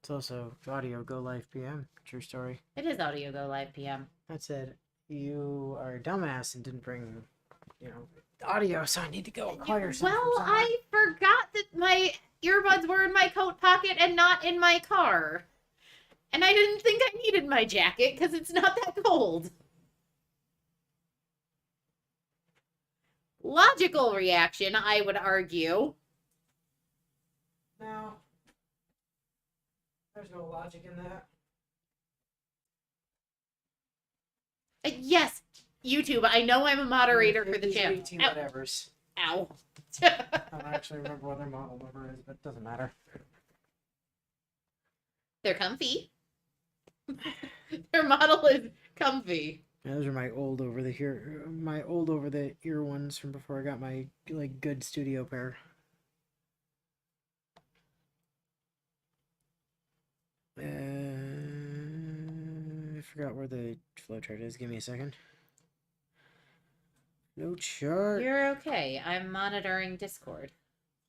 It's also Audio Go Live PM. True story. It is Audio Go Live PM. That said, you are a dumbass and didn't bring, audio, so I need to go acquire some Well, from somewhere. I forgot that my earbuds were in my coat pocket and not in my car. And I didn't think I needed my jacket because it's not that cold. Logical reaction, I would argue. No. There's no logic in that. Yes, YouTube, I know I'm a moderator for the These channel. 18 whatevers. Ow. I don't actually remember what their model number is, but it doesn't matter. They're comfy. Their model is comfy. Yeah, those are my old over the ear ones from before I got my good studio pair. I forgot where the flowchart is. Give me a second. Flowchart. You're okay. I'm monitoring Discord.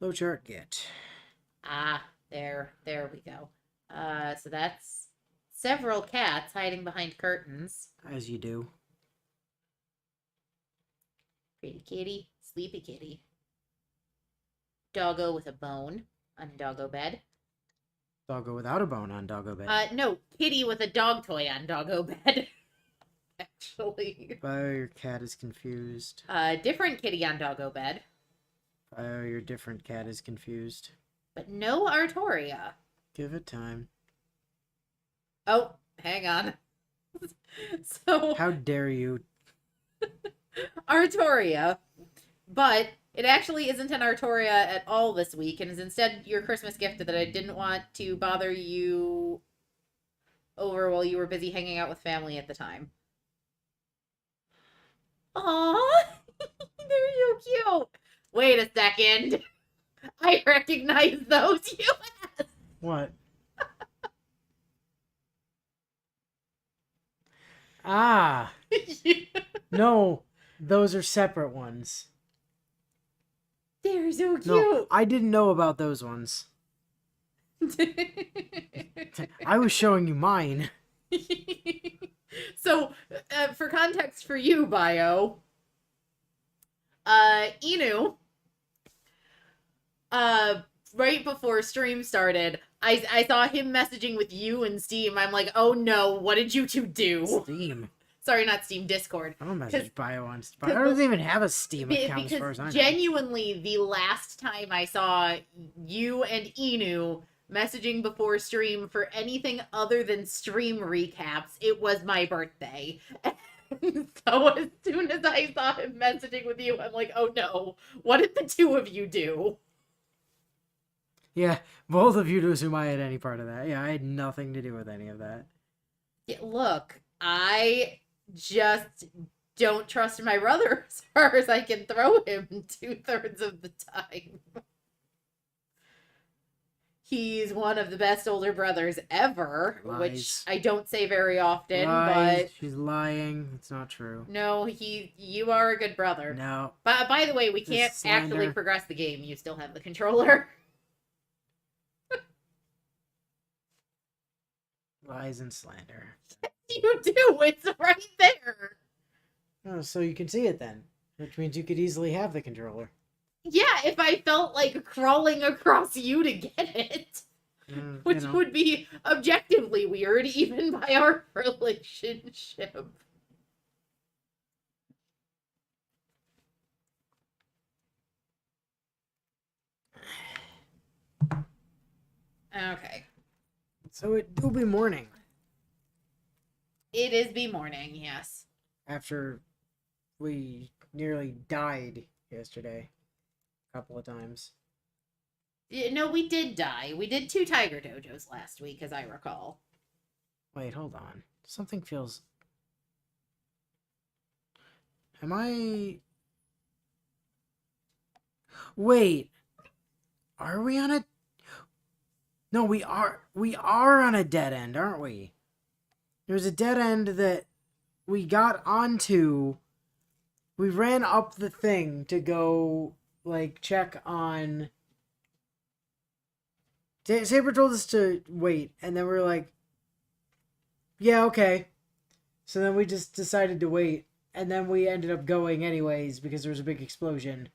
Flowchart get. Ah, there we go. So that's several cats hiding behind curtains. As you do. Pretty kitty, sleepy kitty. Doggo with a bone on doggo bed. Doggo without a bone on doggo bed. No, kitty with a dog toy on doggo bed. Actually. Oh, your cat is confused. Different kitty on doggo bed. Oh, your different cat is confused. But no Artoria. Give it time. Oh, hang on. So How dare you? Artoria, but it actually isn't an Artoria at all this week, and is instead your Christmas gift that I didn't want to bother you over while you were busy hanging out with family at the time. Aww, they're so cute. Wait a second. I recognize those, US. What? Ah! No, those are separate ones. They're so cute. No, I didn't know about those ones. I was showing you mine. So, for context for you, Bio, Inu, right before stream started, I saw him messaging with you and Steam. I'm like, oh no, what did you two do? Steam. Sorry, not Steam, Discord. I don't message Bio on Steam. I don't even have a Steam account as far as I know. Genuinely, the last time I saw you and Inu messaging before stream for anything other than stream recaps, it was my birthday. So as soon as I saw him messaging with you, I'm like, oh no, what did the two of you do? Yeah, both of you assume I had any part of that. Yeah, I had nothing to do with any of that. Yeah, look, I just don't trust my brother as far as I can throw him 2/3 of the time. He's one of the best older brothers ever, Lies. which I don't say very often, Lies. but She's lying. It's not true. no, you are a good brother. No. But by the way, we can't actually slander. progress the game. You still have the controller. Lies and slander. You do. It's right there. Oh, so you can see it then. Which means you could easily have the controller. Yeah, if I felt like crawling across you to get it. Which would be objectively weird, even by our relationship. Okay. So it will be morning. It is be morning, yes. After we nearly died yesterday. A couple of times. No, we did die. We did 2 Tiger Dojos last week, as I recall. Wait, hold on. Something feels... Am I... Wait. Are we on a... No, we are on a dead end, aren't we? There's a dead end that we got onto. We ran up the thing to go, check on Saber told us to wait, and then we were like, yeah, okay. So then we just decided to wait, and then we ended up going anyways because there was a big explosion.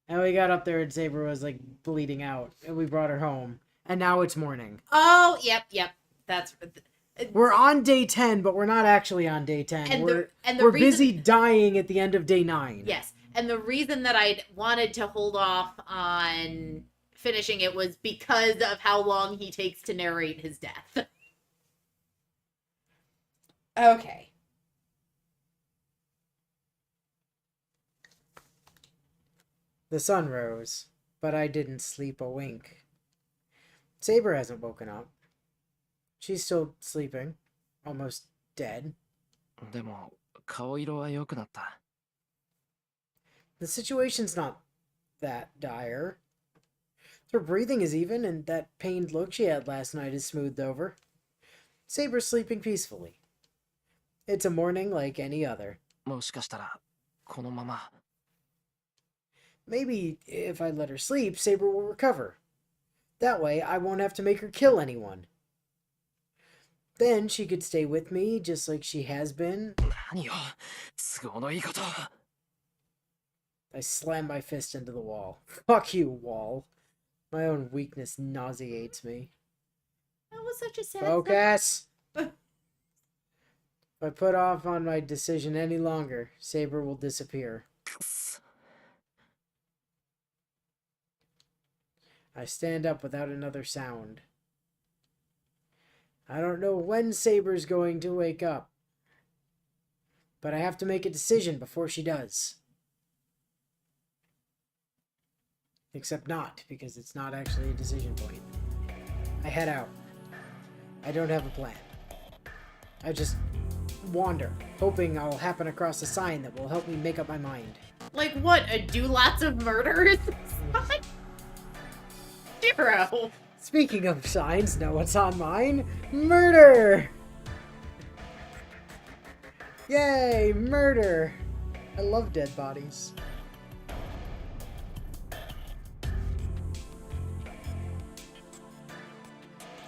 And we got up there and Saber was like bleeding out, and we brought her home. And now it's morning. Oh, yep. That's We're on day 10, but we're not actually on day 10. And we're busy dying at the end of day 9. Yes. And the reason that I wanted to hold off on finishing it was because of how long he takes to narrate his death. Okay. The sun rose, but I didn't sleep a wink. Saber hasn't woken up. She's still sleeping, almost dead. でも顔色は良くなった。 The situation's not that dire. Her breathing is even, and that pained look she had last night is smoothed over. Saber's sleeping peacefully. It's a morning like any other. もしかしたらこのまま。 Maybe if I let her sleep, Saber will recover. That way, I won't have to make her kill anyone. Then she could stay with me just like she has been. 何よ、都合のいいこと。 I slam my fist into the wall. Fuck you, wall. My own weakness nauseates me. That was such a sad Focus! If I put off on my decision any longer, Saber will disappear. くっ I stand up without another sound. I don't know when Saber's going to wake up, but I have to make a decision before she does. Except not, because it's not actually a decision point. I head out. I don't have a plan. I just wander, hoping I'll happen across a sign that will help me make up my mind. Like what? Do lots of murders? Zero. Speaking of signs, know what's on mine? Murder! Yay, murder! I love dead bodies.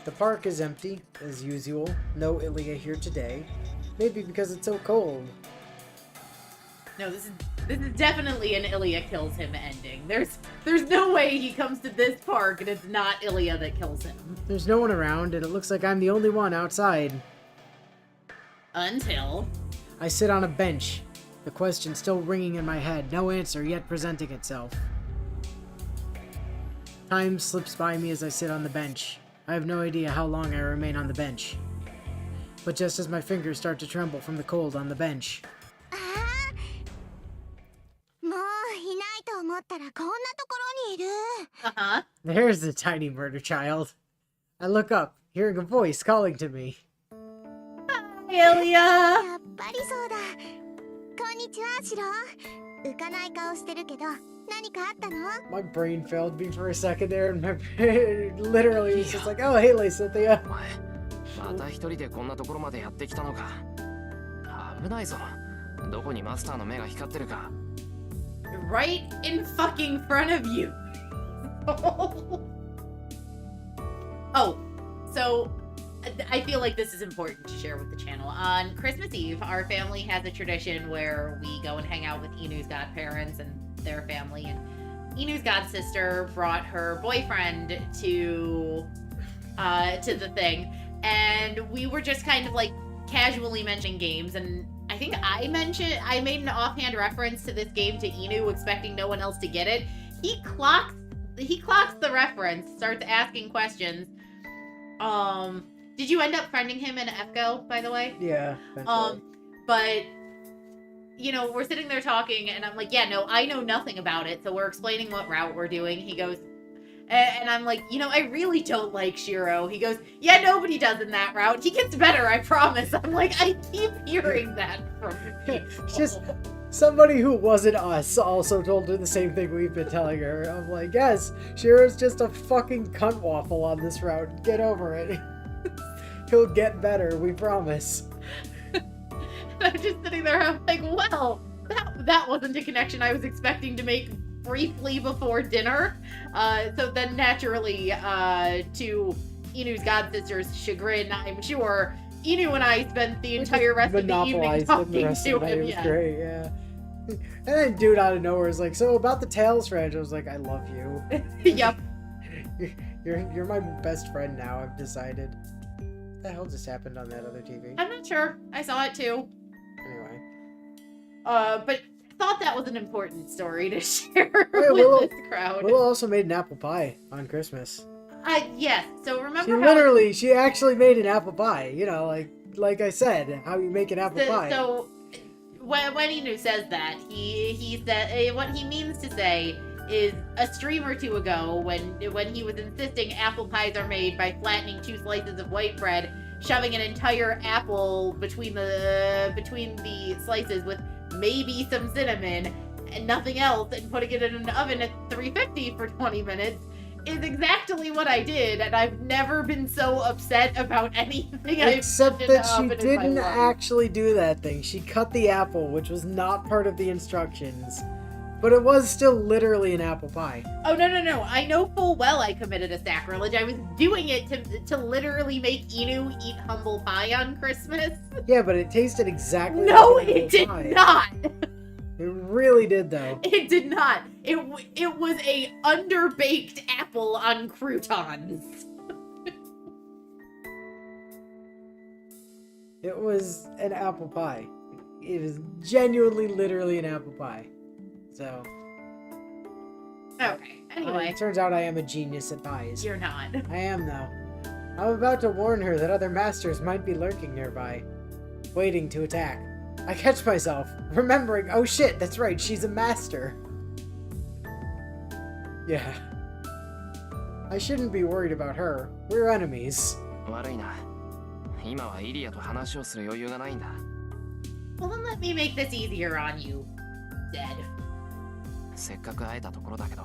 The park is empty, as usual. No Ilya here today. Maybe because it's so cold. No, this is definitely an Ilya kills him ending. There's no way he comes to this park and it's not Ilya that kills him. There's no one around, and it looks like I'm the only one outside. Until I sit on a bench, the question still ringing in my head, no answer yet presenting itself. Time slips by me as I sit on the bench. I have no idea how long I remain on the bench. But just as my fingers start to tremble from the cold on the bench, uh-huh. there's the tiny murder child. I look up, hearing a voice calling to me. Ilya! やっぱりそうだ。こんにちは、シロ。浮かない顔してるけど、何かあったの？ My brain failed me for a second there, and my brain literally was just like, oh, hey, Cynthia. お前また一人でこんなところまでやってきたのか。危ないぞ。どこにマスターの目が光ってるか。 Right in fucking front of you. Oh, so I feel like this is important to share with the channel. On Christmas Eve, our family has a tradition where we go and hang out with Inu's godparents and their family. And Inu's godsister brought her boyfriend to the thing, and we were just kind of like casually mentioning games. And I think I made an offhand reference to this game to Inu, expecting no one else to get it. He clocks the reference, starts asking questions. Did you end up friending him in FGO, by the way? Yeah. Eventually. But you know, we're sitting there talking, and I'm like, yeah, no, I know nothing about it. So we're explaining what route we're doing. He goes, and I'm like, you know, I really don't like Shiro. He goes, yeah, nobody does in that route. He gets better, I promise. I'm like, I keep hearing that from people. It's just somebody who wasn't us also told her the same thing we've been telling her. I'm like, yes, Shiro's just a fucking cunt waffle on this route. Get over it. He'll get better, we promise. I'm just sitting there, I'm like, well, that wasn't a connection I was expecting to make briefly before dinner. So then naturally, to Inu's godsister's chagrin, I'm sure, Inu and I spent the entire rest of the evening talking to him. It was great, yeah. And then dude out of nowhere is like, so about the Tales franchise, I was like, I love you. Yep. You're my best friend now, I've decided. What the hell just happened on that other TV? I'm not sure. I saw it too. Anyway. But thought that was an important story to share Wait, with this crowd. Willow also made an apple pie on Christmas. Yes. So remember She actually made an apple pie. You know, like I said, how you make an apple pie. So when Inu says that, he said what he means to say is a stream or two ago when he was insisting apple pies are made by flattening 2 slices of white bread, shoving an entire apple between the slices with maybe some cinnamon and nothing else, and putting it in an oven at 350 for 20 minutes is exactly what I did, and I've never been so upset about anything Except I've done that she didn't actually do that thing. She cut the apple, which was not part of the instructions. But it was still literally an apple pie. Oh, no. I know full well I committed a sacrilege. I was doing it to literally make Inu eat humble pie on Christmas. Yeah, but it tasted exactly No, like an it did apple pie. not. It really did, though. It did not. It was a underbaked apple on croutons. It was an apple pie. It is genuinely, literally an apple pie. So. Okay, anyway. It turns out I am a genius at pies. You're not. I am, though. I'm about to warn her that other masters might be lurking nearby, waiting to attack. I catch myself, remembering, oh shit, that's right, she's a master. Yeah. I shouldn't be worried about her. We're enemies. 悪いな。今はイリアと話をする余裕がないんだ。 Well, then let me make this easier on you, Dead. せっかく会えたところだけど、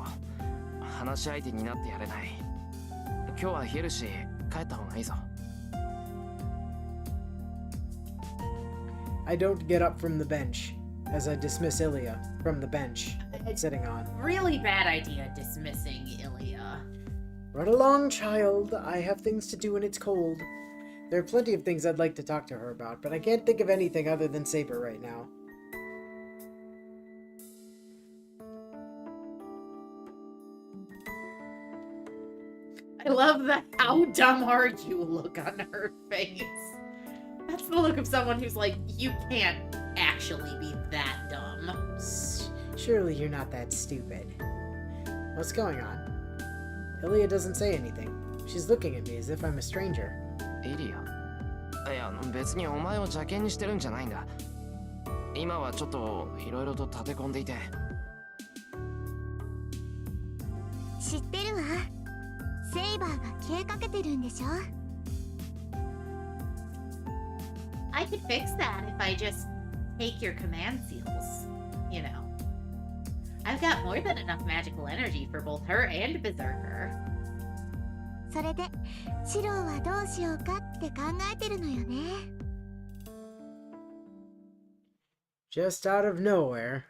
話し相手になってやれない。今日は冷えるし、帰った方がいいぞ。 I don't get up from the bench, as I dismiss Ilya from the bench it's sitting on. Really bad idea dismissing Ilya. Run along, child. I have things to do when it's cold. There are plenty of things I'd like to talk to her about, but I can't think of anything other than Saber right now. I love the how dumb are you look on her face. That's the look of someone who's like, you can't actually be that dumb. Surely you're not that stupid. What's going on? Ilya doesn't say anything. She's looking at me as if I'm a stranger. イリア？いや、別にお前を邪険にしてるんじゃないんだ。今はちょっといろいろと立て込んでいて。知ってるわ。セイバーが消えかけてるんでしょ。I could fix that if I just take your command seals. You know. I've got more than enough magical energy for both her and Berserker. それでシローはどうしようかって考えてるのよね。Just out of nowhere,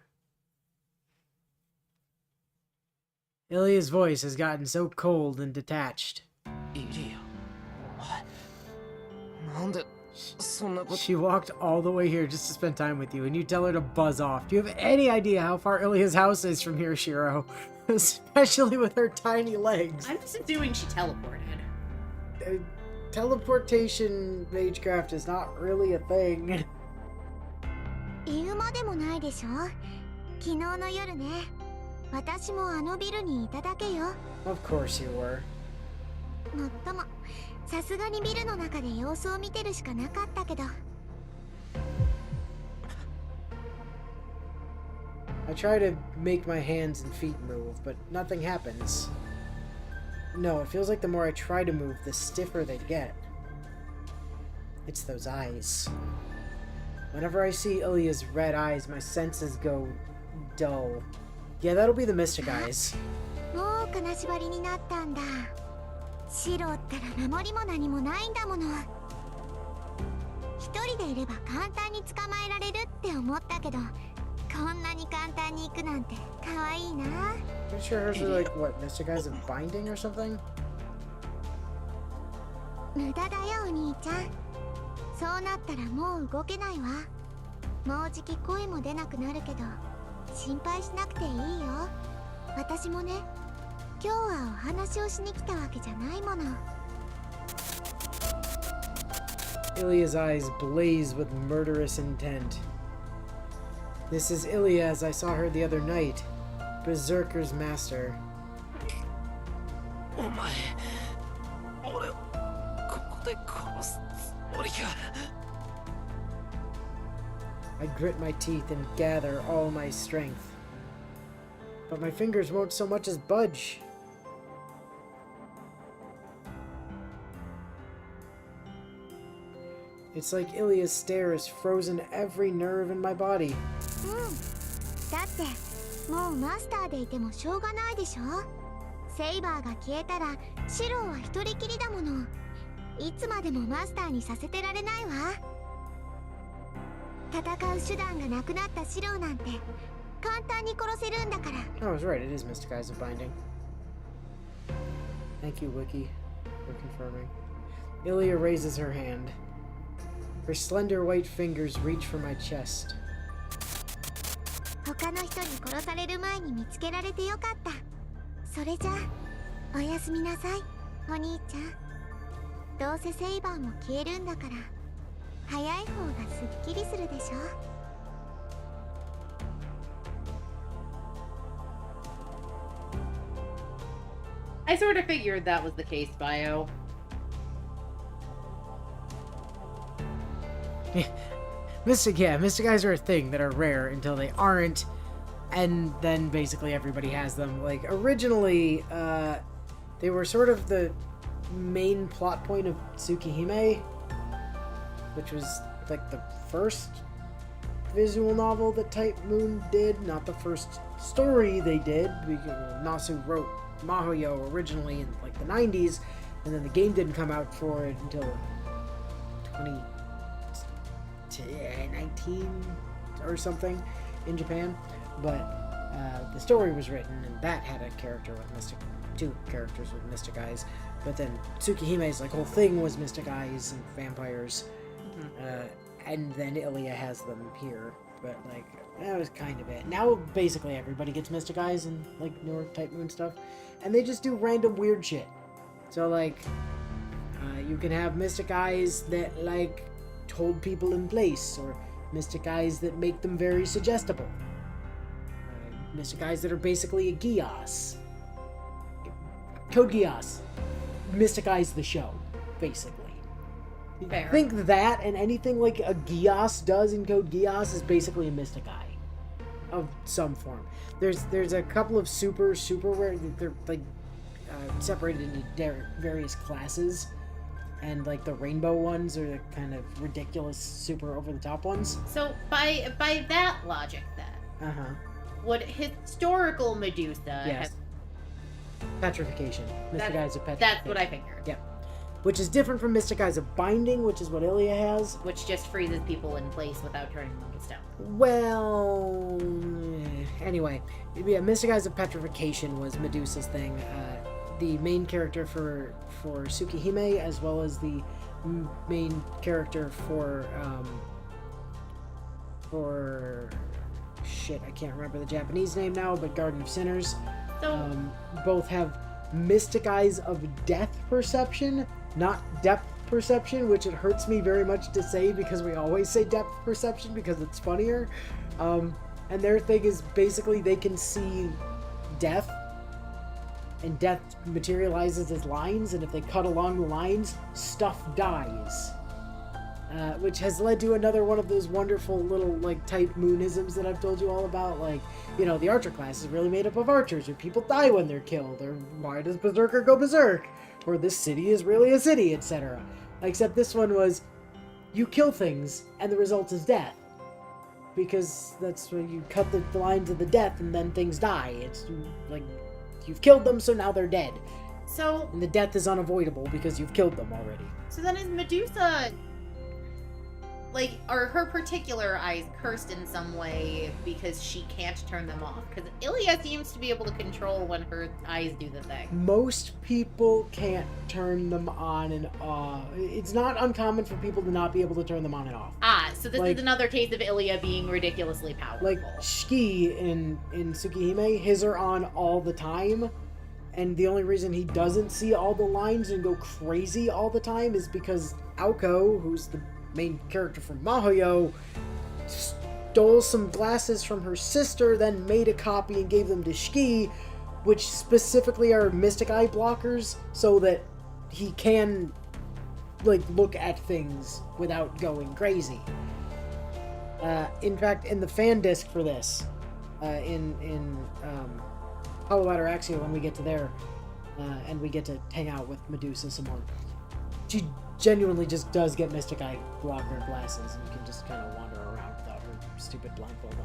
Ilya's voice has gotten so cold and detached. イリア？なんでそんなこと？ She walked all the way here just to spend time with you, and you tell her to buzz off. Do you have any idea how far Ilya's house is from here, Shiro? Especially with her tiny legs. I'm just assuming she teleported. Teleportation magecraft is not really a thing. 言うまでもないでしょ。昨日の夜ね。私もあのビルにいただけよ。Of course you were. もっとも、さすがにビルの中で様子を見てるしかなかったけど。I try to make my hands and feet move, but nothing happens. No, it feels like the more I try to move, the stiffer they get. It's those eyes. Whenever I see Ilya's red eyes, my senses go dull. Yeah, that'll be the Mystic Eyes. もう金縛りになったんだ。シロったら守りも何もないんだもの。一人でいれば簡単に捕まえられるって思ったけど、こんなに簡単に行くなんて可愛いな。 Pretty sure hers are like, what, Mystic Eyes of Binding or something? 無駄だよお兄ちゃん。そうなったらもう動けないわ。もうじき声も出なくなるけど心配しなくていいよ。私もね、今日はお話をしに来たわけじゃないもの。 Ilya's eyes blaze with murderous intent. This is Ilya as I saw her the other night, Berserker's master. お前俺をここで殺すつもりか。 I grit my teeth and gather all my strength. But my fingers won't so much as budge. It's like Ilya's stare has frozen every nerve in my body. だってもうマスターでいてもしょうがないでしょ。セイバーが消えたらシローは一人きりだもの。いつまでもマスターにさせてられないわ。戦う手段がなくなったシローなんて簡単に殺せるんだから。 Oh, I was right. It is Mystic Eyes of Binding. Thank you, Wiki, for confirming. Ilya raises her hand. Her slender white fingers reach for my chest. 他の人に殺される前に見つけられてよかった。それじゃあおやすみなさいお兄ちゃん。どうせセイバーも消えるんだから早い方がすっきりするでしょ。 I sort of figured that was the case, Bio. Mystic Eyes are a thing that are rare until they aren't, and then basically everybody has them. Like, originally, they were sort of the main plot point of Tsukihime, which was, like, the first visual novel that Type Moon did, not the first story they did, because Nasu wrote Mahoyo originally in, like, the 90s, and then the game didn't come out for it until 2019 or something in Japan, but the story was written, and that had a character with two characters with Mystic Eyes, but then Tsukihime's like whole thing was Mystic Eyes and vampires, and then Ilya has them here, but like that was kind of it. Now basically everybody gets Mystic Eyes and like newer Type Moon stuff, and they just do random weird shit. So like you can have Mystic Eyes that like hold people in place, or Mystic Eyes that make them very suggestible. Mystic Eyes that are basically a Geass. Code Geass. Mystic Eyes the show, basically. Fair. Think that, and anything like a Geass does in Code Geass is basically a Mystic Eye of some form. There's a couple of super rare, they're like separated into various classes, and like the rainbow ones are the kind of ridiculous, super over the top ones. So by that logic, then, would historical Medusa Yes. have... Petrification. Mystic Eyes of Petrification. That's what I figured. Yeah. Which is different from Mystic Eyes of Binding, which is what Ilya has. Which just freezes people in place without turning them to stone. Well, anyway, yeah, Mystic Eyes of Petrification was Medusa's thing. The main character for Tsukihime, as well as the main character for shit, I can't remember the Japanese name now, but Garden of Sinners. So Both have Mystic Eyes of Death Perception, not Depth Perception, which it hurts me very much to say because we always say Depth Perception because it's funnier. And their thing is basically they can see death, and death materializes as lines, and if they cut along the lines, stuff dies. Which has led to another one of those wonderful little, like, Type Moonisms that I've told you all about. Like, you know, the Archer class is really made up of archers, or people die when they're killed, or why does Berserker go berserk? Or this city is really a city, etc. Except this one was, you kill things, and the result is death. Because that's when you cut the lines of the death, and then things die. It's, like, you've killed them, so now they're dead. So... And the death is unavoidable because you've killed them already. So then is Medusa... like, are her particular eyes cursed in some way because she can't turn them off? Because Ilya seems to be able to control when her eyes do the thing. Most people can't turn them on and off. It's not uncommon for people to not be able to turn them on and off. Ah, so this Like- is another case of Ilya being ridiculously powerful. Like Shiki in Tsukihime, his are on all the time, and the only reason he doesn't see all the lines and go crazy all the time is because Aoko, who's the main character from Mahoyo, stole some glasses from her sister, then made a copy and gave them to Shiki, which specifically are mystic eye blockers, so that he can, like, look at things without going crazy. In fact, in the fan disc for this, in Hollow Outer Axia, when we get to there, and we get to hang out with Medusa some more, she genuinely just does get mystic eye blocker glasses and can just kind of wander around without her stupid blindfold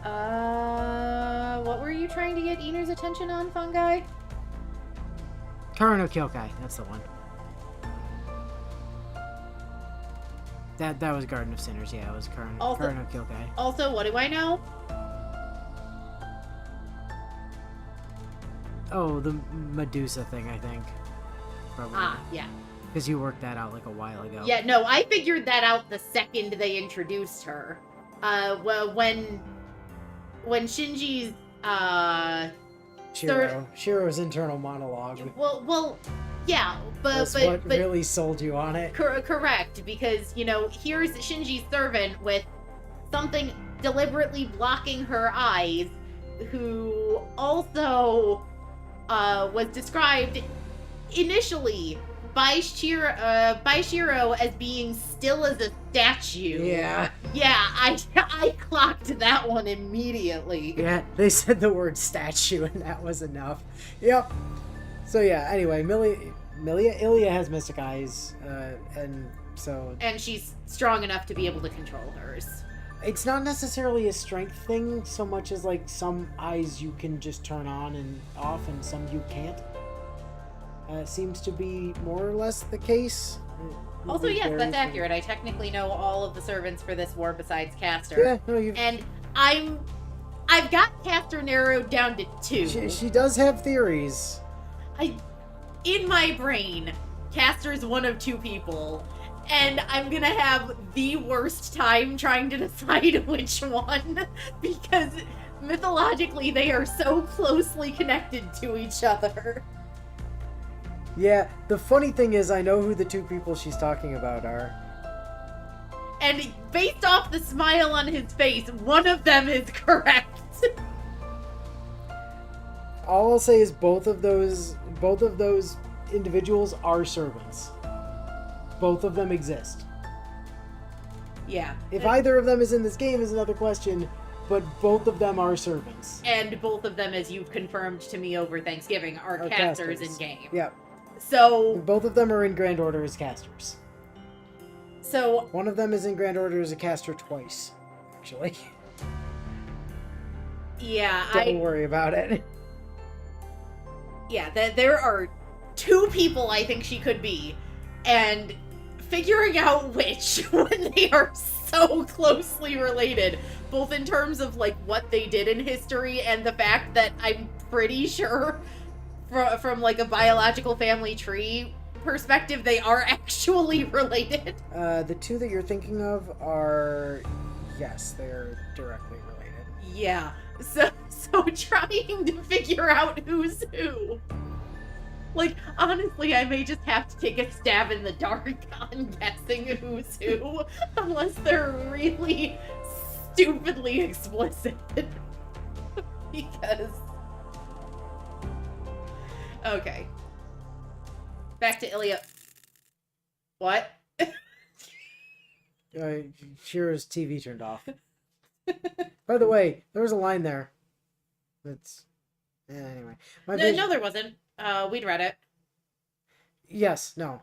on. What were you trying to get Inu's attention on, Fungi? Kara no Kyokai, that's the one. That was Garden of Sinners, yeah, it was Kara no Kyokai. Also, what do I know? Oh, the Medusa thing, I think. Probably. Ah, yeah. Because you worked that out like a while ago. Yeah, no, I figured that out the second they introduced her. Well, when Shinji's, Shiro's internal monologue well, yeah, was but what really sold you on it. Correct, because, you know, here's Shinji's servant with something deliberately blocking her eyes, who also was described initially by Shiro as being still as a statue. Yeah. Yeah, I clocked that one immediately. Yeah, they said the word statue and that was enough. Yep. So yeah, anyway, Ilya has mystic eyes, and so... And she's strong enough to be able to control hers. It's not necessarily a strength thing so much as, like, some eyes you can just turn on and off and some you can't. Seems to be more or less the case. Also, yes, Varies that's from- accurate. I technically know all of the servants for this war besides Castor. Yeah, no, you've... And I've got Castor narrowed down to 2. She does have theories. In my brain, Castor's one of 2 people, and I'm gonna have the worst time trying to decide which one, because mythologically they are so closely connected to each other. Yeah, the funny thing is I know who the 2 people she's talking about are. And based off the smile on his face, one of them is correct. All I'll say is both of those individuals are servants. Both of them exist. Yeah. If either of them is in this game is another question, but both of them are servants. And both of them, as you've confirmed to me over Thanksgiving, are Are casters casters. in game. Yeah. So, Both of them are in Grand Order as casters. so One of them is in Grand Order as a caster twice, actually. yeah, Don't worry about it. there are 2 people I think she could be, and figuring out which when they are so closely related, both in terms of like what they did in history and the fact that I'm pretty sure from like a biological family tree perspective they are actually related. The 2 that you're thinking of are... Yes, they're directly related. Yeah. So trying to figure out who's who. Like, honestly, I may just have to take a stab in the dark on guessing who's who, unless they're really stupidly explicit. Because... Okay. Back to Ilya. What? Shiro's TV turned off. By the way, there was a line there. That's... anyway. No, there wasn't. We'd read it. Yes, no.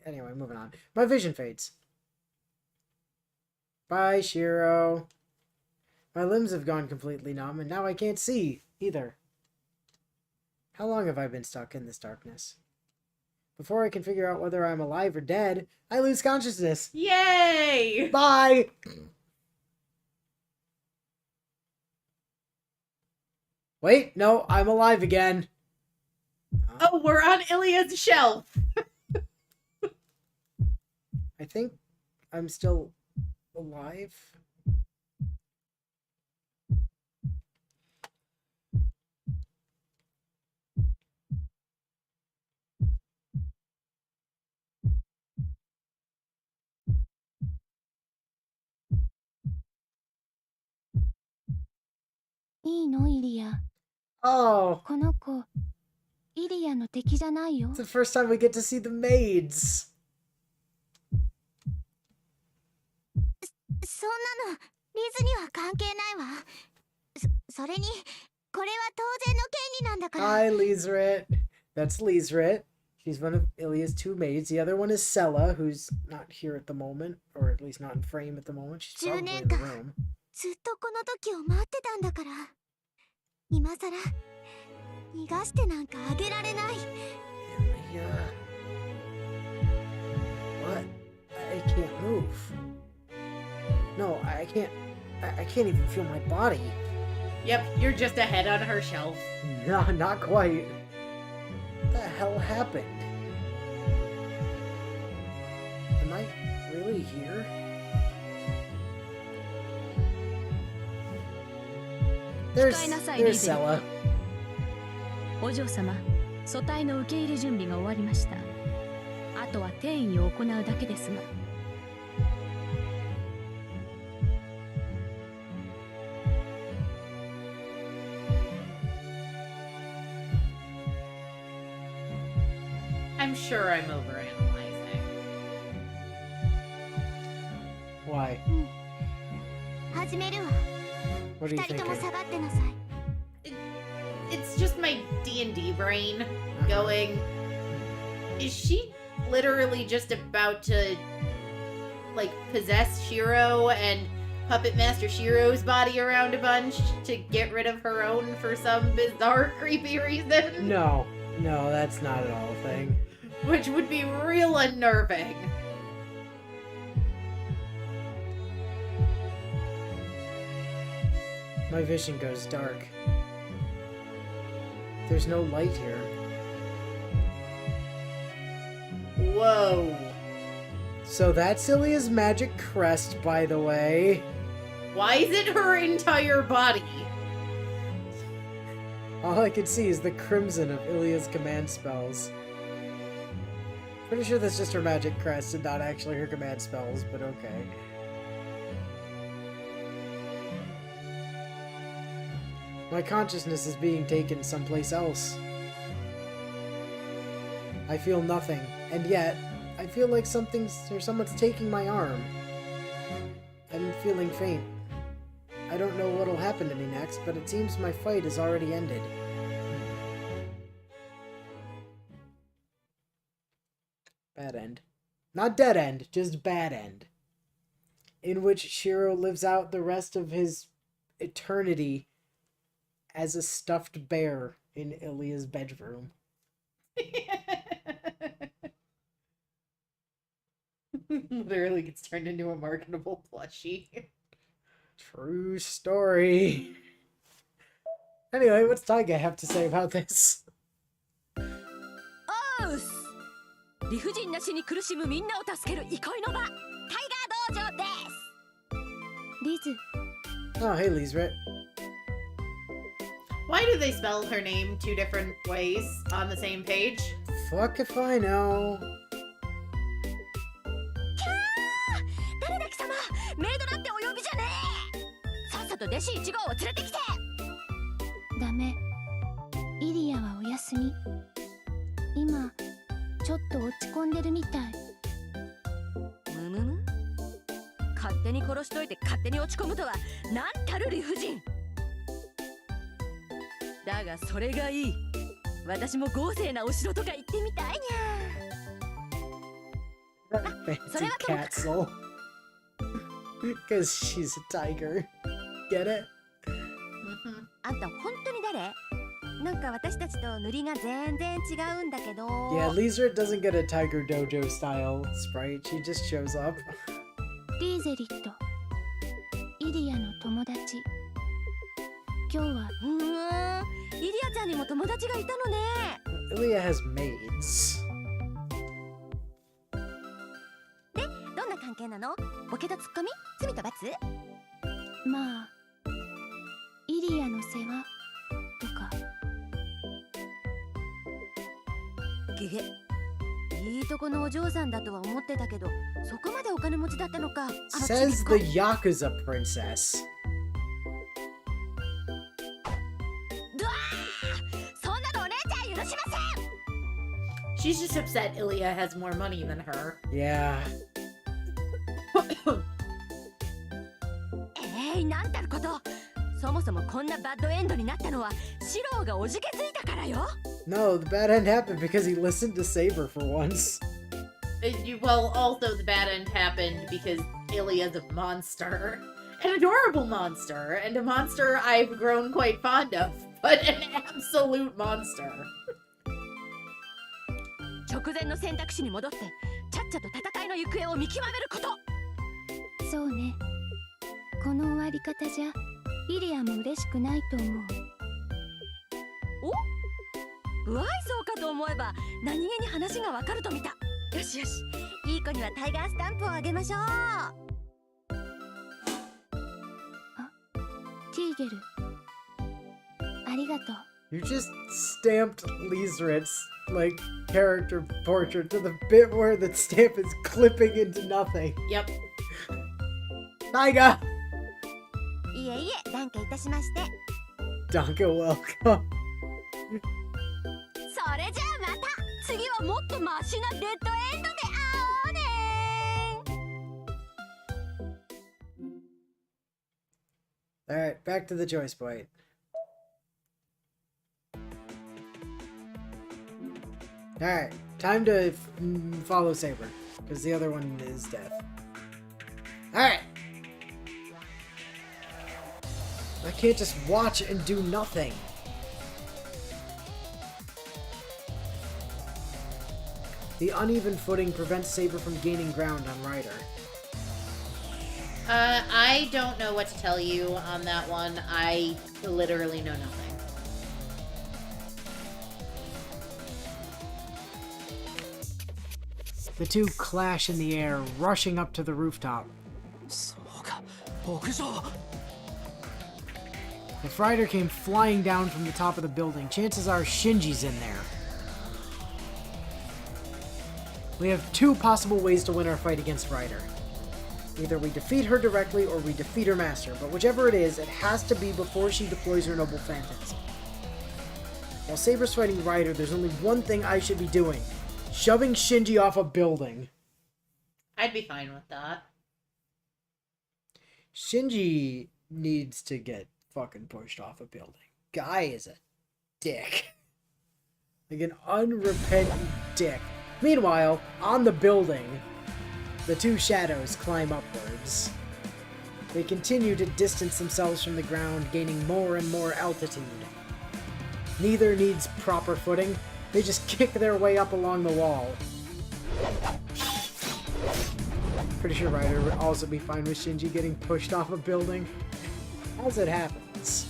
Anyway, moving on. My vision fades. Bye, Shiro. My limbs have gone completely numb, and now I can't see, either. How long have I been stuck in this darkness? Before I can figure out whether I'm alive or dead, I lose consciousness. Yay! Bye! Wait, no, I'm alive again. Oh, we're on Ilya's shelf. I think I'm still alive.いいのイリア。 Oh, この子、イリアの敵じゃないよ。 it's the first time we get to see the maids. そんなのリズには関係ないわ。それにこれは当然の権利なんだから。 Hi, Liesrit. That's Liesrit. She's one of Ilya's two maids. The other one is Sella, who's not here at the moment, or at least not in frame at the moment. She's probably in the room. ずっとこの時を待ってたんだから。今さら逃がしてなんかあげられない。 Ilya. What? I can't move. No, I can't. I can't even feel my body. Yep, you're just a head on her shelf. No, not quite. What the hell happened? Am I really here? There's Sella. お嬢様、組対の受け入れ準備が終わりました。あとは転移を行うだけですが。I'm sure I'm overanalyzing. Why? 始めるわ。 What are you 二人とも thinking? 下がってなさい。 It's just my D&D brain going, is she literally just about to, like, possess Shiro and puppet master Shiro's body around a bunch to get rid of her own for some bizarre, creepy reason? No, that's not at all a thing. Which would be real unnerving. My vision goes dark. There's no light here. Whoa. So that's Ilya's magic crest, by the way. Why is it her entire body? All I can see is the crimson of Ilya's command spells. Pretty sure that's just her magic crest and not actually her command spells, but okay. My consciousness is being taken someplace else. I feel nothing, and yet, I feel like someone's taking my arm. I'm feeling faint. I don't know what'll happen to me next, but it seems my fight has already ended. Bad end. Not dead end, just bad end. In which Shiro lives out the rest of his eternity as a stuffed bear in Ilya's bedroom. Literally gets turned into a marketable plushie. True story. Anyway, what's Taiga have to say about this? おうす。理不尽な死に苦しむみんなを助ける憩いの場、タイガー道場です。リズ、 Oh, hey, Liesrit. Why do they spell her name two different ways on the same page? Fuck if I know. 誰だ貴様、メイドなんてお呼びじゃねえ。さっさと弟子1号を連れてきて。ダメ。イリアはお休み。今ちょっと落ち込んでるみたい。むむむ。勝手に殺しといて勝手に落ち込むとはなんたる理不尽。だがそれがいい。私も豪勢なお城とか行ってみたいにゃ。 Fancy castle. Because she's a tiger. Get it? うんあんた本当に誰？なんか私たちと塗りが全然違うんだけど。 Yeah, Lizard doesn't get a Tiger Dojo style sprite. She just shows up. リーゼリット、イリアの友達。今日はイリアちゃんにも友達がいたのね。 Ilya has maids. で、どんな関係なの？ボケとツッコミ？罪と罰？まあイリアの世話とか。げげ。いいとこのお嬢さんだとは思ってたけど、そこまでお金持ちだったのか。Says the Yakuza princess. そんなのお姉ちゃん許しません。 She's just upset Ilya has more money than her. Yeah. なんたること。そもそもこんなバッドエンドになったのはシローがおじけづいたからよ。 No, the bad end happened because he listened to Saber for once. Well, also the bad end happened because Ilya's a monster. An adorable monster, and a monster I've grown quite fond of, but an absolute monster. 直前の選択肢に戻ってちゃっちゃと戦いの行方を見極めること。そうね。この終わり方じゃイリアも嬉しくないと思う。不愛想かと思えば何気に話がわかると見た。よしよし、いい子にはタイガースタンプをあげましょう。ティーゲル、ありがとう。 You just stamped Lizard's, like, character portrait to the bit where the stamp is clipping into nothing. Yep. Taiga! いえいえ、どうかいたしまして。 Donka, welcome. それじゃあまた次はもっとマシなデッドエンドで会おうね。 Alright, back to the choice point. Alright, time to follow Saber, because the other one is death. Alright! I can't just watch and do nothing. The uneven footing prevents Saber from gaining ground on Ryder. I don't know what to tell you on that one. I literally know nothing. The two clash in the air, rushing up to the rooftop. そうか、屋上。 If Ryder came flying down from the top of the building, chances are Shinji's in there. We have two possible ways to win our fight against Ryder. Either we defeat her directly or we defeat her master, but whichever it is, it has to be before she deploys her noble phantasm. While Saber's fighting Ryder, there's only one thing I should be doing. Shoving Shinji off a building. I'd be fine with that. Shinji needs to get fucking pushed off a building. Guy is a dick. Like an unrepentant dick. Meanwhile, on the building, the two shadows climb upwards. They continue to distance themselves from the ground, gaining more and more altitude. Neither needs proper footing. They just kick their way up along the wall. Pretty sure Ryder would also be fine with Shinji getting pushed off a building. As it happens,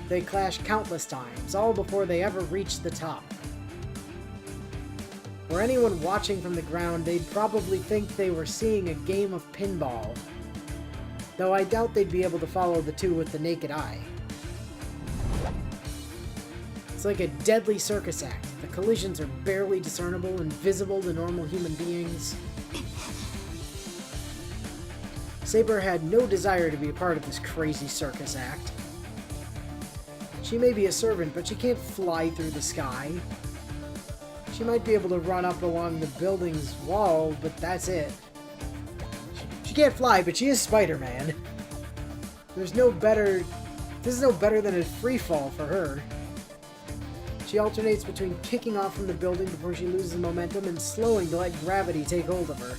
they clash countless times, all before they ever reach the top. Were anyone watching from the ground, they'd probably think they were seeing a game of pinball. Though I doubt they'd be able to follow the two with the naked eye. It's like a deadly circus act. The collisions are barely discernible and visible to normal human beings. Saber had no desire to be a part of this crazy circus act. She may be a servant, but she can't fly through the sky. She might be able to run up along the building's wall, but that's it. She can't fly, but she is Spider-Man. This is no better than a free fall for her. She alternates between kicking off from the building before she loses momentum and slowing to let gravity take hold of her.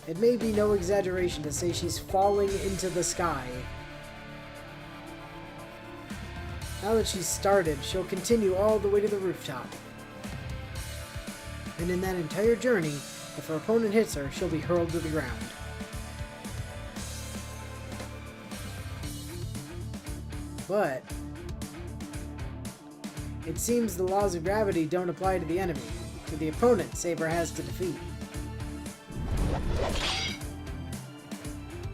It may be no exaggeration to say she's falling into the sky. Now that she's started, she'll continue all the way to the rooftop. And in that entire journey, if her opponent hits her, she'll be hurled to the ground. But it seems the laws of gravity don't apply to the enemy. To the opponent, Saber has to defeat.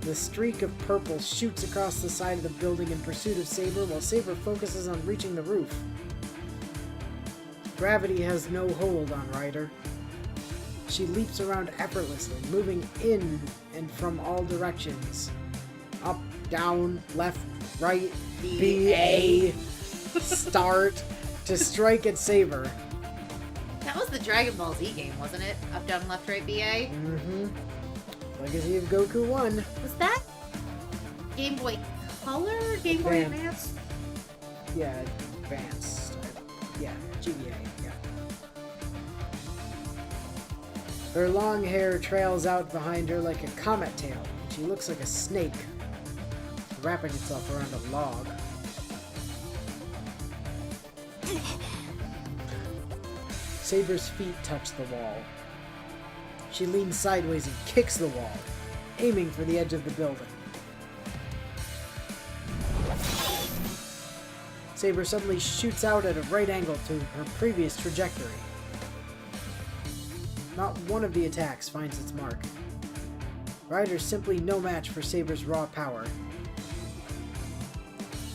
The streak of purple shoots across the side of the building in pursuit of Saber, while Saber focuses on reaching the roof. Gravity has no hold on Ryder. She leaps around effortlessly, moving in and from all directions. Up, down, left, right, B, A, start, to strike at Saber. That was the Dragon Ball Z game, wasn't it? Up, down, left, right, BA? Mm-hmm. Legacy of Goku 1. Was that Game Boy Color? Game Boy Advance. Advance? Yeah, advanced. Yeah, GBA, yeah. Her long hair trails out behind her like a comet tail. She looks like a snake, wrapping itself around a log. Saber's feet touch the wall. She leans sideways and kicks the wall, aiming for the edge of the building. Saber suddenly shoots out at a right angle to her previous trajectory. Not one of the attacks finds its mark. Ryder's simply no match for Saber's raw power.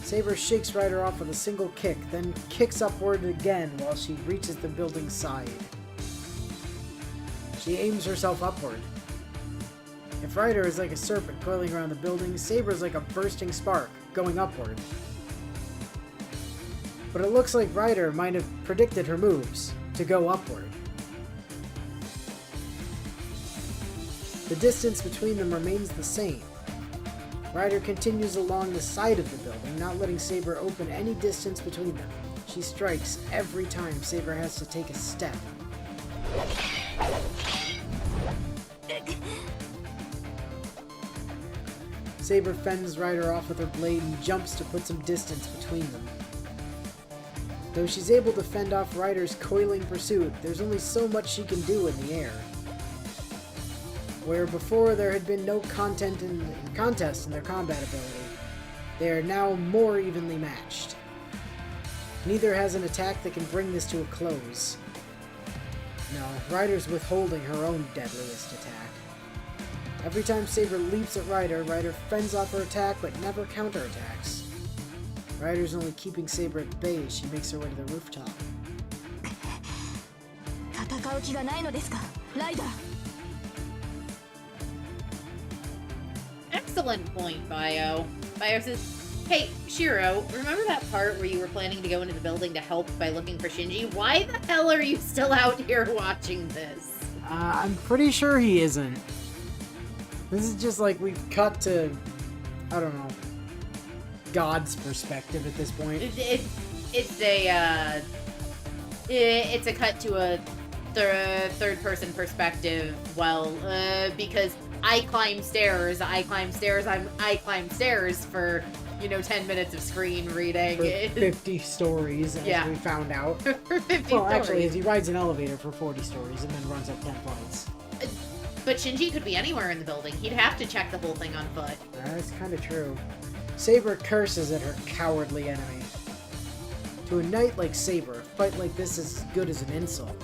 Saber shakes Ryder off with a single kick, then kicks upward again while she reaches the building's side. She aims herself upward. If Ryder is like a serpent coiling around the building, Saber is like a bursting spark, going upward. But it looks like Ryder might have predicted her moves, to go upward. The distance between them remains the same. Ryder continues along the side of the building, not letting Saber open any distance between them. She strikes every time Saber has to take a step. Saber fends Ryder off with her blade and jumps to put some distance between them. Though she's able to fend off Ryder's coiling pursuit, there's only so much she can do in the air. Where before there had been no contest in their combat ability, they are now more evenly matched. Neither has an attack that can bring this to a close. No, Ryder's withholding her own deadliest attack. Every time Saber leaps at Ryder, Ryder fends off her attack but never counterattacks. Ryder's only keeping Saber at bay as she makes her way to the rooftop. 戦う気がないのですか、ライダー。 Excellent point, Bio. Bio says, hey, Shiro, remember that part where you were planning to go into the building to help by looking for Shinji? Why the hell are you still out here watching this? I'm pretty sure he isn't. This is just like we've cut to, I don't know, God's perspective at this point. It's a cut to a third-person perspective. Well, because I climb stairs for, 10 minutes of screen reading. For 50 stories, as we found out. For 50 well, stories. actually, he rides an elevator for 40 stories and then runs up 10 flights. But Shinji could be anywhere in the building. He'd have to check the whole thing on foot. That's kind of true. Saber curses at her cowardly enemy. To a knight like Saber, a fight like this is as good as an insult.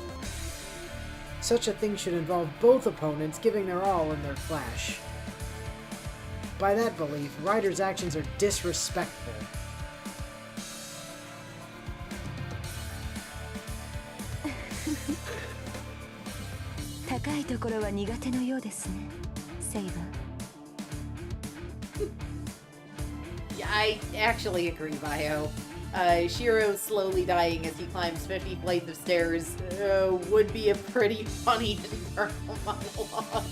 Such a thing should involve both opponents giving their all in their clash. By that belief, Ryder's actions are disrespectful. 高いところは苦手のようですね、セイバー。 Yeah, I actually agree, Bio. Shiro slowly dying as he climbs 50 flights of stairs would be a pretty funny internal monologue.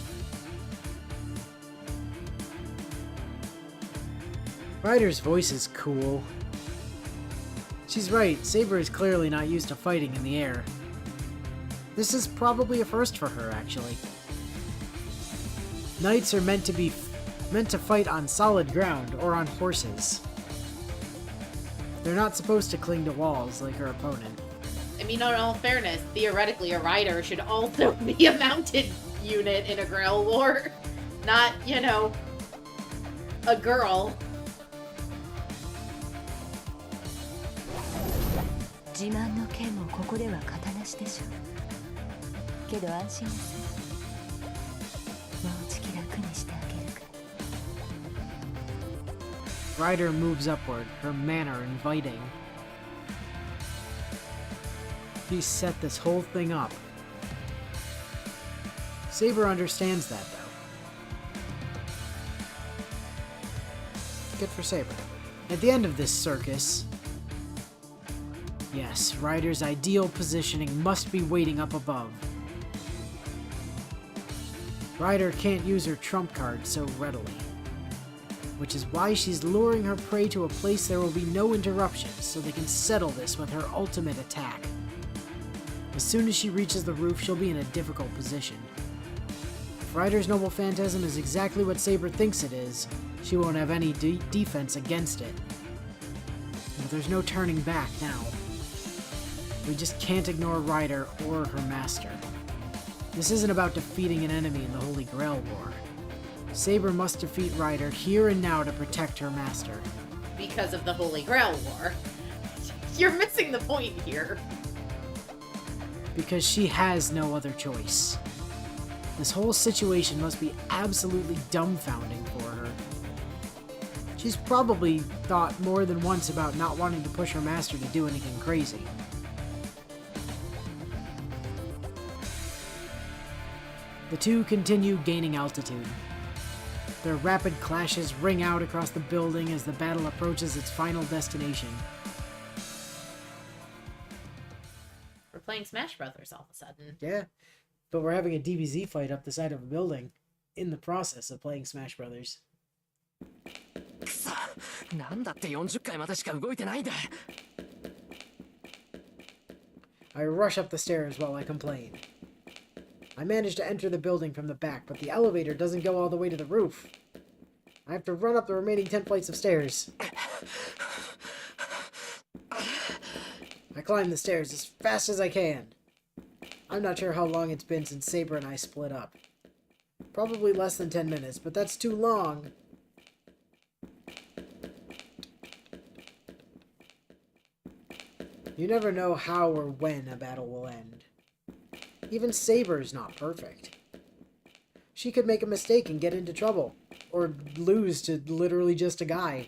Ryder's voice is cool. She's right, Saber is clearly not used to fighting in the air. This is probably a first for her, actually. Knights are meant to fight on solid ground or on horses. They're not supposed to cling to walls like her opponent. I mean, in all fairness, theoretically, a rider should also be a mounted unit in a Grail war. Not, you know, a girl. 自慢の剣もここでは型なしでしょ。けど安心なさい。もうじき楽にしてあげるから。 Ryder moves upward, her manner inviting. She set this whole thing up. Saber understands that, though. Good for Saber. At the end of this circus... Yes, Ryder's ideal positioning must be waiting up above. Ryder can't use her trump card so readily, which is why she's luring her prey to a place there will be no interruptions so they can settle this with her ultimate attack. As soon as she reaches the roof, she'll be in a difficult position. If Ryder's Noble Phantasm is exactly what Saber thinks it is, she won't have any defense against it. But there's no turning back now. We just can't ignore Ryder or her master. This isn't about defeating an enemy in the Holy Grail War. Saber must defeat Ryder here and now to protect her master. Because of the Holy Grail war. You're missing the point here. Because she has no other choice. This whole situation must be absolutely dumbfounding for her. She's probably thought more than once about not wanting to push her master to do anything crazy. The two continue gaining altitude. Their rapid clashes ring out across the building as the battle approaches its final destination. We're playing Smash Brothers all of a sudden. Yeah, but we're having a DBZ fight up the side of a building in the process of playing Smash Brothers. くそ、なんだって40回までしか動いてないんだ。 I rush up the stairs while I complain. I manage to enter the building from the back, but the elevator doesn't go all the way to the roof. I have to run up the remaining 10 flights of stairs. I climb the stairs as fast as I can. I'm not sure how long it's been since Saber and I split up. Probably less than 10 minutes, but that's too long. You never know how or when a battle will end. Even Saber's not perfect. She could make a mistake and get into trouble, or lose to literally just a guy.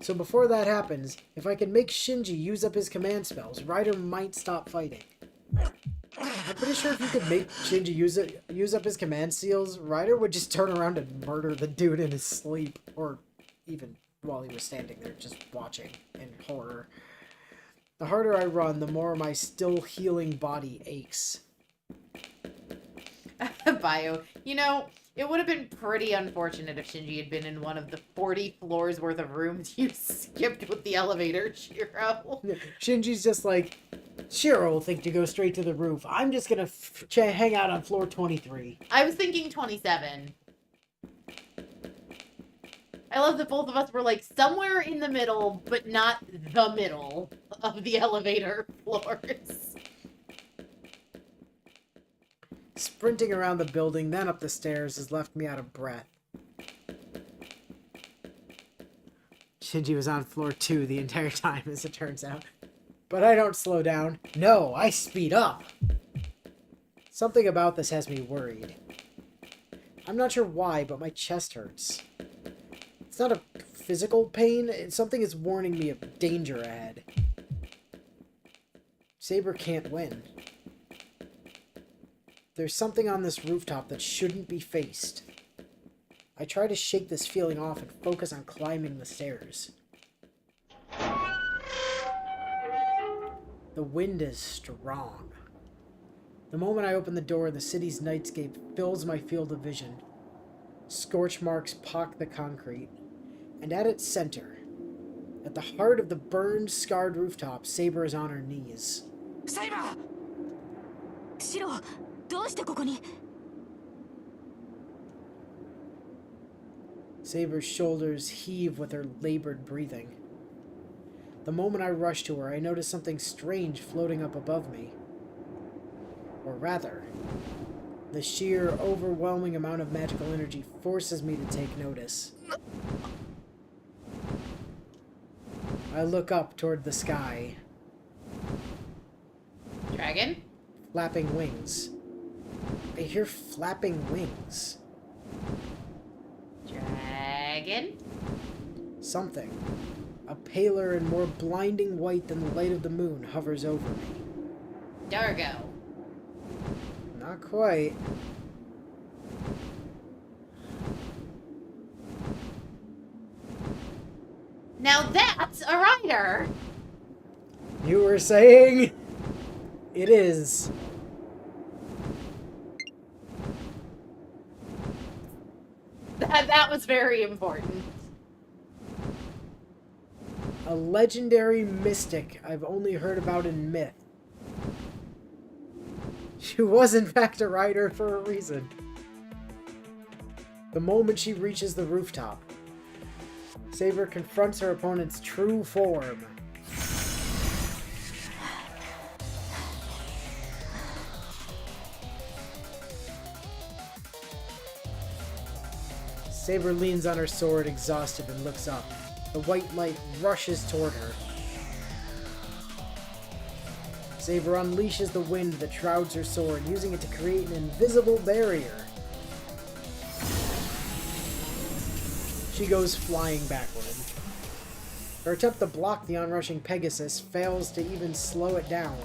So before that happens, if I can make Shinji use up his command spells, Ryder might stop fighting. I'm pretty sure if you could make Shinji use up his command seals, Ryder would just turn around and murder the dude in his sleep, or even while he was standing there just watching in horror. The harder I run, the more my still healing body aches. Bio. You know, it would have been pretty unfortunate if Shinji had been in one of the 40 floors worth of rooms you skipped with the elevator, Shiro. Shinji's just like, Shiro will think to go straight to the roof. I'm just gonna hang out on floor 23. I was thinking 27. I love that both of us were like somewhere in the middle, but not the middle of the elevator floors. Sprinting around the building, then up the stairs, has left me out of breath. Shinji was on floor 2 the entire time, as it turns out. But I don't slow down. No, I speed up! Something about this has me worried. I'm not sure why, but my chest hurts. It's not a physical pain, something is warning me of danger ahead. Saber can't win. There's something on this rooftop that shouldn't be faced. I try to shake this feeling off and focus on climbing the stairs. The wind is strong. The moment I open the door, the city's nightscape fills my field of vision. Scorch marks pock the concrete, and at its center, at the heart of the burned, scarred rooftop, Saber is on her knees. Saber! Shiro, どうしてここに? Saber's shoulders heave with her labored breathing. The moment I rush to her, I notice something strange floating up above me. Or rather, the sheer, overwhelming amount of magical energy forces me to take notice. I look up toward the sky. Dragon? Flapping wings. I hear flapping wings. Dragon? Something, a paler and more blinding white than the light of the moon, hovers over me. Dargo. Not quite. Now that's a rider! You were saying? It is. That was very important. A legendary mystic I've only heard about in myth. She was in fact a rider for a reason. The moment she reaches the rooftop, Saber confronts her opponent's true form. Saber leans on her sword, exhausted, and looks up. The white light rushes toward her. Saber unleashes the wind that shrouds her sword, using it to create an invisible barrier. She goes flying backward. Her attempt to block the onrushing Pegasus fails to even slow it down.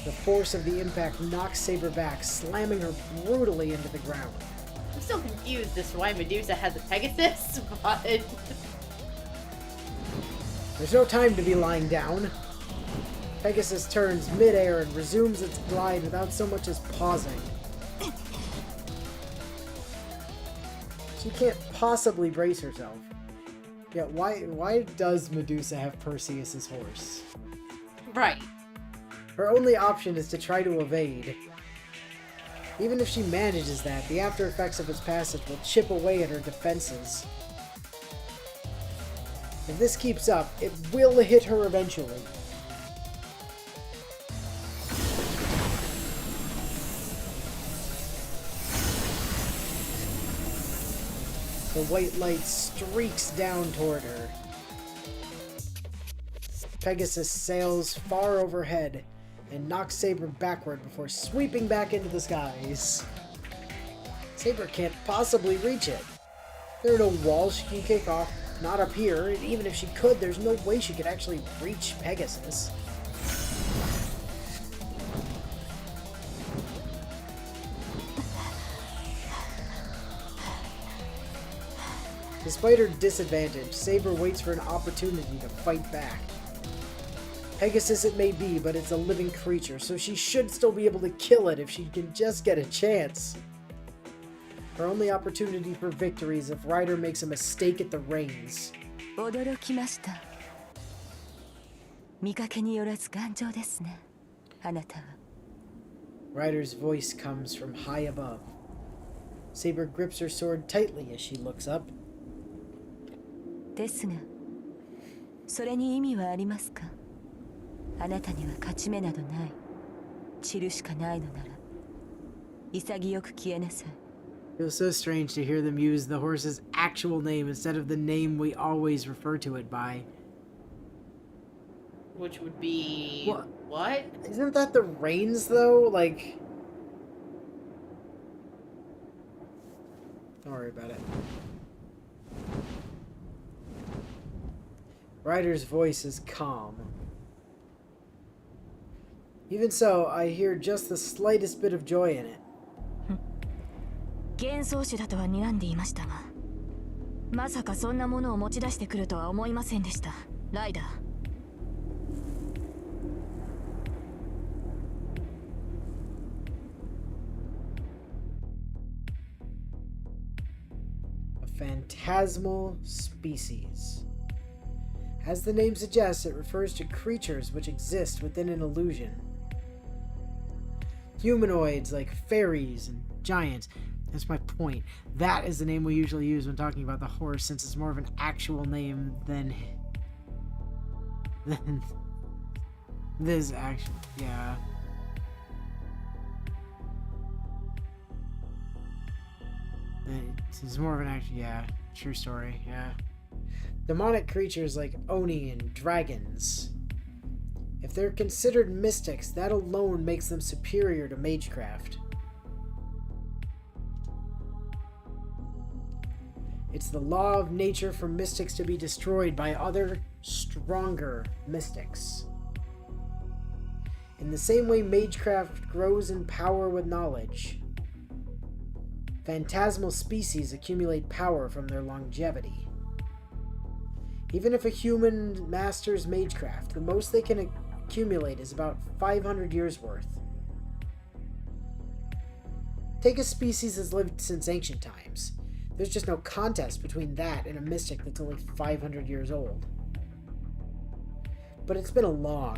The force of the impact knocks Saber back, slamming her brutally into the ground. I'm still confused as to why Medusa has a Pegasus, but... There's no time to be lying down. Pegasus turns mid-air and resumes its glide without so much as pausing. She can't possibly brace herself. Yet why does Medusa have Perseus's horse? Right. Her only option is to try to evade. Even if she manages that, the after effects of its passage will chip away at her defenses. If this keeps up, it will hit her eventually. The white light streaks down toward her. Pegasus sails far overhead and knocks Saber backward before sweeping back into the skies. Saber can't possibly reach it. There are no walls she can kick off, not up here, and even if she could, there's no way she could actually reach Pegasus. Despite her disadvantage, Saber waits for an opportunity to fight back. Pegasus it may be, but it's a living creature, so she should still be able to kill it if she can just get a chance. Her only opportunity for victory is if Ryder makes a mistake at the reins. 驚きました。見かけによらず頑丈ですね。あなたは。Ryder's voice comes from high above. Saber grips her sword tightly as she looks up. ですが、それに意味はありますか？あなたには勝ち目などない。散るしかないのなら、潔く消えなさい。It was so strange to hear them use the horse's actual name instead of the name we always refer to it by. Which would be... What? Isn't that the reins, though? Like... Don't worry about it. Ryder's voice is calm. Even so, I hear just the slightest bit of joy in it. 幻想種だとは睨んでいましたが、まさかそんなものを持ち出してくるとは思いませんでした、ライダー。A phantasmal species. As the name suggests, it refers to creatures which exist within an illusion. Humanoids like fairies and giants, That's my point. That is the name we usually use when talking about the horse, since it's more of an actual name than this actual. Yeah. It's more of an actual. Yeah. True story. Yeah. Demonic creatures like Oni and dragons. If they're considered mystics, that alone makes them superior to magecraft. It's the law of nature for mystics to be destroyed by other, stronger mystics. In the same way magecraft grows in power with knowledge, phantasmal species accumulate power from their longevity. Even if a human masters magecraft, the most they can accumulate is about 500 years worth. Take a species that's lived since ancient times. There's just no contest between that and a mystic that's only 500 years old. But it's been a long,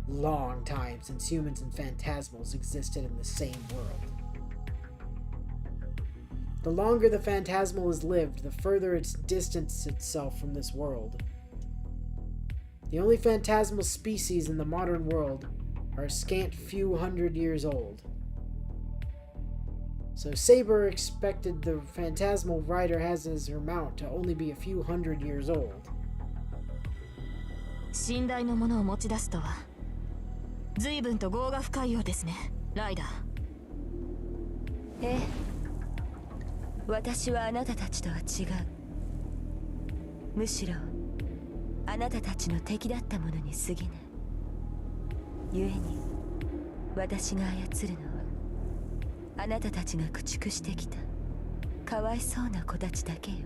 long time since humans and phantasmals existed in the same world. The longer the phantasmal has lived, the further it's distanced itself from this world. The only phantasmal species in the modern world are a scant few hundred years old. So Saber expected the phantasmal rider has as her mount to only be a few hundred years old. 寝台のものを持ち出すとは随分と業が深いようですね、ライダー。ええ、私はあなたたちとは違う。むしろあなたたちの敵だったものに過ぎない。故に私が操るのはあなたたちが駆逐してきたかわいそうな子たちだけよ。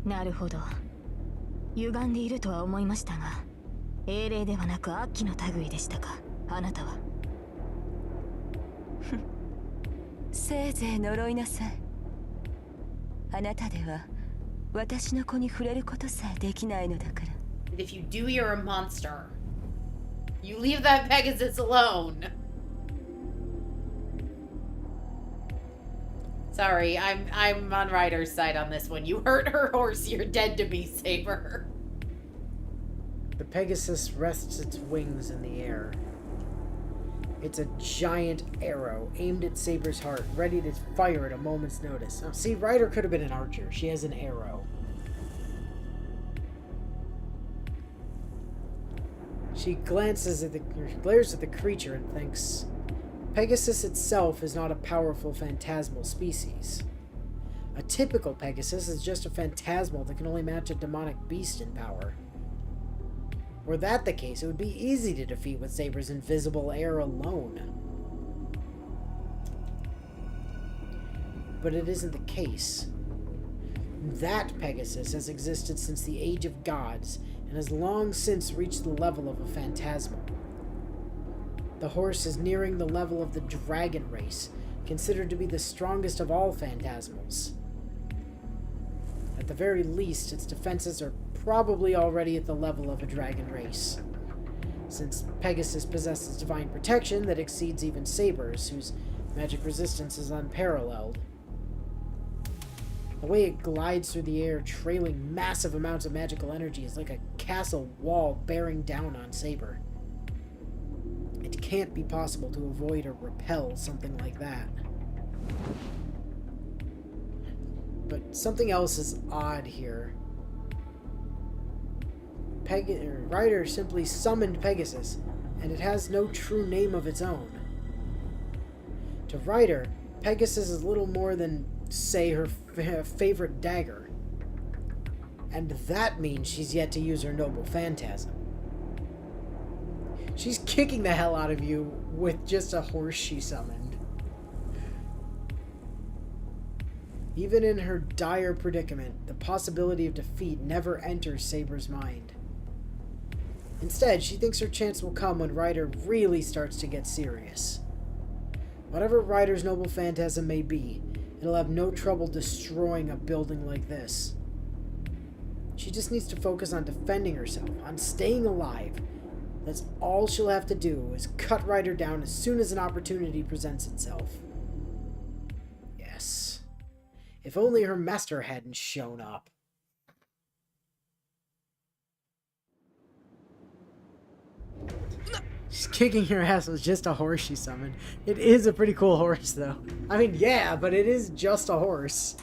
なるほど。歪んでいるとは思いましたが、英霊ではなく悪鬼の類でしたか、あなたは。せいぜい呪いなさい。あなたでは私の子に触れることさえできないのだから。 If you do, you're a monster. You leave that Pegasus alone. Sorry, I'm on Ryder's side on this one. You hurt her horse, you're dead to me, Saber. The Pegasus rests its wings in the air. It's a giant arrow aimed at Saber's heart, ready to fire at a moment's notice. Now, see, Ryder could have been an archer. She has an arrow. She glares at the creature and thinks, Pegasus itself is not a powerful phantasmal species. A typical Pegasus is just a phantasmal that can only match a demonic beast in power. Were that the case, it would be easy to defeat with Saber's invisible air alone. But it isn't the case. That Pegasus has existed since the Age of Gods, and has long since reached the level of a phantasmal. The horse is nearing the level of the dragon race, considered to be the strongest of all phantasmals. At the very least, its defenses are probably already at the level of a dragon race, since Pegasus possesses divine protection that exceeds even Saber's, whose magic resistance is unparalleled. The way it glides through the air, trailing massive amounts of magical energy, is like a castle wall bearing down on Saber. It can't be possible to avoid or repel something like that. But something else is odd here. Ryder simply summoned Pegasus, and it has no true name of its own. To Ryder, Pegasus is little more than, say, her favorite dagger. And that means she's yet to use her noble phantasm. She's kicking the hell out of you with just a horse she summoned. Even in her dire predicament, the possibility of defeat never enters Saber's mind. Instead, she thinks her chance will come when Ryder really starts to get serious. Whatever Ryder's noble phantasm may be, it'll have no trouble destroying a building like this. She just needs to focus on defending herself, on staying alive. That's all she'll have to do, is cut Ryder down as soon as an opportunity presents itself. Yeah, If only her master hadn't shown up. She's kicking your ass with just a horse she summoned. It is a pretty cool horse, though. I mean, yeah, but it is just a horse.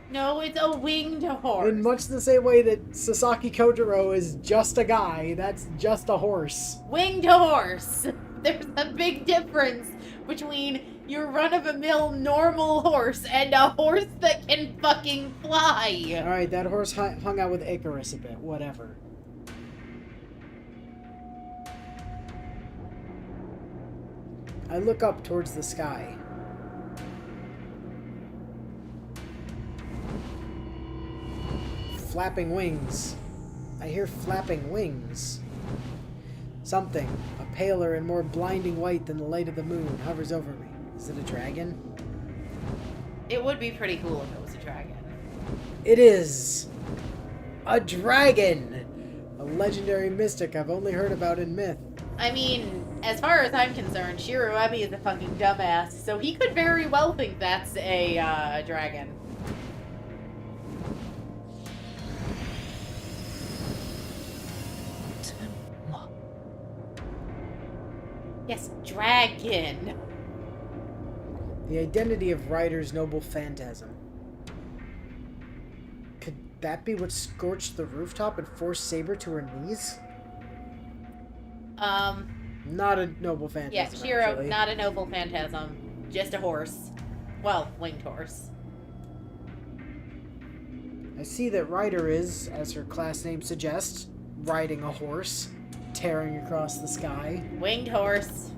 No, it's a winged horse. In much the same way that Sasaki Kojiro is just a guy, that's just a horse. Winged horse. There's a big difference between your run-of-the-mill normal horse and a horse that can fucking fly. Alright, that horse hung out with Icarus a bit. Whatever. I look up towards the sky. Flapping wings. I hear flapping wings. Something, a paler and more blinding white than the light of the moon, hovers over me. Is it a dragon? It would be pretty cool if it was a dragon. It is! A dragon! A legendary mystic I've only heard about in myth. I mean, as far as I'm concerned, Shiroemi is a fucking dumbass, so he could very well think that's a dragon. Yes, dragon. The identity of Ryder's noble phantasm. Could that be what scorched the rooftop and forced Saber to her knees? Not a noble phantasm. Yeah, Shiro, actually. not a noble phantasm. Just a horse. Well, winged horse. I see that Ryder is, as her class name suggests, riding a horse, tearing across the sky. Winged horse.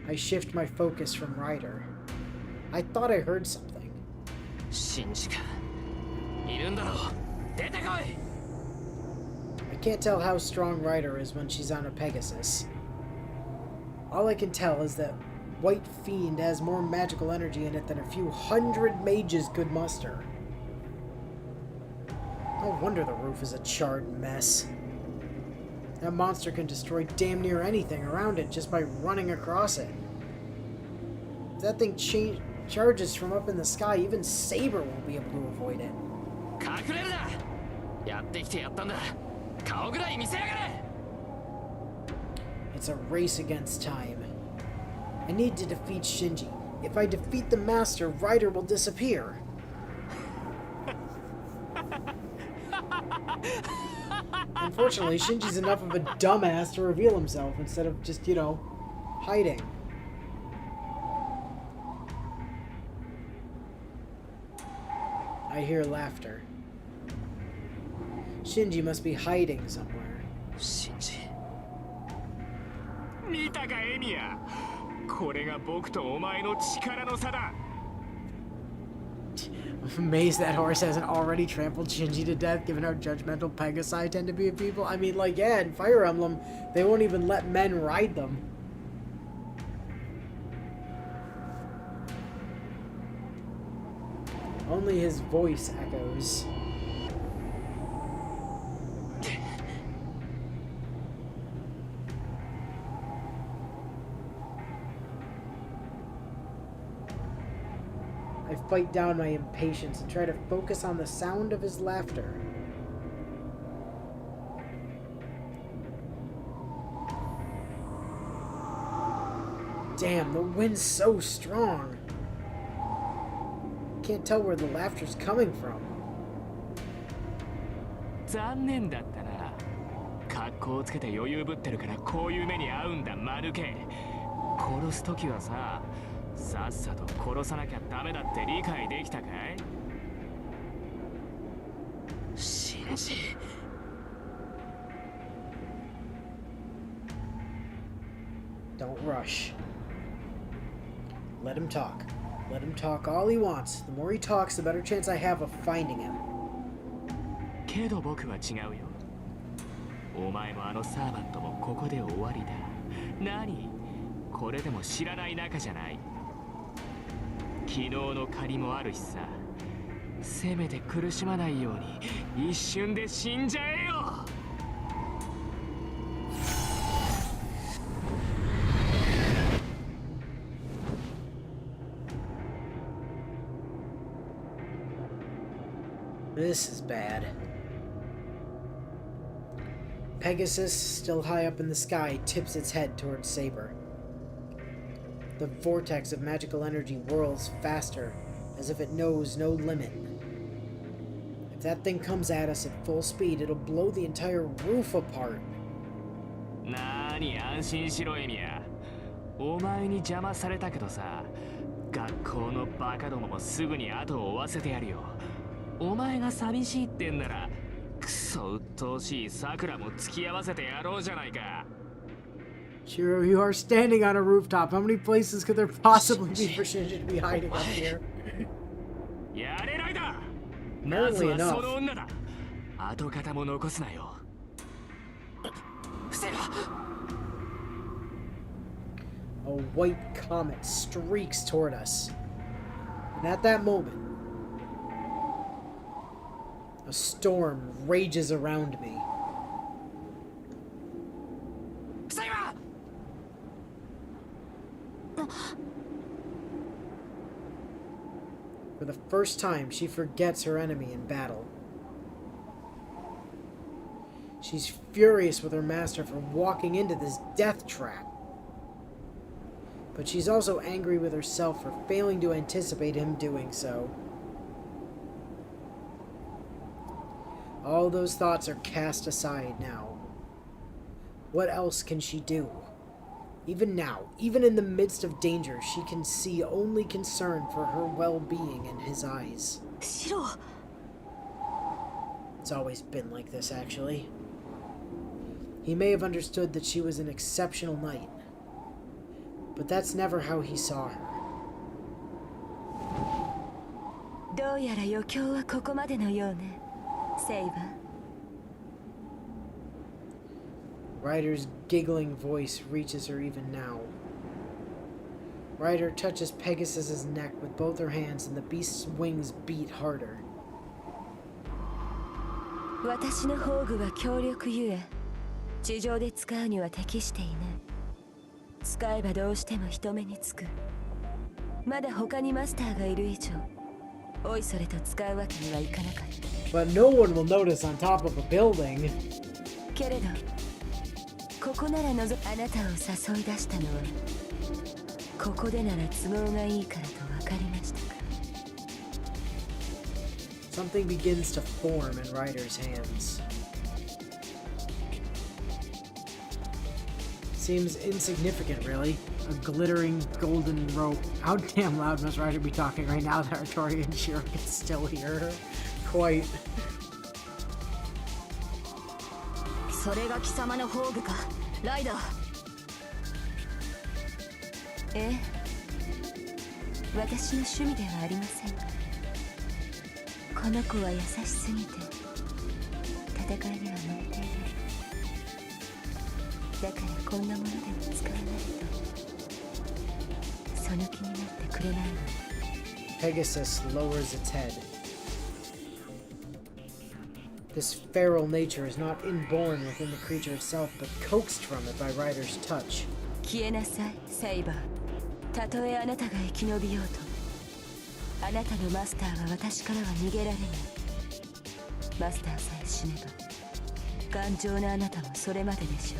I shift my focus from Ryder. I thought I heard something. Shinjiかいるんだろう出てこい I can't tell how strong Ryder is when she's on a Pegasus. All I can tell is that White Fiend has more magical energy in it than a few hundred mages could muster. No wonder the roof is a charred mess. That monster can destroy damn near anything around it just by running across it. If that thing charges from up in the sky, even Saber won't be able to avoid it. 隠れるなやってきてやったんだ顔ぐらい見せやがれ It's a race against time. I need to defeat Shinji. If I defeat the Master, Ryder will disappear. Unfortunately, Shinji's enough of a dumbass to reveal himself instead of just, hiding. I hear laughter. Shinji must be hiding somewhere. シンジ見たかエミヤこれが僕とお前の力の差だ I'm amazed that horse hasn't already trampled Shinji to death, given how judgmental Pegasi tend to be of people. I mean, like, yeah, in Fire Emblem, they won't even let men ride them. Only his voice echoes. I fight down my impatience and try to focus on the sound of his laughter. Damn, the wind's so strong. Can't tell where the laughter's coming from. 残念だったな格好をつけて余裕ぶってるからこういう目に遭うんだマヌケ殺す時はささっさと殺さなきゃダメだって理解できたかいシンジ Don't rush. Let him talk. Let him talk all he wants. The more he talks, the better chance I have of finding him. けど僕は違うよお前もあのサーバントもここで終わりだ何これでも知らない仲じゃない昨日の借りもあるしさせめて苦しまないように一瞬で死んじゃえよ I This is bad. Pegasus, still high up in the sky, tips its head towards Saber. The vortex of magical energy whirls faster, as if it knows no limit. If that thing comes at us at full speed, it'll blow the entire roof apart. なーに安心しろエミヤ。お前に邪魔されたけどさ、学校のバカどももすぐに後を追わせてやるよ。お前が寂しいってんなら、クソ鬱陶しいサクラも付き合わせてやろうじゃないか。Shiro, you are standing on a rooftop. How many places could there possibly be for Shinji to be hiding up here? やれないだ。ま Apparently ずは enough. その女だ。跡形も残すなよ。セイバー。 A white comet streaks toward us. And at that moment, a storm rages around me. セイバー。 For the first time, she forgets her enemy in battle. She's furious with her master for walking into this death trap. But she's also angry with herself for failing to anticipate him doing so. All those thoughts are cast aside now. What else can she do? Even now, even in the midst of danger, she can see only concern for her well-being in his eyes. シロ、 It's always been like this, actually. He may have understood that she was an exceptional knight, but that's never how he saw her. どうやら余興はここまでのようね、セイバー。 Ryder's giggling voice reaches her even now. Ryder touches Pegasus's neck with both her hands, and the beast's wings beat harder. 私の宝具は強力ゆえ、地上で使うには適していない。使えばどうしても人目につく。まだ他にマスターがいる以上、おいそれと使うわけにはいかなかった。 But no one will notice on top of a building. けれど、ここならあなたを誘い出したのは、ここでなら都合がいいからと分かりましたか。 Something begins to form in Ryder's hands. Seems insignificant, really. A glittering golden rope. How damn loud must Ryder be talking right now that Artori and Shiro can still hear her? Quite. それが貴様の宝具か、ライダー。ええ、私の趣味ではありません。この子は優しすぎて戦いには向いていない。だからこんなものでも使わないとその気になってくれないの。 Pegasus lowers its head. This feral nature is not inborn within the creature itself, but coaxed from it by Ryder's touch. 消えなさい、セイバー。たとえあなたが生き延びようと、あなたのマスターは私からは逃げられない。マスターさえ死ねば、頑丈なあなたもそれまででしょ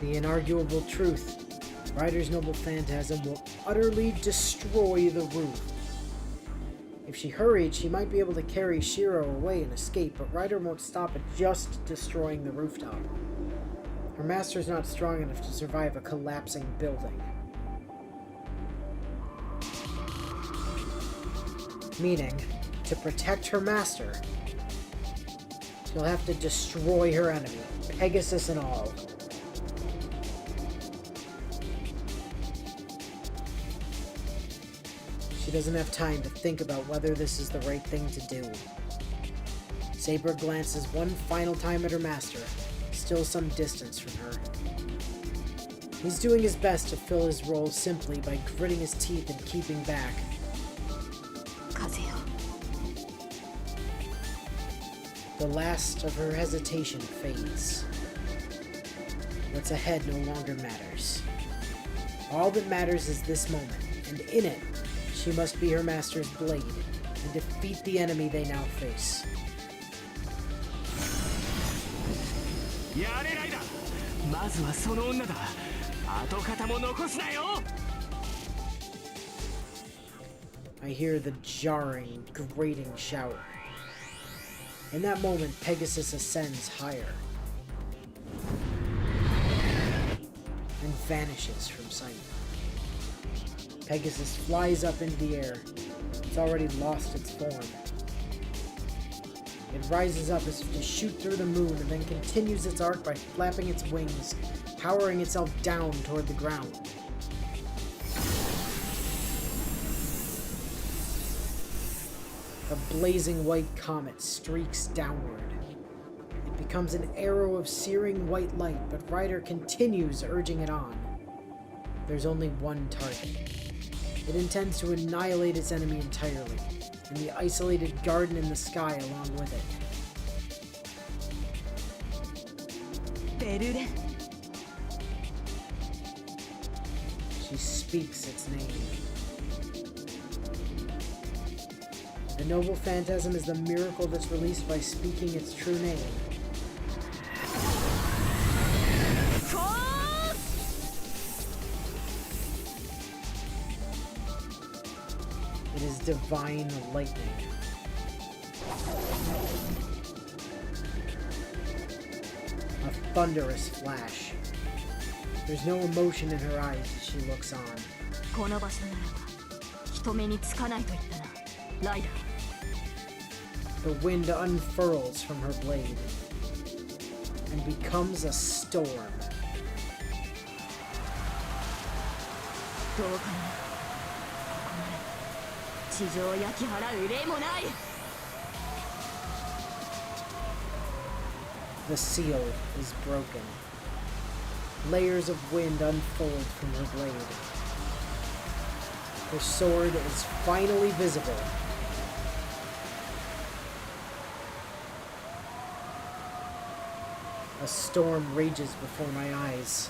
う。 The inarguable truth. Ryder's noble phantasm will utterly destroy the roof. If she hurried, she might be able to carry Shiro away and escape, but Ryder won't stop at just destroying the rooftop. Her master's not strong enough to survive a collapsing building. Meaning, to protect her master, she'll have to destroy her enemy, Pegasus and all. She doesn't have time to think about whether this is the right thing to do. Saber glances one final time at her master, still some distance from her. He's doing his best to fill his role simply by gritting his teeth and keeping back. 風よ。 The last of her hesitation fades. What's ahead no longer matters. All that matters is this moment, and in it, she must be her master's blade, and defeat the enemy they now face. やれライダー、まずはその女だ。跡形も残すなよ。 I hear the jarring, grating shout. In that moment, Pegasus ascends higher and vanishes from sight. Pegasus flies up into the air. It's already lost its form. It rises up as if to shoot through the moon and then continues its arc by flapping its wings, powering itself down toward the ground. A blazing white comet streaks downward. It becomes an arrow of searing white light, but Ryder continues urging it on. There's only one target. It intends to annihilate its enemy entirely, and the isolated garden in the sky along with it. ベルレン She speaks its name. The noble phantasm is the miracle that's released by speaking its true name. It is divine lightning. A thunderous flash. There's no emotion in her eyes as she looks on. この場所ならば人目につかないと言ったなライダー The wind unfurls from her blade and becomes a storm. どうかなここまで地上を焼き払う例もない The seal is broken. Layers of wind unfold from her blade. Her sword is finally visible. A storm rages before my eyes.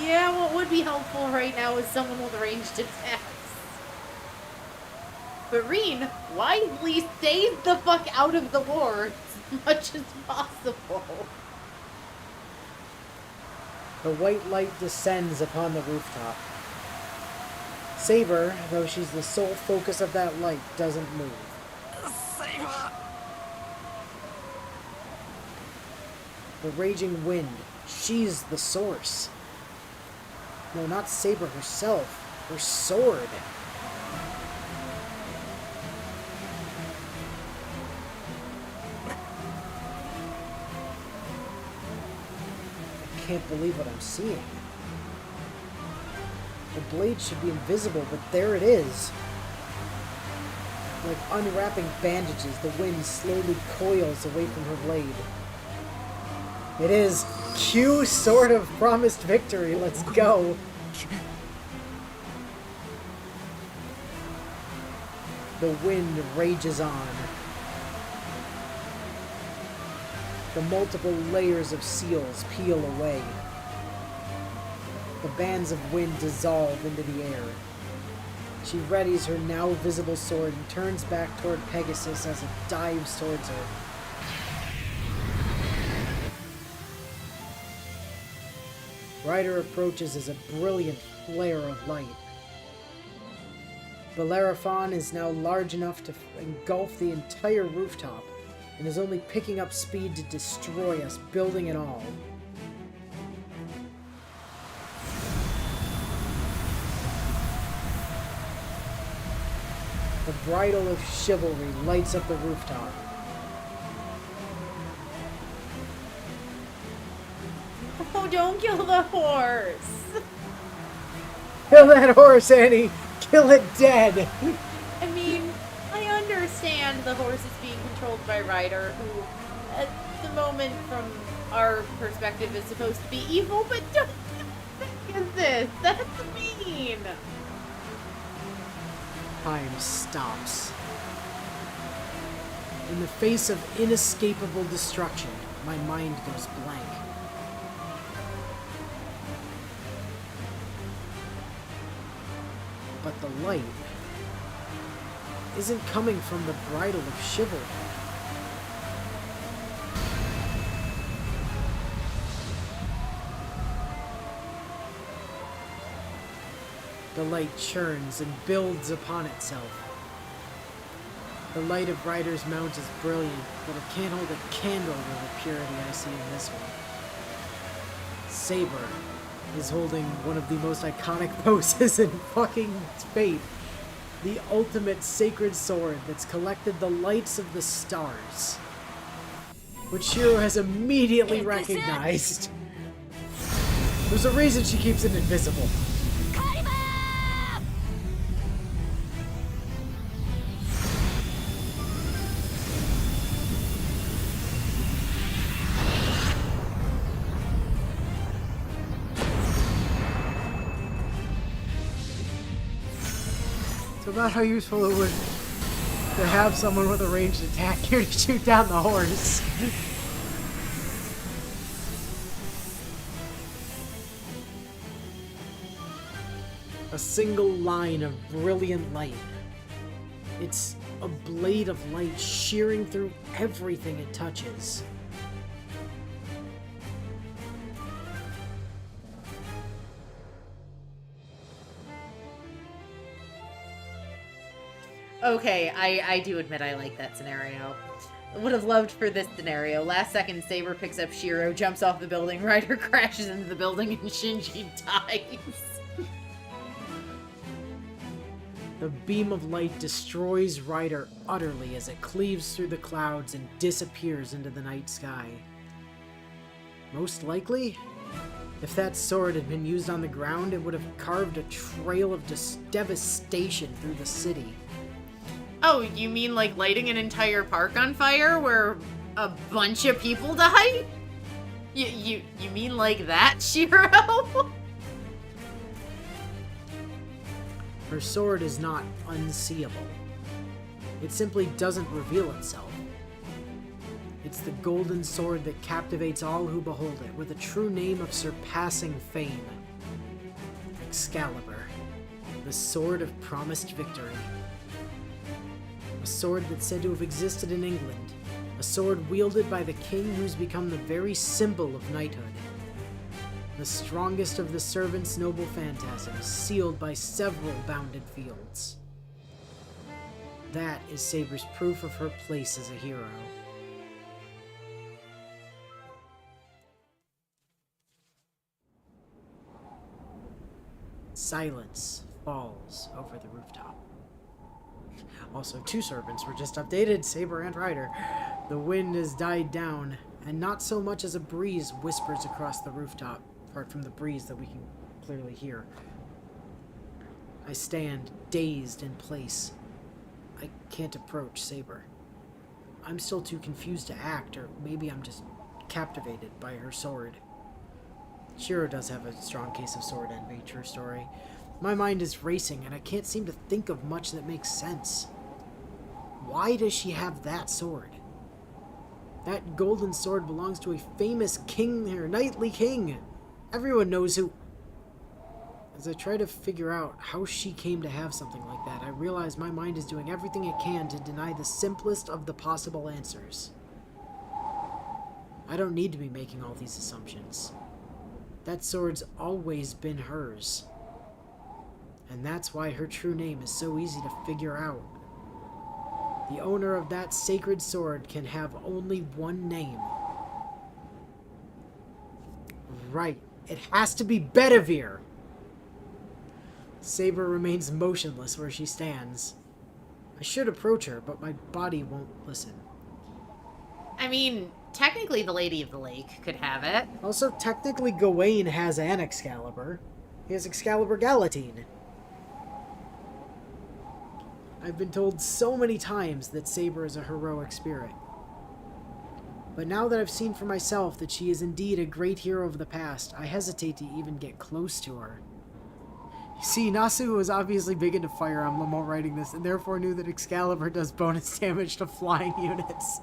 Yeah, what would be helpful right now is someone with ranged attacks. But Reen wisely stays the fuck out of the war as much as possible. The white light descends upon the rooftop. Saber, though she's the sole focus of that light, doesn't move. The raging wind, she's the source. No, not Saber herself, her sword. I can't believe what I'm seeing. The blade should be invisible, but there it is. Like unwrapping bandages, the wind slowly coils away from her blade. It is Q sort of promised victory. Let's go. The wind rages on. The multiple layers of seals peel away. The bands of wind dissolve into the air. She readies her now visible sword and turns back toward Pegasus as it dives towards her. Ryder approaches as a brilliant flare of light. Bellerophon is now large enough to engulf the entire rooftop and is only picking up speed to destroy us, building and all. The bridle of chivalry lights up the rooftop. Oh, don't kill the horse! Kill that horse, Annie! Kill it dead! I mean, I understand the horse is being controlled by Ryder, who, at the moment, from our perspective, is supposed to be evil, but don't think of this! That's mean! Time stops. In the face of inescapable destruction, my mind goes blank. But the light isn't coming from the bridle of chivalry. The light churns and builds upon itself. The light of Ryder's mount is brilliant, but it can't hold a candle to the purity I see in this one. Saber is holding one of the most iconic poses in fucking Fate. The ultimate sacred sword that's collected the lights of the stars. Which Shiro has immediately recognized. There's a reason she keeps it invisible. It's about how useful it would to have someone with a ranged attack here to shoot down the horse. A single line of brilliant light. It's a blade of light shearing through everything it touches. Okay, I do admit I like that scenario. Would have loved for this scenario. Last second, Saber picks up Shiro, jumps off the building, Ryder crashes into the building, and Shinji dies. The beam of light destroys Ryder utterly as it cleaves through the clouds and disappears into the night sky. Most likely, if that sword had been used on the ground, it would have carved a trail of devastation through the city. Oh, you mean like lighting an entire park on fire where a bunch of people die? You mean like that, Shiro? Her sword is not unseeable. It simply doesn't reveal itself. It's the golden sword that captivates all who behold it, with a true name of surpassing fame. Excalibur, the sword of promised victory. A sword that's said to have existed in England. A sword wielded by the king who's become the very symbol of knighthood. The strongest of the servant's noble phantasms, sealed by several bounded fields. That is Saber's proof of her place as a hero. Silence falls over the rooftop. Also, two servants were just updated, Saber and Ryder. The wind has died down, and not so much as a breeze whispers across the rooftop, apart from the breeze that we can clearly hear. I stand, dazed in place. I can't approach Saber. I'm still too confused to act, or maybe I'm just captivated by her sword. Shiro does have a strong case of sword envy, true story. My mind is racing, and I can't seem to think of much that makes sense. Why does she have that sword? That golden sword belongs to a famous king, or knightly king. Everyone knows who... As I try to figure out how she came to have something like that, I realize my mind is doing everything it can to deny the simplest of the possible answers. I don't need to be making all these assumptions. That sword's always been hers. And that's why her true name is so easy to figure out. The owner of that sacred sword can have only one name. Right, it has to be Bedivere! Saber remains motionless where she stands. I should approach her, but my body won't listen. I mean, technically the Lady of the Lake could have it. Also, technically Gawain has an Excalibur. He has Excalibur Galatine. I've been told so many times that Saber is a heroic spirit. But now that I've seen for myself that she is indeed a great hero of the past, I hesitate to even get close to her. You see, Nasu was obviously big into Fire Emblem while writing this, and therefore knew that Excalibur does bonus damage to flying units.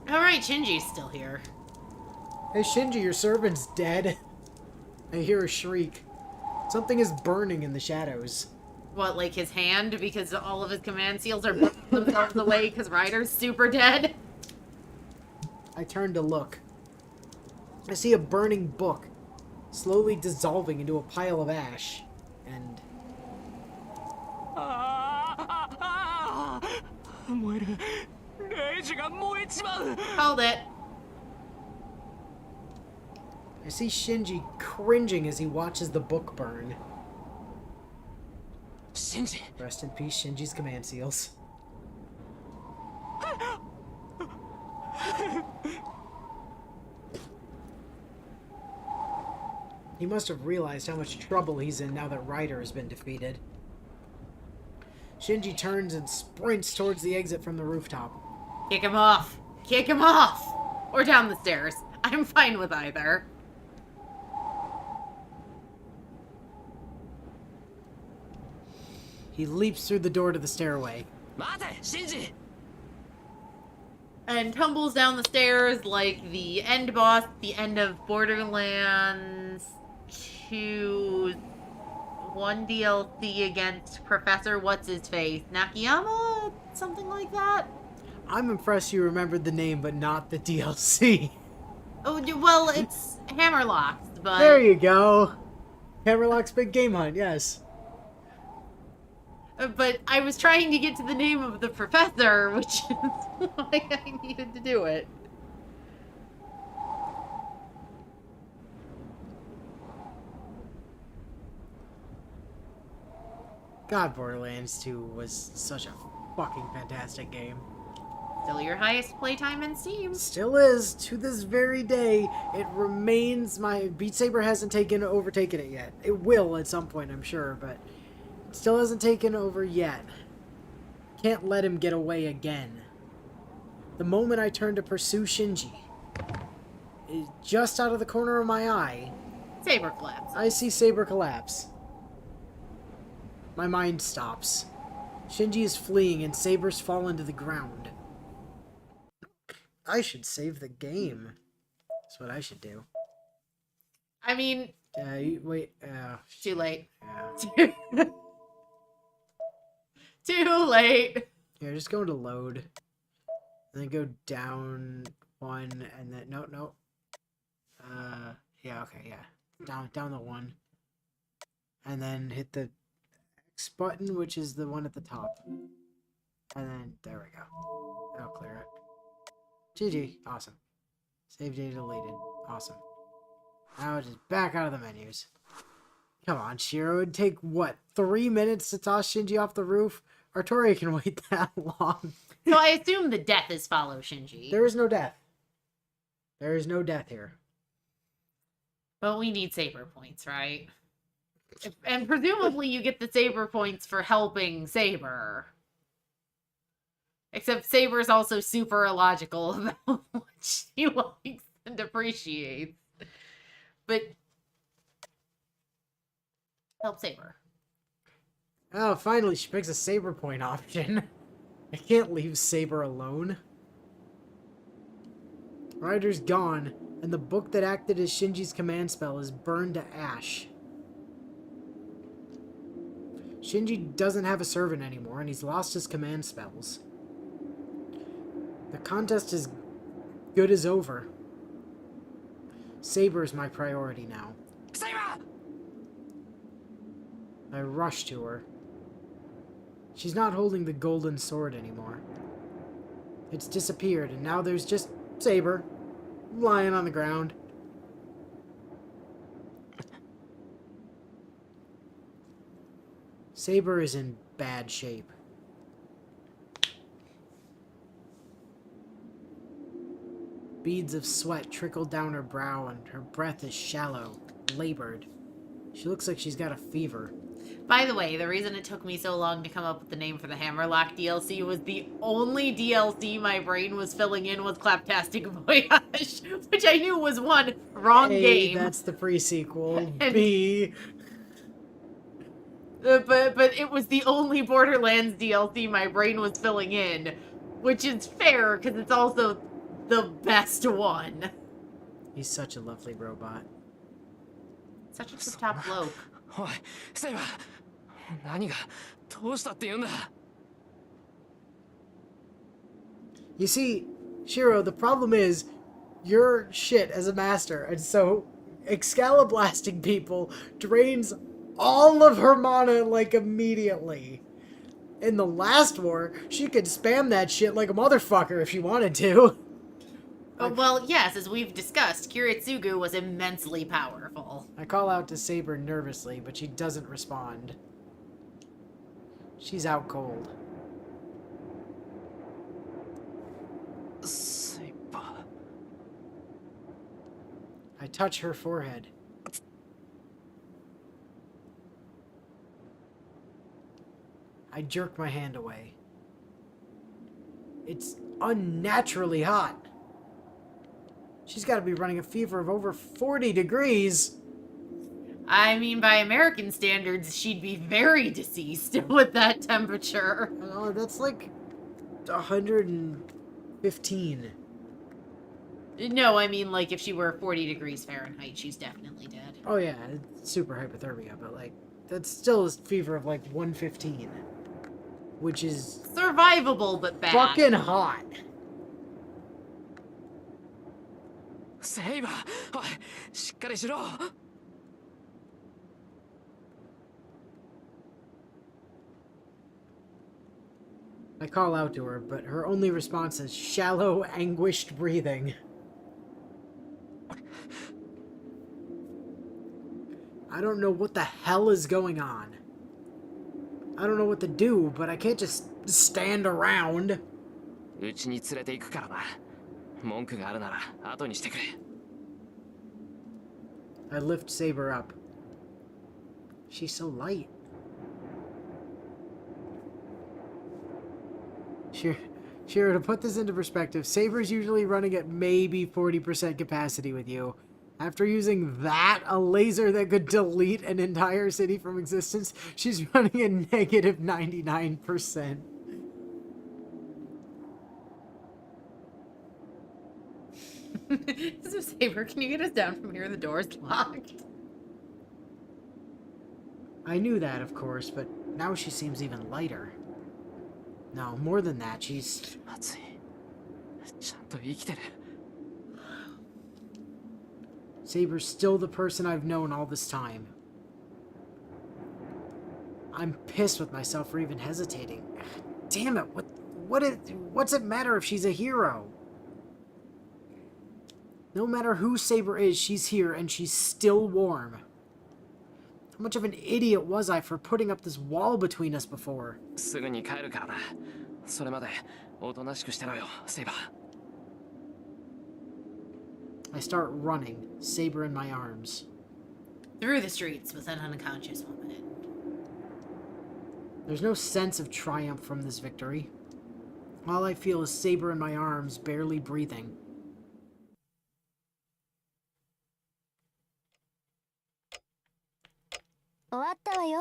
Alright, Shinji's still here. Hey Shinji, your servant's dead. I hear a shriek. Something is burning in the shadows. What, like his hand? Because all of his command seals are burning themselves away because Ryder's super dead? I turn to look. I see a burning book, slowly dissolving into a pile of ash, and... 燃える。レイジが燃えちまう。 Called it. I see Shinji cringing as he watches the book burn. シンジ。 Rest in peace, Shinji's command seals. He must have realized how much trouble he's in now that Ryder has been defeated. Shinji turns and sprints towards the exit from the rooftop. Kick him off. Kick him off. Or down the stairs. I'm fine with either. He leaps through the door to the stairway. 待て、シンジ。 And tumbles down the stairs like the end boss at the end of Borderlands 2's one DLC against Professor What's-His-Face. Nakayama? Something like that? I'm impressed you remembered the name, but not the DLC. Oh, well, it's Hammerlocks, but... There you go. Hammerlock's Big Game Hunt, yes. But I was trying to get to the name of the professor, which is why I needed to do it. God, Borderlands 2 was such a fucking fantastic game. Still your highest playtime in Steam. Still is, to this very day. It remains my... Beat Saber hasn't overtaken it yet. It will at some point, I'm sure, but... It still hasn't taken over yet. Can't let him get away again. The moment I turn to pursue Shinji, just out of the corner of my eye, Saber collapse. I see Saber collapse. My mind stops. Shinji is fleeing and Saber's fallen to the ground. I should save the game. That's what I should do. I mean... Wait. Too late. Yeah. Too late. Here, just go to load. And then go down one, and then... No. Yeah, okay, yeah. Down the one. And then hit the X button, which is the one at the top. And then, there we go. That'll clear it. GG. Awesome. Save data deleted. Awesome. Now it's just back out of the menus. Come on, Shiro. It'd take, what, 3 minutes to toss Shinji off the roof? Artoria can wait that long. So I assume the death is follow Shinji. There is no death. There is no death here. But we need Saber points, right? And presumably you get the Saber points for helping Saber. Except Saber's also super illogical about what she likes and appreciates. But... help Saber. Oh, finally she picks a Saber point option. I can't leave Saber alone. Ryder's gone, and the book that acted as Shinji's command spell is burned to ash. Shinji doesn't have a servant anymore, and he's lost his command spells. The contest is good as over. Saber is my priority now. Saber! I rush to her. She's not holding the golden sword anymore. It's disappeared, and now there's just Saber, lying on the ground. Saber is in bad shape. Beads of sweat trickle down her brow, and her breath is shallow, labored. She looks like she's got a fever. By the way, the reason it took me so long to come up with the name for the Hammerlock DLC was the only DLC my brain was filling in was Claptastic Voyage, which I knew was one wrong A, game. that's the pre-sequel. And- B, But it was the only Borderlands DLC my brain was filling in, which is fair because it's also the best one. He's such a lovely robot. Such a tip-top bloke. おいセイバー何がどうしたって言うんだ You see, Shiro, the problem is you're shit as a master, and so Excaliblasting people drains all of her mana like immediately. In the last war, she could spam that shit like a motherfucker if she wanted to. Well, yes, as we've discussed, Kiritsugu was immensely powerful. I call out to Saber nervously, but she doesn't respond. She's out cold. セイバー I touch her forehead. I jerk my hand away. It's unnaturally hot. She's got to be running a fever of over 40 degrees. I mean, by American standards, she'd be very deceased with that temperature. Oh, that's like 115. No, I mean, like, if she were 40 degrees Fahrenheit, she's definitely dead. Oh yeah, it's super hypothermia, but like that's still a fever of like 115, which is Survivable, but bad. fucking hot. セイバーおいしっかりしろ I call out to her, but her only response is shallow, anguished breathing. I don't know what the hell is going on. I don't know what to do, but I can't just stand around. うちに連れて行くからな文句があるなら後にしてくれ I lift Saber up. She's so light. Shiro, to put this into perspective, Saber's usually running at maybe 40% capacity with you. After using that, a laser that could delete an entire city from existence, she's running a negative 99%. So, Saber, can you get us down from here? The door's locked. I knew that, of course, but now she seems even lighter. No, more than that, she's... 熱いちゃんと生きてる Saber's still the person I've known all this time. I'm pissed with myself for even hesitating. Damn it, what's it matter if she's a hero? No matter who Saber is, she's here and she's still warm. How much of an idiot was I for putting up this wall between us before? すぐに帰るからなそれまでおとなしくしてろよセイバー I start running, Saber in my arms. Through the streets with an unconscious woman. There's no sense of triumph from this victory. All I feel is Saber in my arms, barely breathing. 終わったわよ。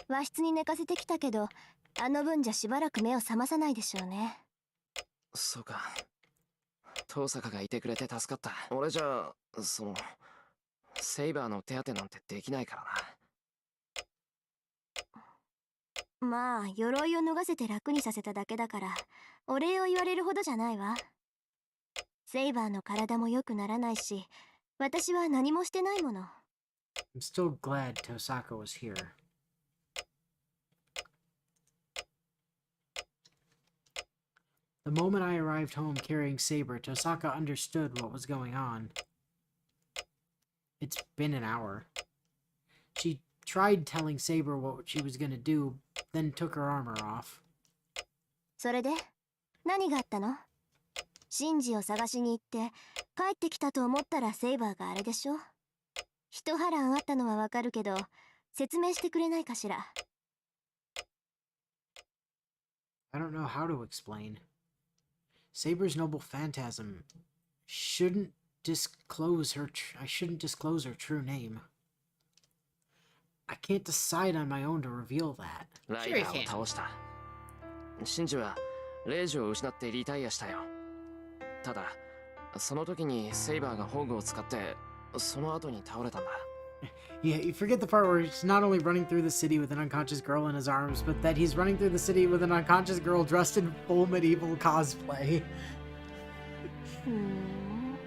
和室に寝かせてきたけど、あの分じゃしばらく目を覚まさないでしょうね。そうか遠坂がいてくれて助かった俺じゃセイバーの手当てなんてできないからなまあ、鎧を脱がせて楽にさせただけだから、お礼を言われるほどじゃないわ。セイバーの体も良くならないし、私は何もしてないもの。I'm still glad Tosaka was here. The moment I arrived home carrying Saber, Tosaka understood what was going on. It's been an hour. She tried telling Saber what she was gonna do, then took her armor off. それで何があったの？シンジを探しに行って帰ってきたと思ったらセイバーがあれでしょ。一波乱あったのはわかるけど説明してくれないかしら。I don't know how to explain. Saber's noble phantasm shouldn't disclose her. I shouldn't disclose her true name. I can't decide on my own to reveal that. ライダーを倒したシンジはレイジを失ってリタイアしたよただその時にセイバーがホーグを使ってその後に倒れたんだ。 Yeah, you forget the part where he's not only running through the city with an unconscious girl in his arms, but that he's running through the city with an unconscious girl dressed in full medieval cosplay. ふーん、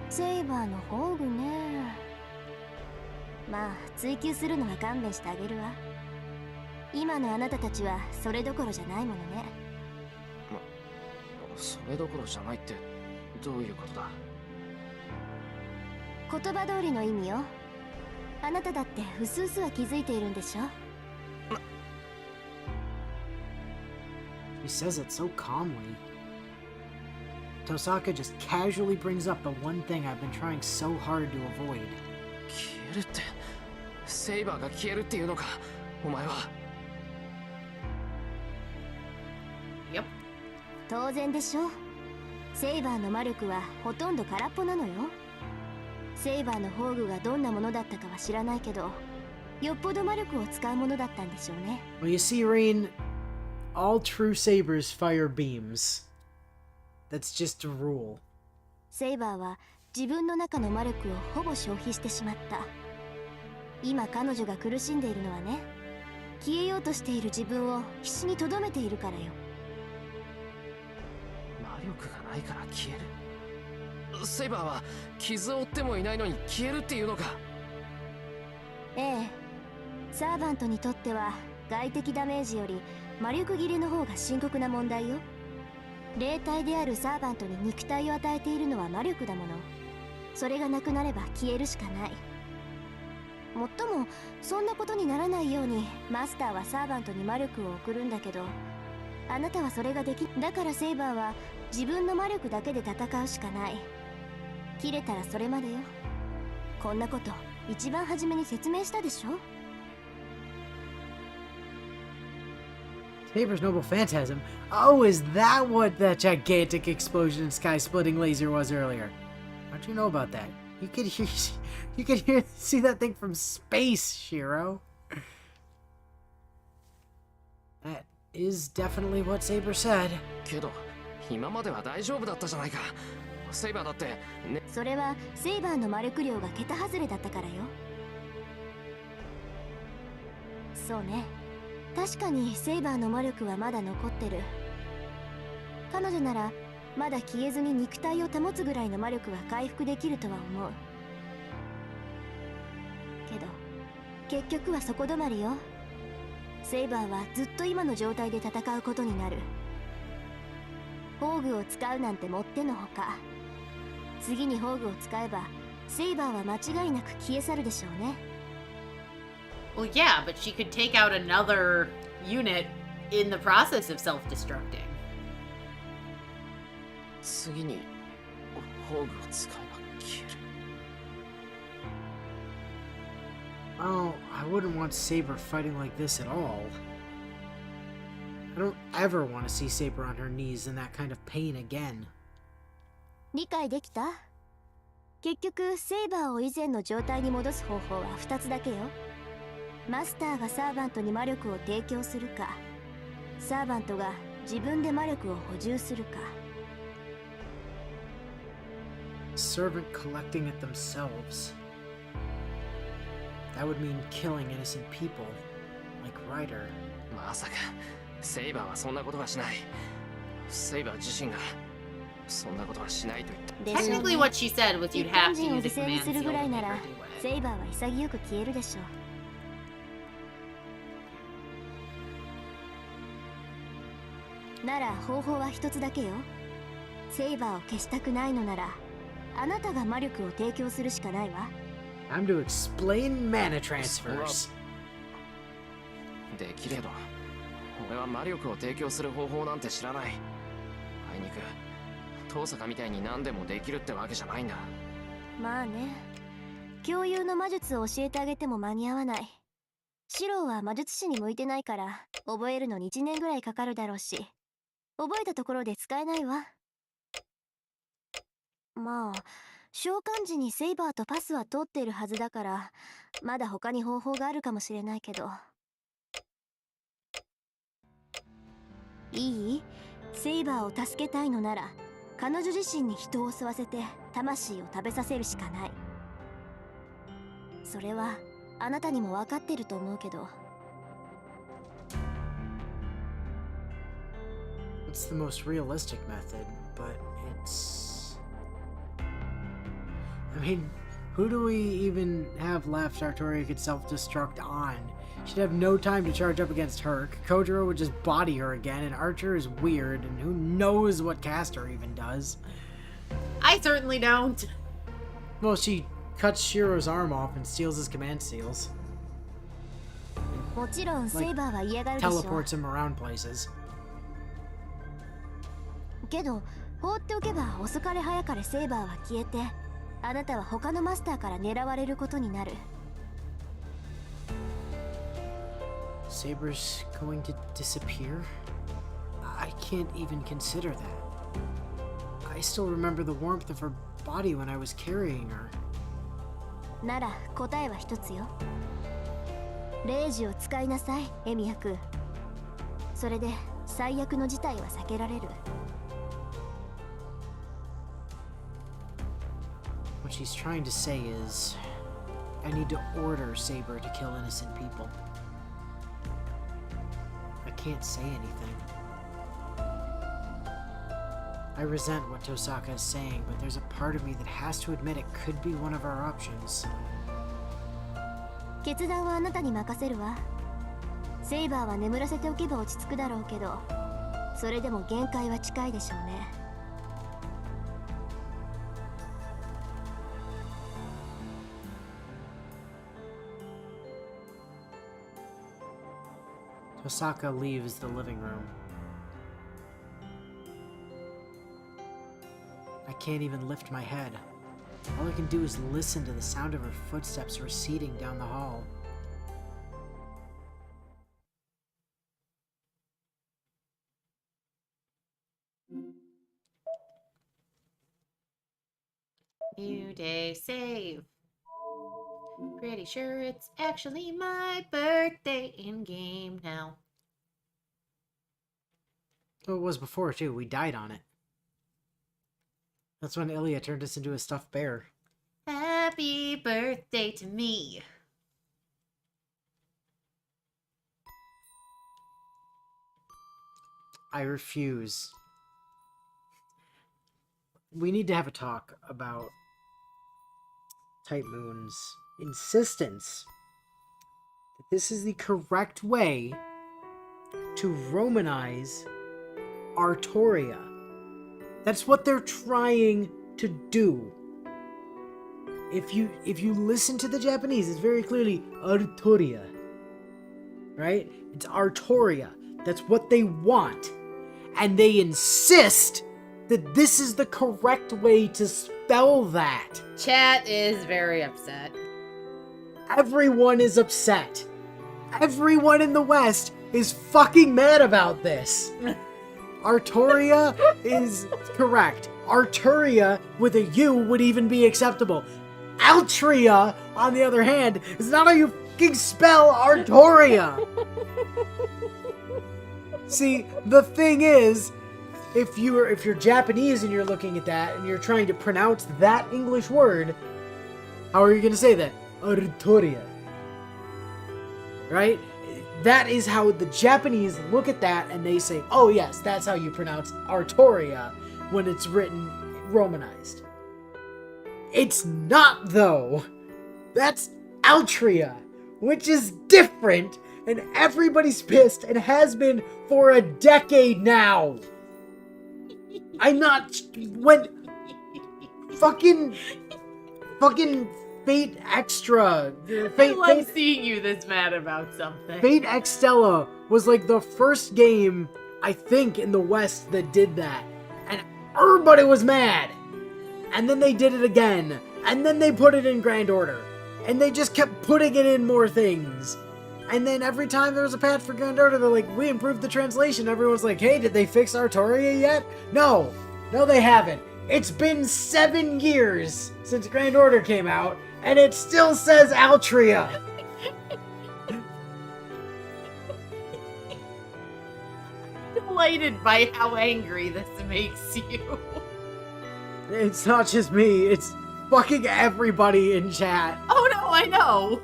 セイバーの宝具ね。まあ追求するのは勘弁してあげるわ。今のあなたたちはそれどころじゃないものね。それどころじゃないってどういうことだ？言葉通りの意味よ。あなただってうすうすは気づいているんでしょ。 He says it so calmly. Tosaka just casually brings up the one thing I've been trying so hard to avoid. 消えるって、セイバーが消えるっていうのか、お前は。Yep. 当然でしょ。セイバーの魔力はほとんど空っぽなのよ。セイバーの宝具がどんなものだったかは知らないけど、よっぽど魔力を使うものだったんでしょうね。Well, you see, Rain, all true sabers fire beams. That's just a rule. セイバーは自分の中の魔力をほぼ消費してしまった。今彼女が苦しんでいるのはね、消えようとしている自分を必死に留めているからよ。魔力がないから消える。セイバーは傷を負ってもいないのに消えるっていうのか。ええ、サーバントにとっては外的ダメージより魔力切れの方が深刻な問題よ。霊体であるサーバントに肉体を与えているのは魔力だもの。それがなくなれば消えるしかない。もっともそんなことにならないようにマスターはサーバントに魔力を送るんだけど、あなたはそれができだからセイバーは自分の魔力だけで戦うしかない。切れたらそれまでよ。こんなこと一番初めに説明したでしょ。 Saber's Noble Phantasm. Oh, is that what that gigantic explosion and sky-splitting laser was earlier? How'd you know about that? You could see that thing from space, Shiro. That is definitely what Saber said. けど今までは大丈夫だったじゃないか。セイバーだってね。それはセイバーの魔力量が桁外れだったからよ。そうね、確かにセイバーの魔力はまだ残ってる。彼女ならまだ消えずに肉体を保つぐらいの魔力は回復できるとは思うけど、結局はそこ止まりよ。セイバーはずっと今の状態で戦うことになる。宝具を使うなんてもってのほか。次に宝具を使えばセイバーは間違いなく消え去るでしょうね。 Well, yeah, but she could take out another unit in the process of self-destructing. 次に宝具を使えば消える。 Oh, I wouldn't want Saber fighting like this at all. I don't ever want to see Saber on her knees in that kind of pain again. 理解できた？結局セイバーを以前の状態に戻す方法は2つだけよ。マスターがサーバントに魔力を提供するか、サーバントが自分で魔力を補充するか。 Servant collecting it themselves. That would mean killing innocent people, like Ryder. まさかセイバーはそんなことはしない。セイバー自身がそんなことはしないと言った。でしょうね。 Technically, what she said was 一 you'd 般 have to 人を use 犠 a 牲に command する seal ぐら to いな make ら her do セ it. イバーは潔く消えるでしょう。なら方法は一つだけよ。セイバーを消したくないのならあなたが魔力を提供するしかないわ。 Time to explain mana transfers. できれど俺は魔力を提供する方法なんて知らない。あいにく遠坂みたいに何でもできるってわけじゃないんだ。まあね、共有の魔術を教えてあげても間に合わない。シローは魔術師に向いてないから覚えるのに1年ぐらいかかるだろうし、覚えたところで使えないわ。まあ召喚時にセイバーとパスは通っているはずだから、まだ他に方法があるかもしれないけど。いい？セイバーを助けたいのなら彼女自身に人を襲わせて魂を食べさせるしかない。それはあなたにも分かってると思うけど。 It's the most realistic method, but it's... I mean, who do we even have left Artoria could self-destruct on? She'd have no time to charge up against Herc. Kojiro would just body her again, and Archer is weird, and who knows what Castor even does. I certainly don't. Well, she cuts Shiro's arm off and steals his command seals. もちろんセイバーは嫌がるでしょ。 Teleports him around places. けど放っておけば遅かれ早かれセイバーは消えて、あなたは他のマスターから狙われることになる。 Saber's going to disappear? I can't even consider that. I still remember the warmth of her body when I was carrying her. なら答えは一つよ。レイジを使いなさい、エミヤ君。それで最悪の事態は避けられる。 What she's trying to say is, I need to order Saber to kill innocent people. I can't say anything. I resent what Tosaka is saying, but there's a part of me that has to admit it could be one of our options. 決断はあなたに任せるわ。セイバーは眠らせておけば落ち着くだろうけど、それでも限界は近いでしょうね。 Tosaka leaves the living room. I can't even lift my head. All I can do is listen to the sound of her footsteps receding down the hall. New day save. Pretty sure it's actually my birthday in game now. Oh, it was before, too. We died on it. That's when Ilya turned us into a stuffed bear. Happy birthday to me. I refuse. We need to have a talk about Type Moon's insistence that this is the correct way to Romanize Artoria. That's what they're trying to do. If you listen to the Japanese, it's very clearly Artoria. Right? It's Artoria. That's what they want. And they insist that this is the correct way to spell that. Chat is very upset. Everyone is upset. Everyone in the West is fucking mad about this. Artoria is correct. Arturia with a U would even be acceptable. Altria, on the other hand, is not how you fucking spell Artoria. See, the thing is, if you're Japanese and you're looking at that and you're trying to pronounce that English word, how are you going to say that? Artoria. Right? That is how the Japanese look at that and they say, oh yes, that's how you pronounce Artoria when it's written Romanized. It's not, though. That's Altria, which is different, and everybody's pissed and has been for a decade now. I'm not... When... Fucking Fate Extra... I love seeing you this mad about something. Fate Extella was like the first game, I think, in the West that did that. And everybody was mad. And then they did it again. And then they put it in Grand Order. And they just kept putting it in more things. And then every time there was a patch for Grand Order, they're like, we improved the translation. Everyone's like, hey, did they fix Artoria yet? No. No, they haven't. It's been 7 years since Grand Order came out, and it still says Altria. Delighted by how angry this makes you. It's not just me, it's fucking everybody in chat. Oh no, I know.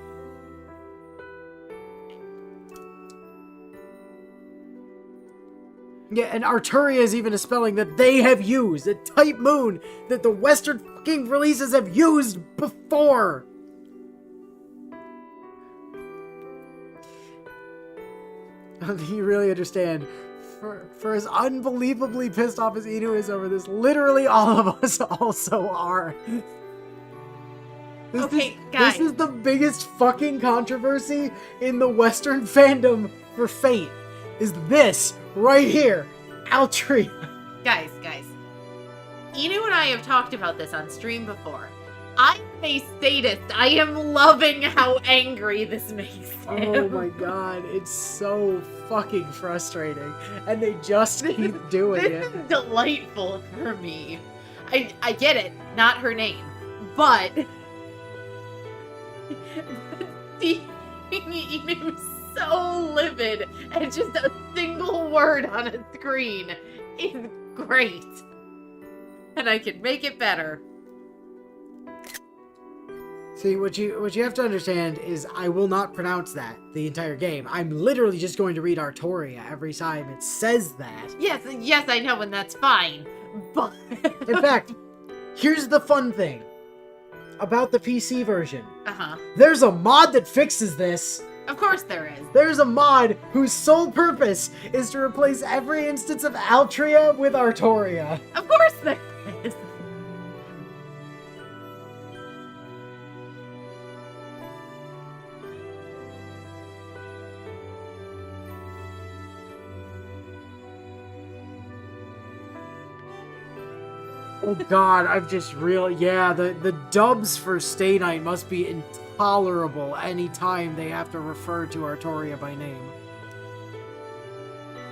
Yeah, and Arturia is even a spelling that they have used. A type moon that the Western fucking releases have used before. I don't think you really understand. For as unbelievably pissed off as Inu is over this, literally all of us also are. Okay, guys. This is the biggest fucking controversy in the Western fandom for Fate. Is this right here. Altria. Guys. Inu and I have talked about this on stream before. I'm a sadist. I am loving how angry this makes him. Oh my god, it's so fucking frustrating. And they just keep doing This it. is delightful for me. I get it, not her name, but seeing Inu so livid at just a single word on a screen is great. And I can make it better. See, what you have to understand is I will not pronounce that the entire game. I'm literally just going to read Artoria every time it says that. Yes, I know, and that's fine. But In fact, here's the fun thing about the PC version. There's a mod that fixes this. Of course there is. There's a mod whose sole purpose is to replace every instance of Altria with Artoria. Of course there is. Oh god, I've just yeah, the dubs for Stay Night must be intolerable anytime they have to refer to Artoria by name.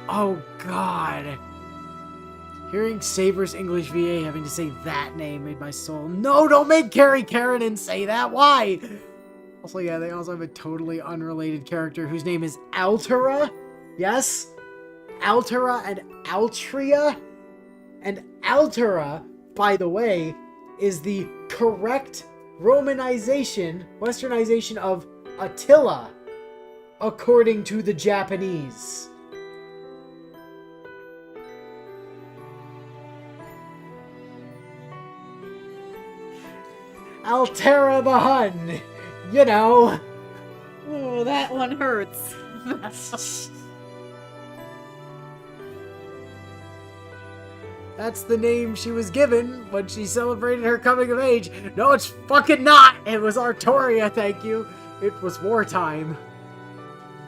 Oh god. Hearing Saber's English VA having to say that name made my soul. No, don't make Carrie Karen say that. Why? Also, yeah, they also have a totally unrelated character whose name is Altera. Yes? Altera and Altria. And Altera, by the way, is the correct Romanization, Westernization of Attila, according to the Japanese. Altera the Hun, you know. Oh, that one hurts. That's the name she was given when she celebrated her coming of age. No, it's fucking not! It was Artoria, thank you. It was wartime.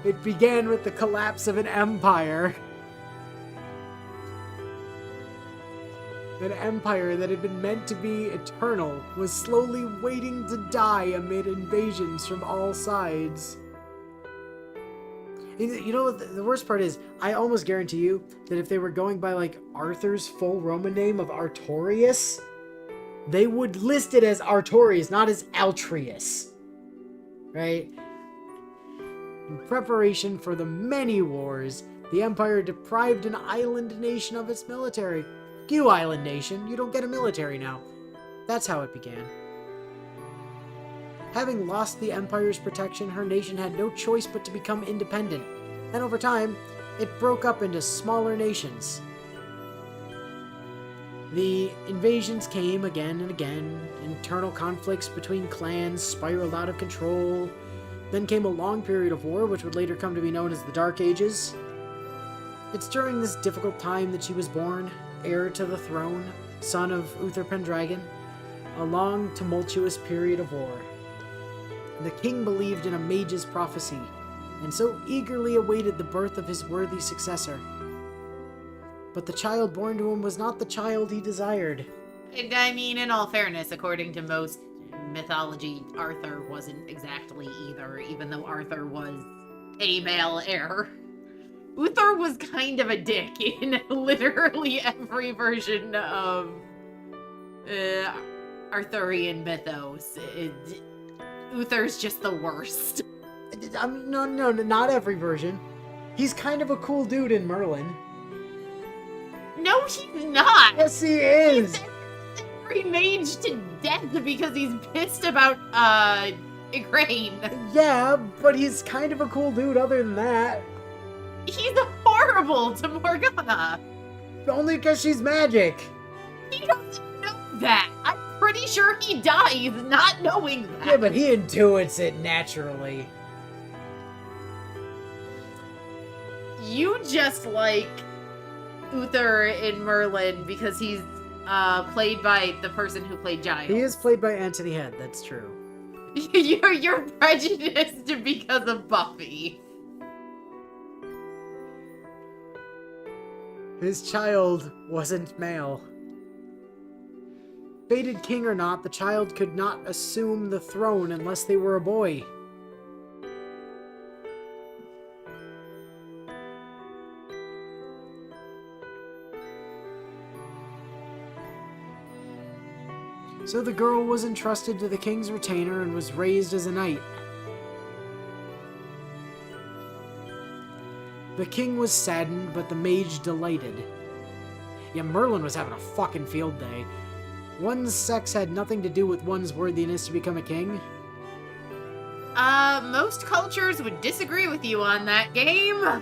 It began with the collapse of an empire. An empire that had been meant to be eternal was slowly waiting to die amid invasions from all sides. You know what the worst part is? I almost guarantee you that if they were going by like Arthur's full Roman name of Artorius, they would list it as Artorius, not as Altrius. Right? In preparation for the many wars, the Empire deprived an island nation of its military. You island nation, you don't get a military now. That's how it began. Having lost the Empire's protection, her nation had no choice but to become independent. And over time, it broke up into smaller nations. The invasions came again and again. Internal conflicts between clans spiraled out of control. Then came a long period of war, which would later come to be known as the Dark Ages. It's during this difficult time that she was born, heir to the throne, son of Uther Pendragon, a long, tumultuous period of war. The king believed in a mage's prophecy, and so eagerly awaited the birth of his worthy successor. But the child born to him was not the child he desired. I mean, in all fairness, according to most mythology, Arthur wasn't exactly either, even though Arthur was a male heir. Uther was kind of a dick in literally every version of Arthurian mythos. Uther's just the worst. I mean, no, not every version. He's kind of a cool dude in Merlin. No, he's not. Yes, he is. angry mage to death because he's pissed about, Igraine. Yeah, but he's kind of a cool dude other than that. He's horrible to Morgana. Only because she's magic. He doesn't know that. I'm pretty sure he dies not knowing that. Yeah, but he intuits it naturally. You just like Uther in Merlin because he's played by the person who played Giles. He is played by Anthony Head, that's true. You're prejudiced because of Buffy. His child wasn't male. Fated king or not, the child could not assume the throne unless they were a boy. So the girl was entrusted to the king's retainer and was raised as a knight. The king was saddened, but the mage delighted. Yeah, Merlin was having a fucking field day. One's sex had nothing to do with one's worthiness to become a king. Most cultures would disagree with you on that game.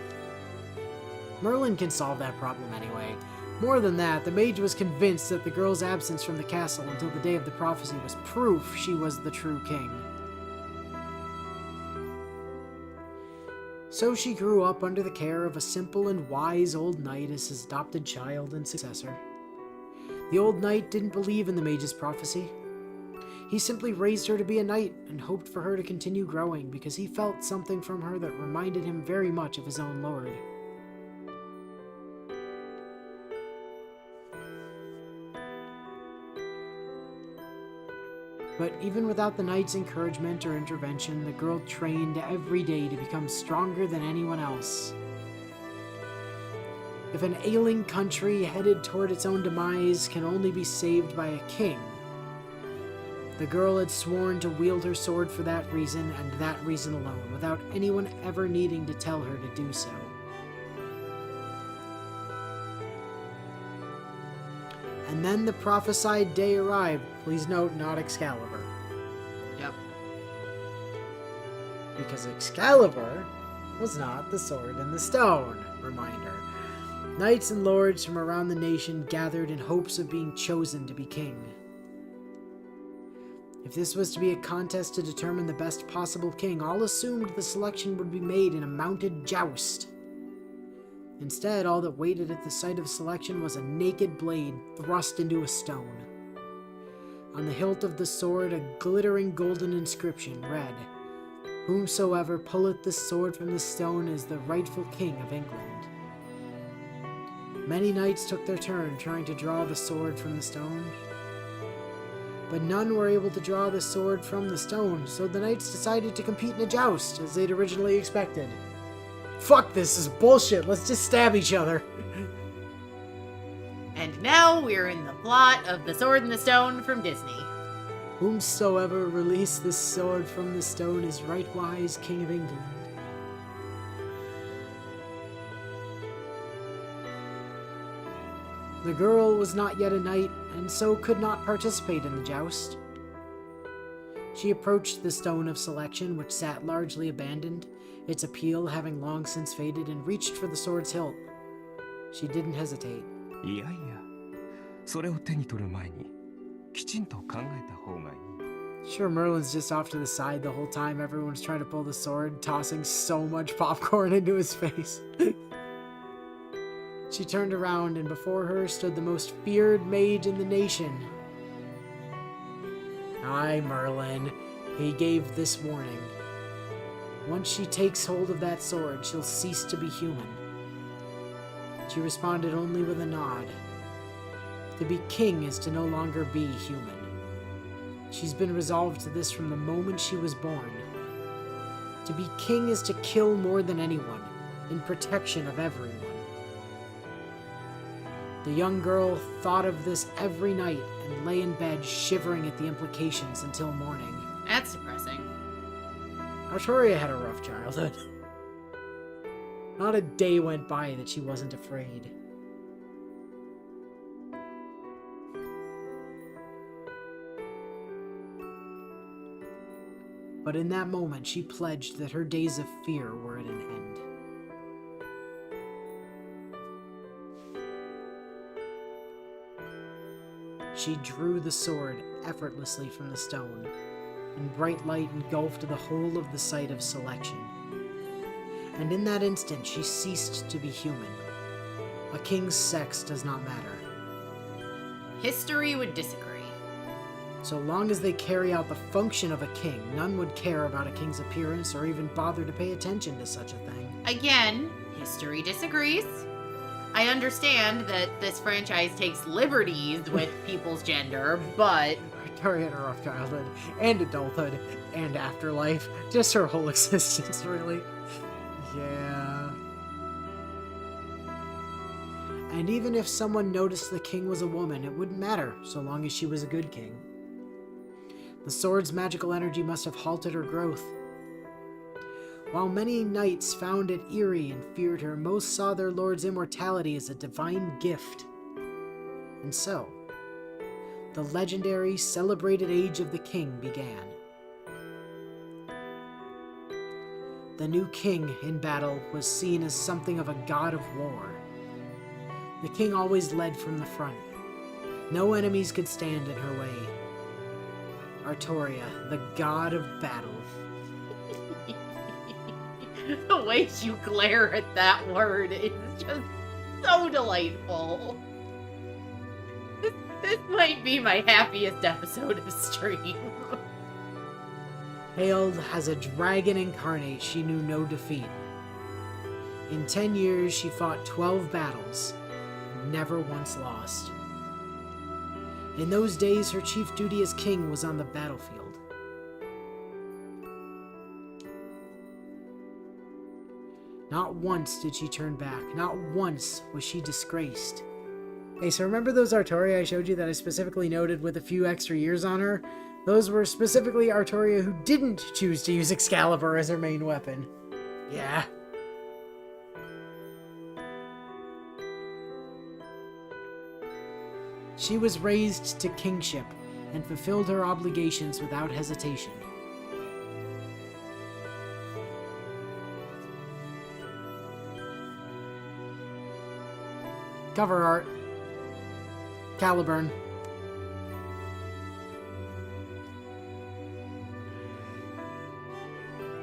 Merlin can solve that problem anyway. More than that, the mage was convinced that the girl's absence from the castle until the day of the prophecy was proof she was the true king. So she grew up under the care of a simple and wise old knight as his adopted child and successor. The old knight didn't believe in the mage's prophecy. He simply raised her to be a knight and hoped for her to continue growing because he felt something from her that reminded him very much of his own lord. But even without the knight's encouragement or intervention, the girl trained every day to become stronger than anyone else. If an ailing country headed toward its own demise can only be saved by a king, the girl had sworn to wield her sword for that reason and that reason alone, without anyone ever needing to tell her to do so. And then the prophesied day arrived. Please note, not Excalibur. Yep. Because Excalibur was not the sword in the stone. Reminder. Knights and lords from around the nation gathered in hopes of being chosen to be king. If this was to be a contest to determine the best possible king, all assumed the selection would be made in a mounted joust. Instead, all that waited at the site of selection was a naked blade thrust into a stone. On the hilt of the sword, a glittering golden inscription read, "Whomsoever pulleth the sword from the stone is the rightful king of England." Many knights took their turn trying to draw the sword from the stone, but none were able to draw the sword from the stone, so the knights decided to compete in a joust, as they'd originally expected. Fuck this is bullshit, let's just stab each other. And now we're in the plot of The Sword in the Stone from Disney. Whomsoever release this sword from the stone is rightwise King of England. The girl was not yet a knight, and so could not participate in the joust. She approached the stone of selection, which sat largely abandoned, its appeal having long since faded, and reached for the sword's hilt. She didn't hesitate. いやいや、それを手に取る前にきちんと考えた方がいい。 Sure, Merlin's just off to the side the whole time everyone's trying to pull the sword, tossing so much popcorn into his face. She turned around, and before her stood the most feared mage in the nation. Aye, Merlin, he gave this warning. Once she takes hold of that sword, she'll cease to be human. She responded only with a nod. To be king is to no longer be human. She's been resolved to this from the moment she was born. To be king is to kill more than anyone, in protection of everyone. The young girl thought of this every night and lay in bed shivering at the implications until morning. That's depressing. Arturia had a rough childhood. Not a day went by that she wasn't afraid. but in that moment she pledged that her days of fear were at an end. She drew the sword effortlessly from the stone, and bright light engulfed the whole of the site of selection. And in that instant she ceased to be human. A king's sex does not matter. History would disagree. So long as they carry out the function of a king, none would care about a king's appearance or even bother to pay attention to such a thing. Again, history disagrees. I understand that this franchise takes liberties with people's gender, but... Artoria had a rough childhood, and adulthood, and afterlife. Just her whole existence, really. Yeah. And even if someone noticed the king was a woman, it wouldn't matter, so long as she was a good king. The sword's magical energy must have halted her growth. While many knights found it eerie and feared her, most saw their lord's immortality as a divine gift. And so, the legendary, celebrated age of the king began. The new king in battle was seen as something of a god of war. The king always led from the front. No enemies could stand in her way. Artoria, the god of battle. The way you glare at that word is just so delightful. This might be my happiest episode of stream. Hailed as a dragon incarnate, she knew no defeat. In 10 years, she fought 12 battles, and never once lost. In those days, her chief duty as king was on the battlefield. Not once did she turn back. Not once was she disgraced. Hey, so remember those Artoria I showed you that I specifically noted with a few extra years on her? Those were specifically Artoria who didn't choose to use Excalibur as her main weapon. Yeah. She was raised to kingship and fulfilled her obligations without hesitation. Cover art. Caliburn.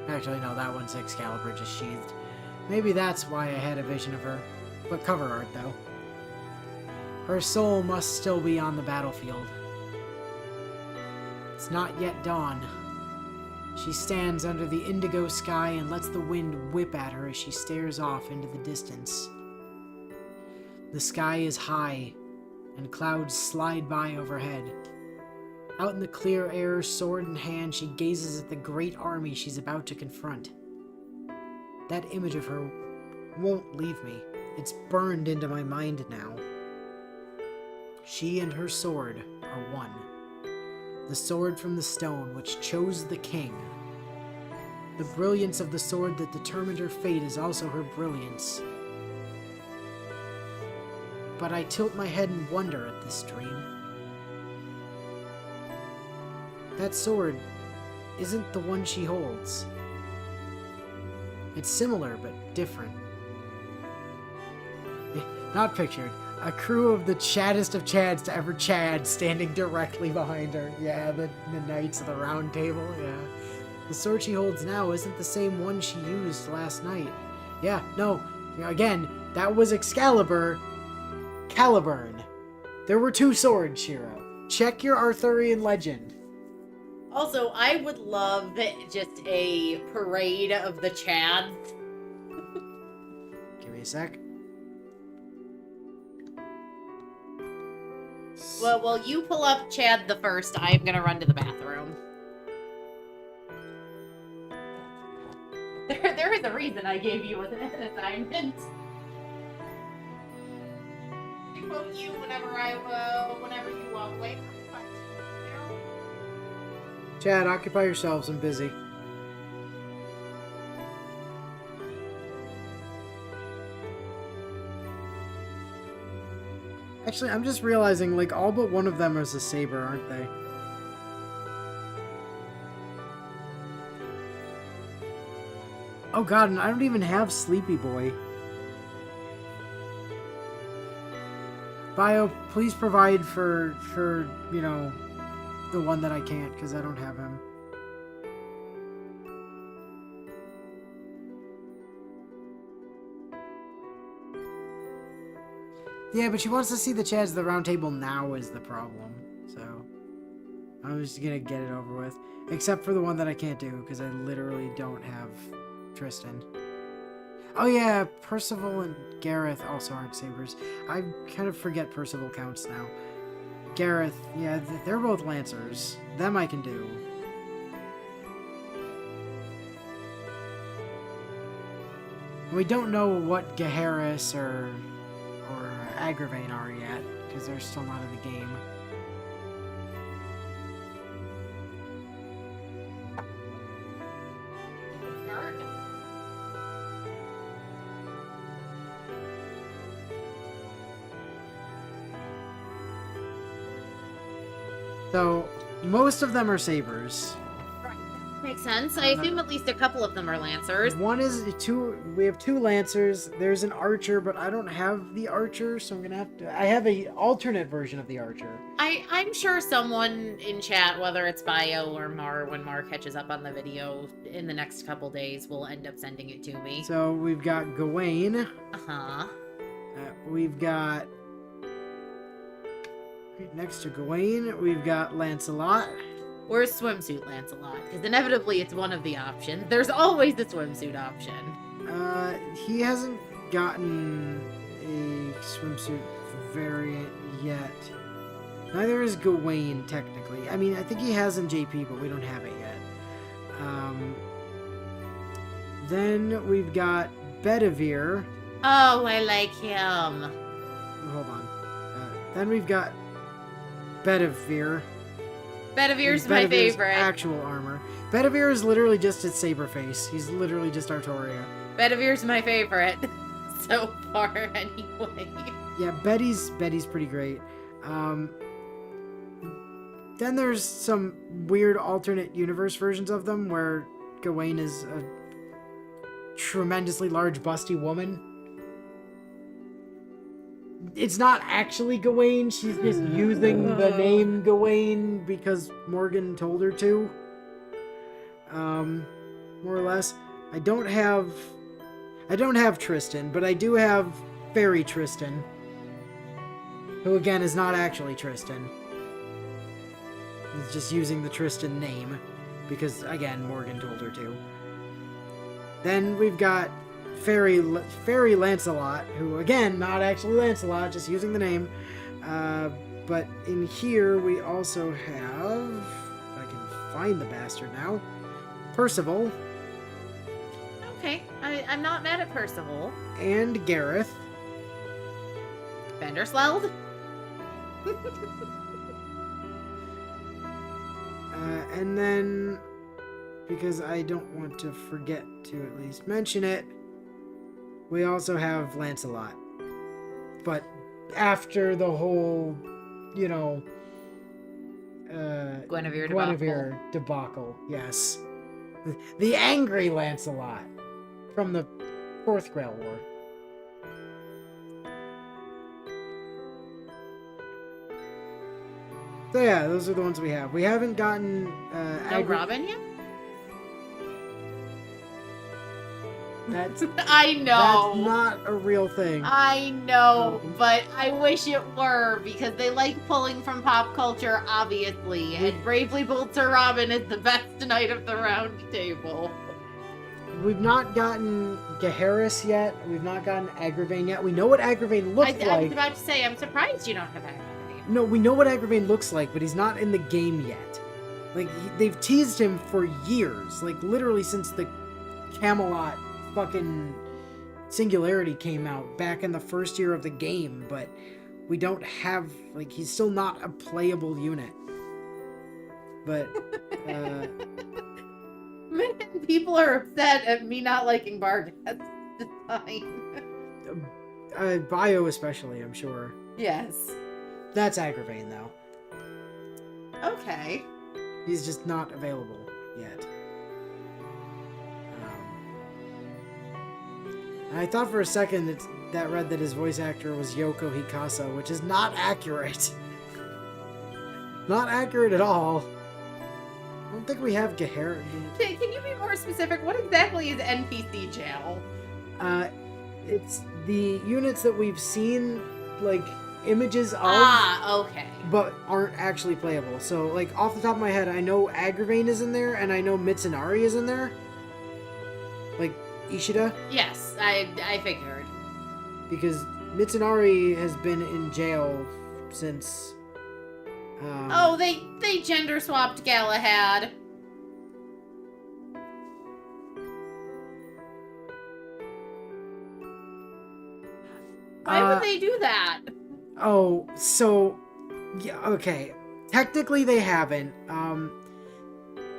Actually, no, that one's Excalibur just sheathed. Maybe that's why I had a vision of her. But cover art, though. Her soul must still be on the battlefield. It's not yet dawn. She stands under the indigo sky and lets the wind whip at her as she stares off into the distance. The sky is high, and clouds slide by overhead. Out in the clear air, sword in hand, she gazes at the great army she's about to confront. That image of her won't leave me. It's burned into my mind now. She and her sword are one. The sword from the stone which chose the king. The brilliance of the sword that determined her fate is also her brilliance. But I tilt my head in wonder at this dream. That sword isn't the one she holds. It's similar, but different. Not pictured. A crew of the chaddest of chads to ever chad standing directly behind her. Yeah, the Knights of the Round Table, yeah. The sword she holds now isn't the same one she used last night. Yeah, no, again, that was Excalibur. Caliburn. There were two swords, Shiro. Check your Arthurian legend. Also, I would love just a parade of the Chads. Give me a sec. Well, while you pull up Chad the first, I'm gonna run to the bathroom. There is a reason I gave you an assignment. I quote you whenever you walk away from the Chad, occupy yourselves. I'm busy. Actually, I'm just realizing, like, all but one of them is a saber, aren't they? Oh god, and I don't even have Sleepy Boy. Bio, please provide for you know, the one that I can't, because I don't have him. Yeah, but she wants to see the Chads of the Round Table now is the problem. So, I'm just gonna get it over with. Except for the one that I can't do, because I literally don't have Tristan. Oh yeah, Percival and Gareth also aren't sabers. I kind of forget Percival counts now. Gareth, yeah, they're both Lancers. Them I can do. We don't know what Gaheris or Agravain are yet, because they're still not in the game. So, most of them are sabers. Makes sense. I assume at least a couple of them are Lancers. One is we have 2 Lancers. There's an Archer, but I don't have the Archer, so I'm gonna have to. I have a alternate version of the Archer. I'm sure someone in chat, whether it's Bio or Mar, when Mar catches up on the video in the next couple days, will end up sending it to me. So we've got Gawain. Uh-huh. We've got next to Gawain, we've got Lancelot. Or swimsuit Lancelot, because inevitably it's one of the options. There's always the swimsuit option. He hasn't gotten a swimsuit variant yet. Neither is Gawain, technically. I mean, I think he has in JP, but we don't have it yet. Then we've got Bedivere. Oh, I like him. Hold on. Then we've got Bedivere. Bedivere's my Bedivere's favorite. actual armor. Bedivere is literally just its saber face. He's literally just Artoria. Bedivere's my favorite. So far, anyway. Yeah, Betty's pretty great. Then there's some weird alternate universe versions of them where Gawain is a tremendously large busty woman. It's not actually Gawain, she's just using the name Gawain because Morgan told her to. More or less. I don't have Tristan, but I do have Fairy Tristan. Who again is not actually Tristan. He's just using the Tristan name. Because again, Morgan told her to. Then we've got Fairy Lancelot, who again, not actually Lancelot, just using the name. But in here we also have, if I can find the bastard now, Percival. Okay, I'm not mad at Percival. And Gareth. Vandersweld? And then, because I don't want to forget to at least mention it, we also have Lancelot. But after the whole, you know, Guinevere debacle, yes. The angry Lancelot from the 4th Grail War. So yeah, those are the ones we have. We haven't gotten No Robin yet? That's I know. That's not a real thing. I know, but I wish it were, because they like pulling from pop culture, obviously, and Bravely Bold Sir Robin is the best knight of the round table. We've not gotten Gaheris yet. We've not gotten Agravain yet. We know what Agravain looks like. I was about to say, I'm surprised you don't have Agravain. No, we know what Agravain looks like, but he's not in the game yet. Like, they've teased him for years. Like, literally since the Camelot fucking Singularity came out back in the first year of the game, but we don't have, like, he's still not a playable unit. But, Man, people are upset at me not liking Barghest design. Bio especially, I'm sure. Yes. That's Agravain, though. Okay. He's just not available yet. And I thought for a second that read that his voice actor was Yoko Hikasa, which is not accurate. Not accurate at all. I don't think we have Gahara. Can you be more specific? What exactly is NPC jail? It's the units that we've seen, like, images of, Okay. but aren't actually playable. So, like, off the top of my head, I know Agravain is in there, and I know Mitsunari is in there. Like, Ishida. Yes, I figured. Because Mitsunari has been in jail since... Oh, they gender swapped Galahad. Why would they do that? Oh, so... Yeah, okay. Technically, they haven't.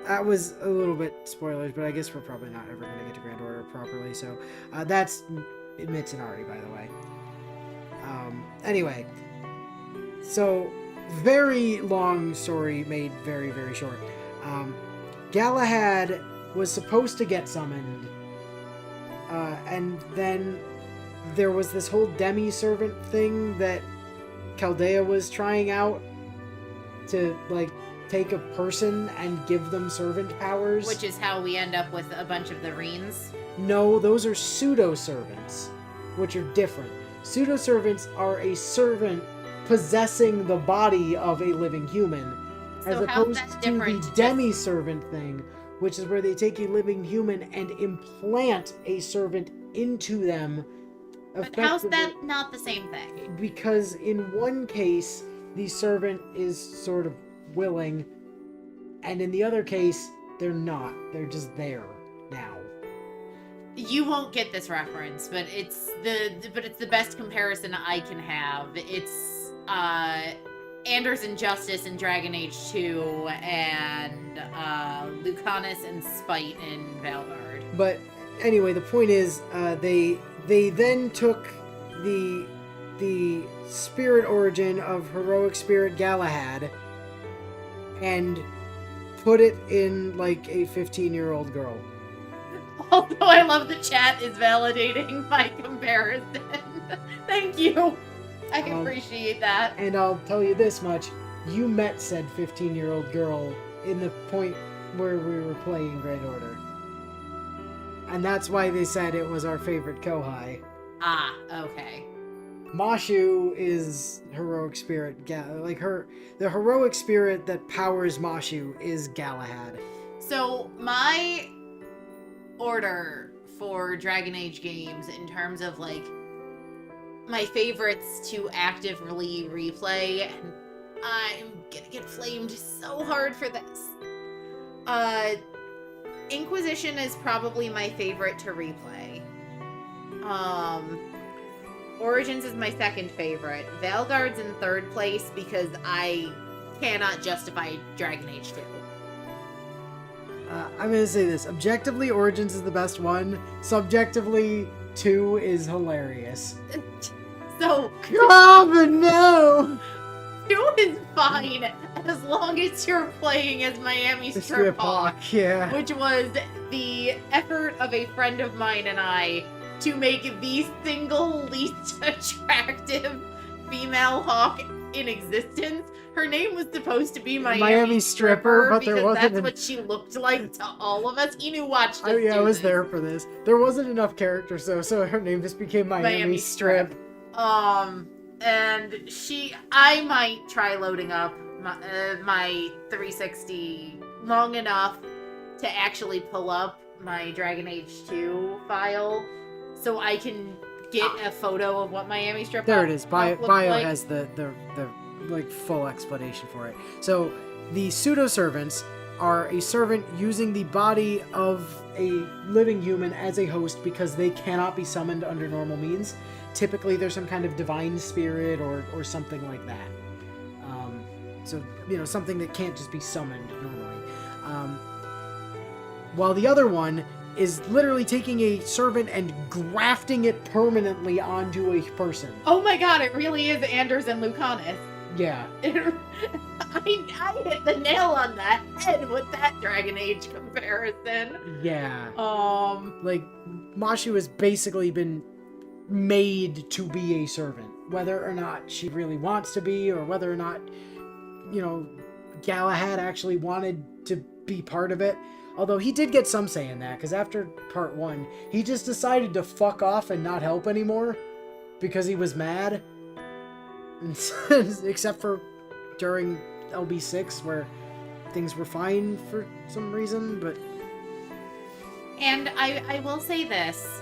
That was a little bit spoilers, but I guess we're probably not ever going to get to Grand Order properly, so... that's Mitsunari, by the way. Anyway. So... Very long story made very, very short. Galahad was supposed to get summoned, and then there was this whole demi-servant thing that Chaldea was trying out to, like, take a person and give them servant powers. Which is how we end up with a bunch of the Reens. No, those are pseudo-servants, which are different. Pseudo-servants are a servant possessing the body of a living human, as So how's opposed that to different the to demi-servant thing, which is where they take a living human and implant a servant into them. But how's that not the same thing? Because in one case, the servant is sort of willing, and in the other case, they're not. They're just there now. You won't get this reference, but it's the best comparison I can have. It's Anders Injustice in Dragon Age 2 and Lucanus and Spite in Valgard. But anyway, the point is, they then took the spirit origin of heroic spirit Galahad and put it in like a 15-year-old girl. Although I love the chat is validating my comparison. Thank you. I appreciate that. And I'll tell you this much. You met said 15-year-old girl in the point where we were playing Grand Order. And that's why they said it was our favorite Kohai. Ah, okay. Mashu is heroic spirit. The heroic spirit that powers Mashu is Galahad. So, my order for Dragon Age games in terms of, like, my favorites to actively replay, and I'm gonna get flamed so hard for this. Inquisition is probably my favorite to replay. Origins is my second favorite. Valgard's in third place because I cannot justify Dragon Age 2. I'm gonna say this. Objectively, Origins is the best one. Subjectively, 2 is hilarious. So, Oh, but no! 2 is fine as long as you're playing as Miami The Strip Hawk, yeah. which was the effort of a friend of mine and I to make the single least attractive female hawk in existence. Her name was supposed to be Miami Stripper, but there because wasn't that's what she looked like to all of us. Inu watched us I do was this. there for this. There wasn't enough characters, so her name just became Miami Strip. And I might try loading up my 360 long enough to actually pull up my Dragon Age 2 file so I can get a photo of what Miami Strip There Hawk it is. looked Bio like. has the like full explanation for it. So the pseudo servants are a servant using the body of a living human as a host because they cannot be summoned under normal means. Typically, there's some kind of divine spirit or something like that. So, something that can't just be summoned normally. While the other one is literally taking a servant and grafting it permanently onto a person. Oh my god, it really is Anders and Lucanus. Yeah. I hit the nail on the head with that Dragon Age comparison. Yeah. Um, Like, Mashu has basically been made to be a servant. Whether or not she really wants to be, or whether or not, you know, Galahad actually wanted to be part of it. Although he did get some say in that, because after part 1, he just decided to fuck off and not help anymore because he was mad. Except for during LB6, where things were fine for some reason, but... and I will say this.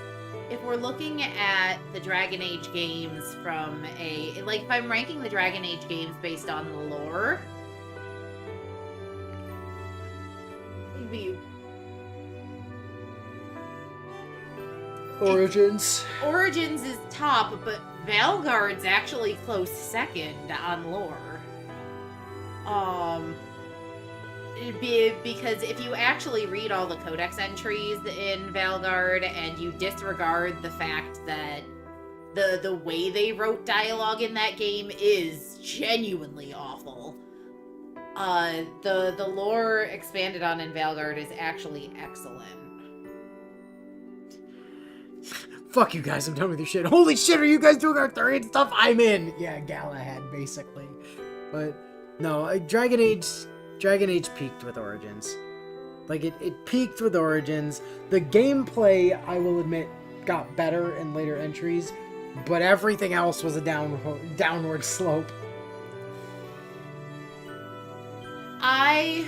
If we're looking at the Dragon Age games from a... like, if I'm ranking the Dragon Age games based on the lore... maybe... Origins. Origins is top, but Valguard's actually close second on lore. Because if you actually read all the codex entries in Valguard and you disregard the fact that the way they wrote dialogue in that game is genuinely awful, the lore expanded on in Valguard is actually excellent. Fuck you guys, I'm done with your shit. Holy shit, are you guys doing Arthurian stuff? I'm in! Yeah, Galahad, basically. But, no, Dragon Age peaked with Origins. Like, it peaked with Origins. The gameplay, I will admit, got better in later entries, but everything else was a downward slope. I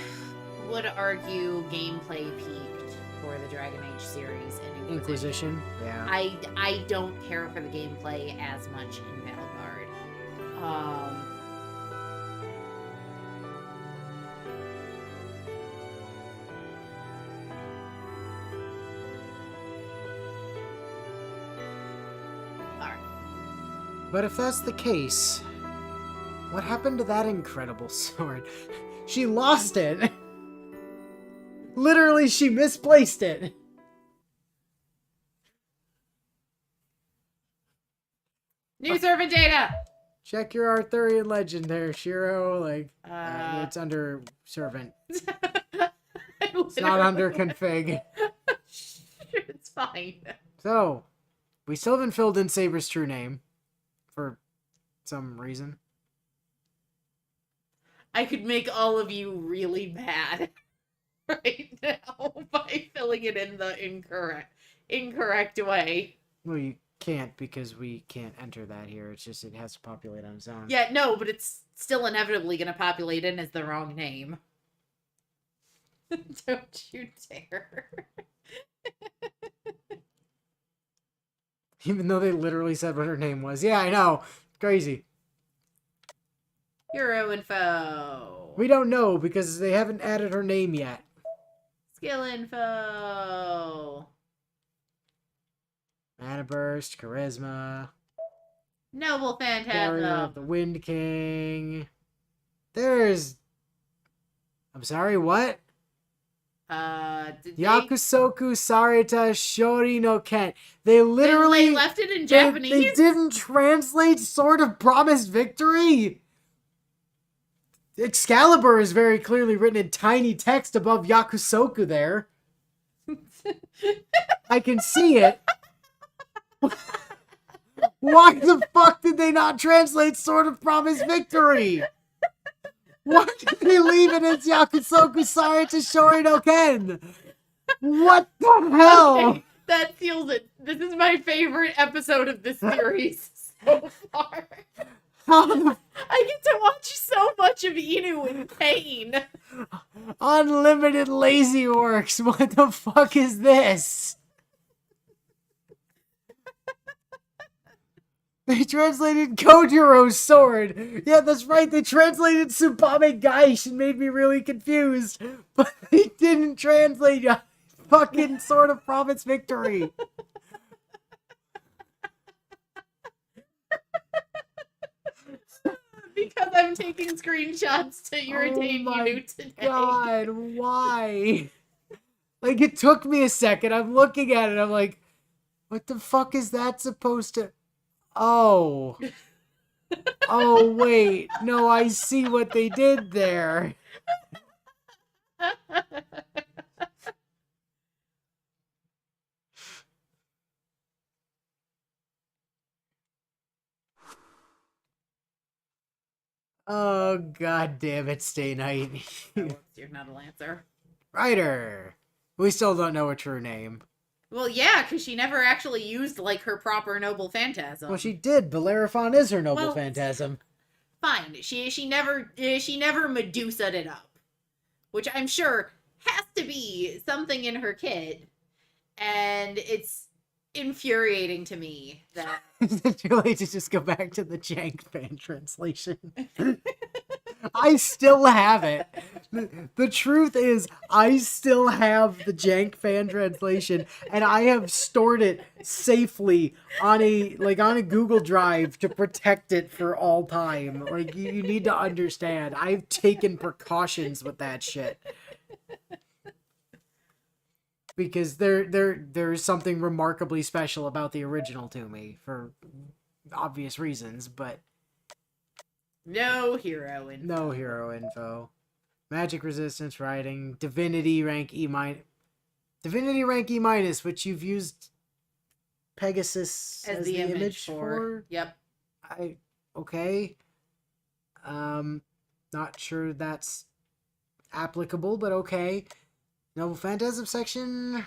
would argue gameplay peaked for the Dragon Age series in Inquisition. Yeah. I don't care for the gameplay as much in Valguard. Alright. But if that's the case, what happened to that incredible sword? She lost it. Literally, she misplaced it. New servant data! Check your Arthurian legend there, Shiro. Like, it's under servant. It's not under config. It's fine. So, we still haven't filled in Saber's true name. For some reason. I could make all of you really mad right now by filling it in the incorrect way. Well, you can't because we can't enter that here. It's just it has to populate on its own. Yeah, no, but it's still inevitably going to populate in as the wrong name. Don't you dare. Even though they literally said what her name was. Yeah, I know. Crazy. Hero info. We don't know because they haven't added her name yet. Skill info. Mana burst, charisma. Noble Barrier Phantasm. of the Wind King. There's... I'm sorry, what? Did Yakusoku Sarita Shori no Ken. They literally... They left it in Japanese? They didn't translate Sword of Promised Victory? Excalibur is very clearly written in tiny text above Yakusoku there. I can see it. Why the fuck did they not translate Sword of Promised Victory? Why did they leave it as Yakusoku Sarita Shori no Ken? What the hell? Okay, that seals it. This is my favorite episode of this series so far. I get to watch so much of Inu in pain. Unlimited Lazy Works. What the fuck is this? They translated Kojiro's sword. Yeah, that's right. They translated Tsubame Gaish and made me really confused. But they didn't translate fucking Sword of Promised Victory. Because I'm taking screenshots to irritate you today. God, why? Like, it took me a second. I'm looking at it. I'm like, what the fuck is that supposed to... Oh. Oh, wait. No, I see what they did there. Oh, god damn it, Stay Night. Oh, whoops, you're not a Lancer. Ryder. We still don't know her true name. Well, yeah, because she never actually used like her proper noble phantasm. Well, she did. Bellerophon is her noble Well, phantasm. Fine. She never Medusa'd it up, which I'm sure has to be something in her kit, and it's infuriating to me that Too late to just go back to the jank fan translation. I still have it. The truth is, I still have the jank fan translation, and I have stored it safely on a Google Drive to protect it for all time. Like you need to understand, I've taken precautions with that shit. Because there's something remarkably special about the original to me for obvious reasons, but no hero info. no hero info. Magic resistance writing, divinity rank E minus. Divinity rank E minus, which you've used Pegasus as the image for. Yep. Okay. Not sure that's applicable, but okay. Noble Phantasm section.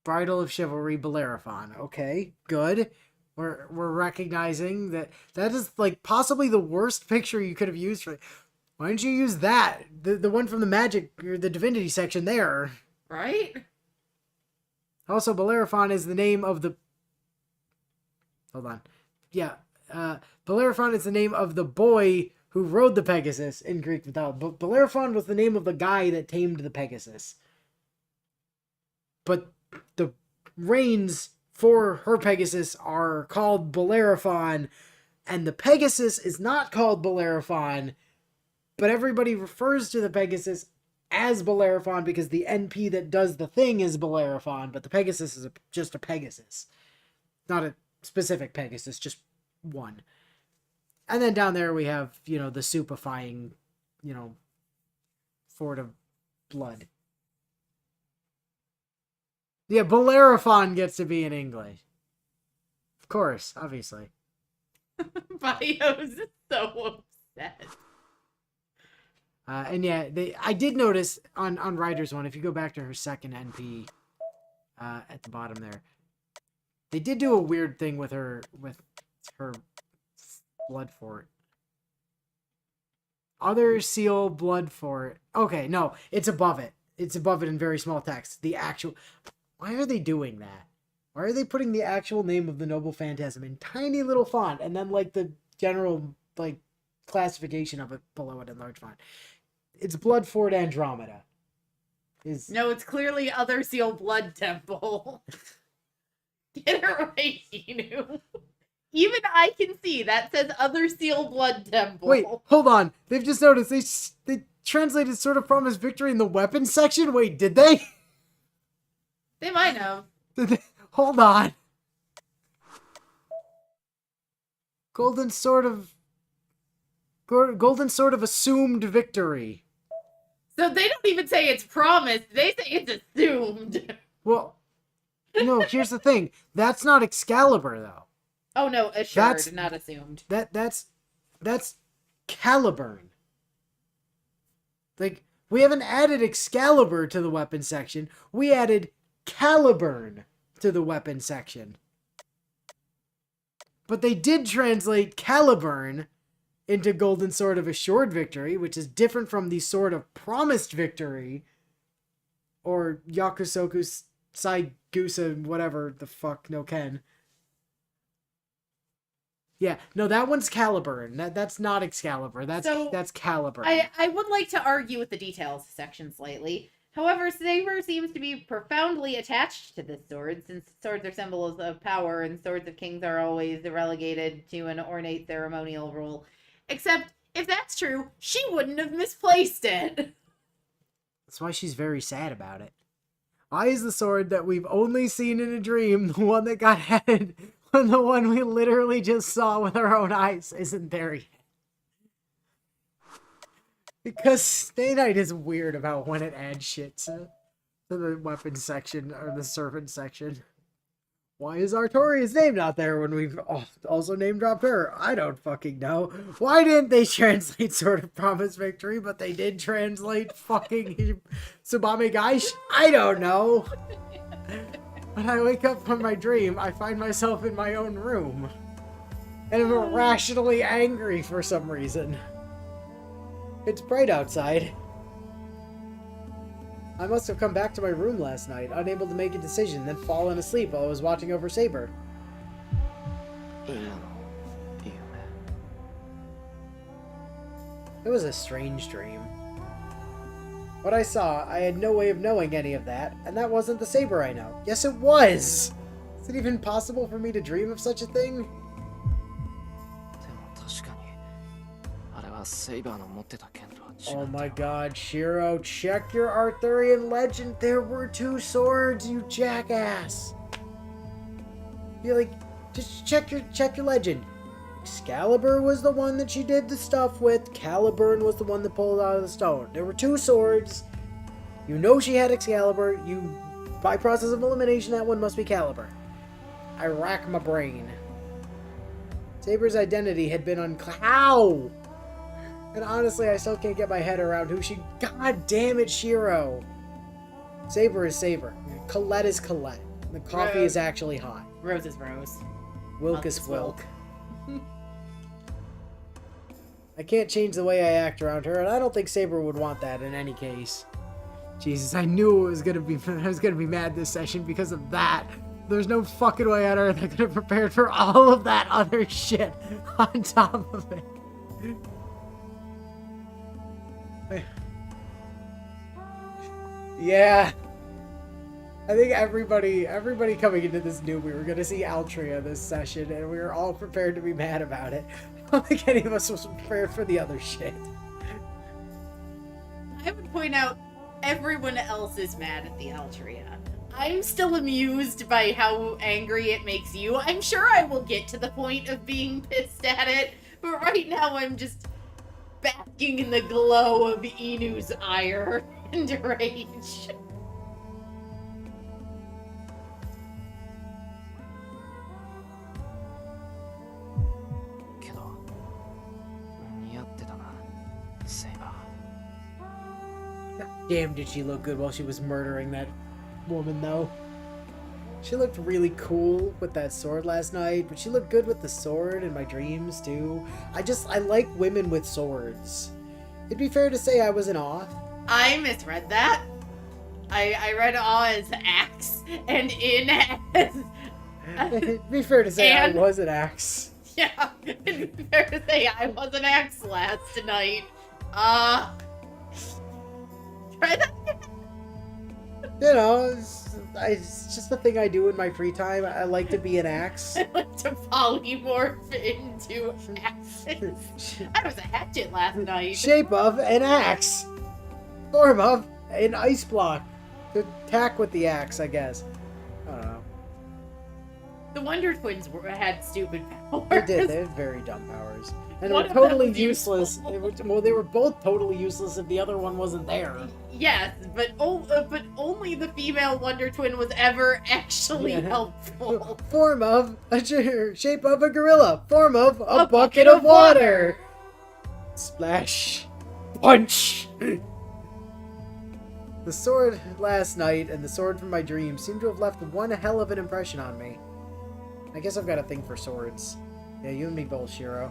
Bridal of Chivalry, Bellerophon. Okay, good. We're recognizing that is like possibly the worst picture you could have used for. Why didn't you use that? The one from the Magic or the Divinity section there. Right? Also, Bellerophon is the name of the. Hold on. Yeah, Bellerophon is the name of the boy who rode the Pegasus in Greek mythology. But Bellerophon was the name of the guy that tamed the Pegasus. But the reins for her Pegasus are called Bellerophon, and the Pegasus is not called Bellerophon, but everybody refers to the Pegasus as Bellerophon because the NP that does the thing is Bellerophon, but the Pegasus is just a Pegasus. Not a specific Pegasus, just one. And then down there we have, the supifying, Fort of Blood. Yeah, Bellerophon gets to be in English. Of course, obviously. Bios is so upset. And yeah, I did notice on Ryder's one, if you go back to her second NP at the bottom there, they did do a weird thing with her Blood Fort. Other seal Blood Fort. Okay, no, it's above it. It's above it in very small text. The actual... Why are they doing that? Why are they putting the actual name of the Noble Phantasm in tiny little font and then like the general like classification of it below it in large font? It's Blood Fort Andromeda. No, it's clearly Other Seal Blood Temple. Get it right, Inu. Even I can see that says Other Seal Blood Temple. Wait, hold on. They've just noticed they translated Sword of Promise Victory in the weapons section. Wait, did they? They might have. Hold on. Golden Sword of Assumed Victory. So they don't even say it's promised. They say it's assumed. Well, no, here's the thing. That's not Excalibur, though. Oh, no, assured, not assumed. That's Caliburn. Like, we haven't added Excalibur to the weapon section. We added Caliburn to the weapon section. But they did translate Caliburn into Golden Sword of Assured Victory, which is different from the Sword of Promised Victory, or Yakusoku Saigusa, whatever the fuck, no Ken. Yeah, no, that one's Caliburn. That's not Excalibur. That's Caliburn. I would like to argue with the details section slightly. However, Saber seems to be profoundly attached to this sword, since swords are symbols of power, and swords of kings are always relegated to an ornate ceremonial role. Except, if that's true, she wouldn't have misplaced it. That's why she's very sad about it. Why is the sword that we've only seen in a dream the one that got added when the one we literally just saw with our own eyes isn't there yet. Because Stay Night is weird about when it adds shit to the weapon section or the servant section. Why is Artoria's name not there when we've also name dropped her? I don't fucking know. Why didn't they translate Sword of Promise Victory, but they did translate fucking Tsubame Gaish? I don't know. When I wake up from my dream, I find myself in my own room. And I'm irrationally angry for some reason. It's bright outside. I must have come back to my room last night, unable to make a decision, then fallen asleep while I was watching over Saber. It was a strange dream. What I saw, I had no way of knowing any of that, and that wasn't the Saber I know. Yes, it was! Is it even possible for me to dream of such a thing? Oh my god, Shiro, check your Arthurian legend. There were 2 swords, you jackass. You're like, just check your legend. Excalibur was the one that she did the stuff with. Caliburn was the one that pulled out of the stone. There were 2 swords. You know she had Excalibur. By process of elimination, that one must be Caliburn. I rack my brain. Saber's identity had been How? And honestly, I still can't get my head around who she... God damn it, Shiro. Saber is Saber. Colette is Colette. The coffee is actually hot. Rose is Rose. Wilk is Wilk. I can't change the way I act around her, and I don't think Saber would want that in any case. Jesus, I knew I was gonna be mad this session because of that. There's no fucking way on earth I could have prepared for all of that other shit on top of it. Yeah. I think everybody coming into this knew we were going to see Altria this session, and we were all prepared to be mad about it. I don't think any of us was prepared for the other shit. I would point out everyone else is mad at the Altria. I'm still amused by how angry it makes you. I'm sure I will get to the point of being pissed at it, but right now I'm just basking in the glow of Inu's ire and rage. Damn, did she look good while she was murdering that woman, though. She looked really cool with that sword last night, but she looked good with the sword in my dreams, too. I like women with swords. It'd be fair to say I was in awe. I misread that. I read awe as axe, and in as... It'd be fair to say I was an axe. Yeah, it'd be fair to say I was an axe last night. Try that again. You know, it's just the thing I do in my free time. I like to be an axe. I like to polymorph into axes. I was a hatchet last night. Shape of an axe. Form of an ice block. To attack with the axe, I guess. I don't know. The Wonder Twins had stupid powers. They did. They had very dumb powers. And they were totally useless. They were both totally useless if the other one wasn't there. Yes, but only the female Wonder Twin was ever actually helpful. Form of shape of a gorilla. Form of a bucket of water. Splash. Punch. The sword last night and the sword from my dream seem to have left one hell of an impression on me. I guess I've got a thing for swords. Yeah, you and me both, Shiro.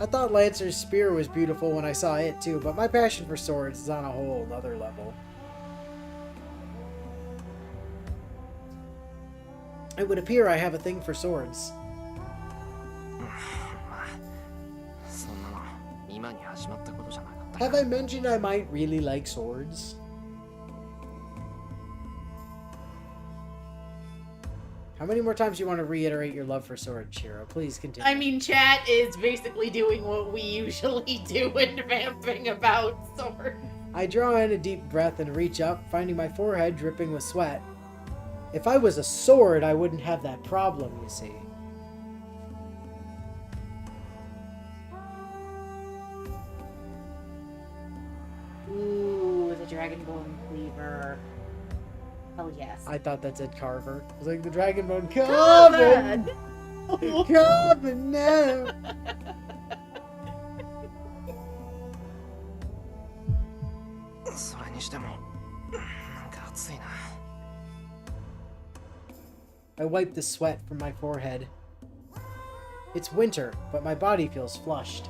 I thought Lancer's spear was beautiful when I saw it too, but my passion for swords is on a whole other level. It would appear I have a thing for swords. Have I mentioned I might really like swords? How many more times do you want to reiterate your love for swords, Shiro? Please continue. I mean, chat is basically doing what we usually do in vamping about swords. I draw in a deep breath and reach up, finding my forehead dripping with sweat. If I was a sword, I wouldn't have that problem, you see. Dragonbone Cleaver. Hell yes. I thought that said Carver. It was like the Dragonbone Coven! Coven now! それにしてもなんか暑いな。 I wipe the sweat from my forehead. It's winter, but my body feels flushed.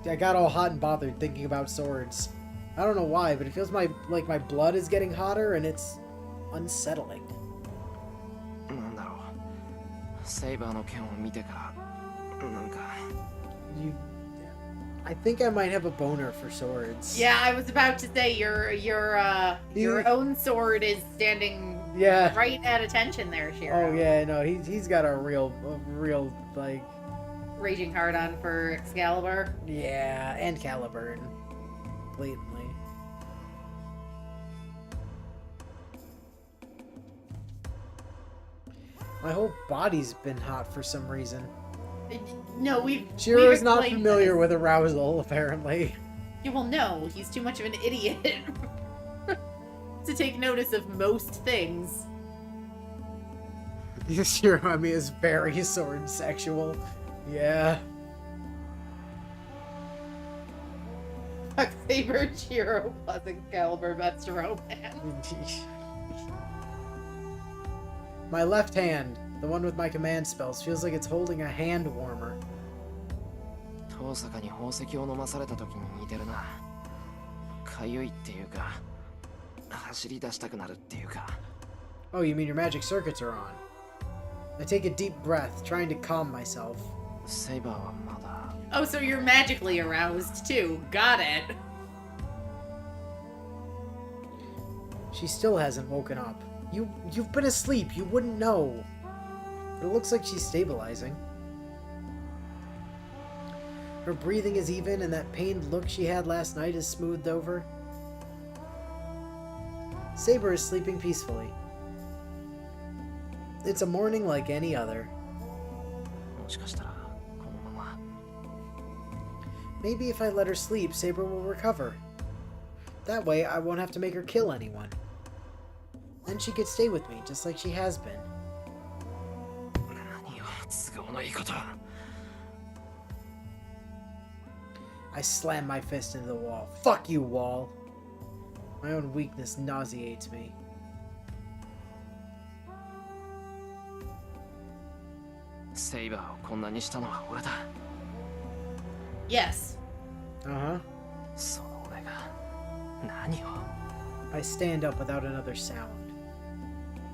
I got all hot and bothered thinking about swords. I don't know why, but it feels like my blood is getting hotter and it's unsettling. なんだろう。セイバーの剣を見てからなんか。 I think I might have a boner for swords. Yeah, I was about to say your own sword is standing right at attention there, Shiro. Oh yeah, no, he's got a real like raging hard on for Excalibur. Yeah, and Caliburn. Blatantly. My whole body's been hot for some reason. No, Shiro's not explained familiar this. with arousal, apparently. Yeah, well, no, he's too much of an idiot to take notice of most things. Shiro, I mean, is very sword sexual. Yeah. Fuck Saber, Shiro plus Excalibur, best romance. My left hand, the one with my command spells, feels like it's holding a hand warmer. 遠坂に宝石を飲まされた時に似てるな。かゆいっていうか、走り出したくなるっていうか。 Oh, you mean your magic circuits are on? I take a deep breath, trying to calm myself. セイバーはまだ。 Oh, so you're magically aroused too. Got it. She still hasn't woken up. You've been asleep. You wouldn't know. But it looks like she's stabilizing. Her breathing is even, and that pained look she had last night is smoothed over. Saber is sleeping peacefully. It's a morning like any other. もしかしたらこのまま。 Maybe if I let her sleep, Saber will recover. That way, I won't have to make her kill anyone. Then she could stay with me, just like she has been. 何よ、都合のいいこと。 I slam my fist into the wall. Fuck you, wall! My own weakness nauseates me. Saber をこんなにしたのは俺だ。 Yes. Uh-huh. その俺が何を。 I stand up without another sound.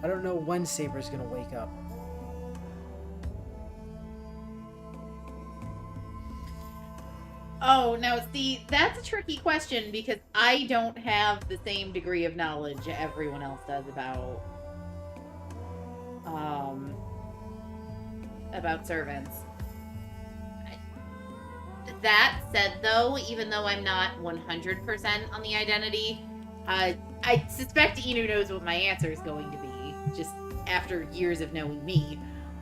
I don't know when Saber's gonna wake up. Oh, now see, that's a tricky question because I don't have the same degree of knowledge everyone else does about servants. That said, though, even though I'm not 100% on the identity, I suspect Inu knows what my answer is going to be, just after years of knowing me.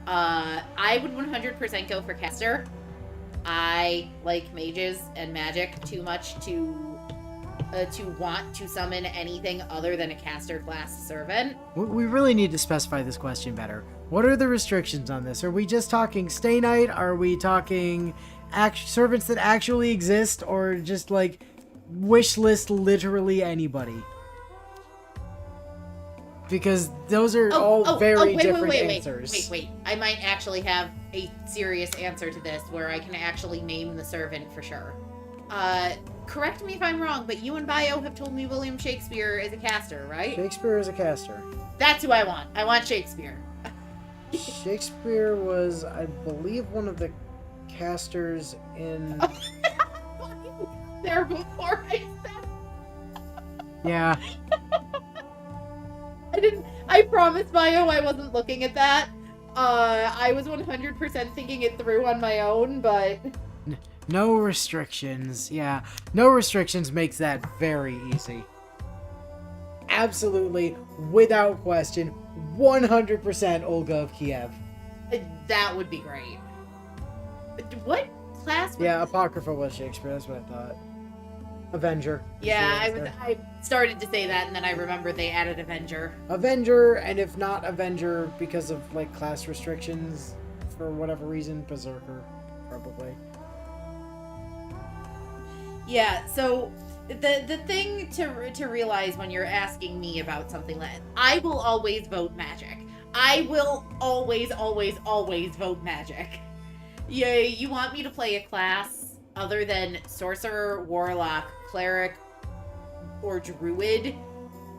I would 100% go for caster. I like mages and magic too much to want to summon anything other than a caster class servant. We really need to specify this question better. What are the restrictions on this? Are we just talking stay night? Are we talking servants that actually exist? Or just like wish list literally anybody? Because those are all very different answers. Wait. I might actually have a serious answer to this where I can actually name the servant for sure. Correct me if I'm wrong, but you and Bio have told me William Shakespeare is a caster, right? Shakespeare is a caster. That's who I want. I want Shakespeare. Shakespeare was, I believe, one of the casters in... There before I said... Yeah. I promised Bio I wasn't looking at that. I was 100% thinking it through on my own, but... No restrictions. Yeah. No restrictions makes that very easy. Absolutely, without question, 100% Olga of Kiev. That would be great. What class was Yeah, Apocrypha was Shakespeare, that's what I thought. Avenger. Yeah, is the answer. I started to say that, and then I remembered they added Avenger. Avenger, and if not Avenger because of like class restrictions for whatever reason, Berserker, probably. Yeah, so the thing to realize when you're asking me about something like I will always vote magic. I will always vote magic. Yeah, you want me to play a class other than sorcerer, warlock, cleric, or druid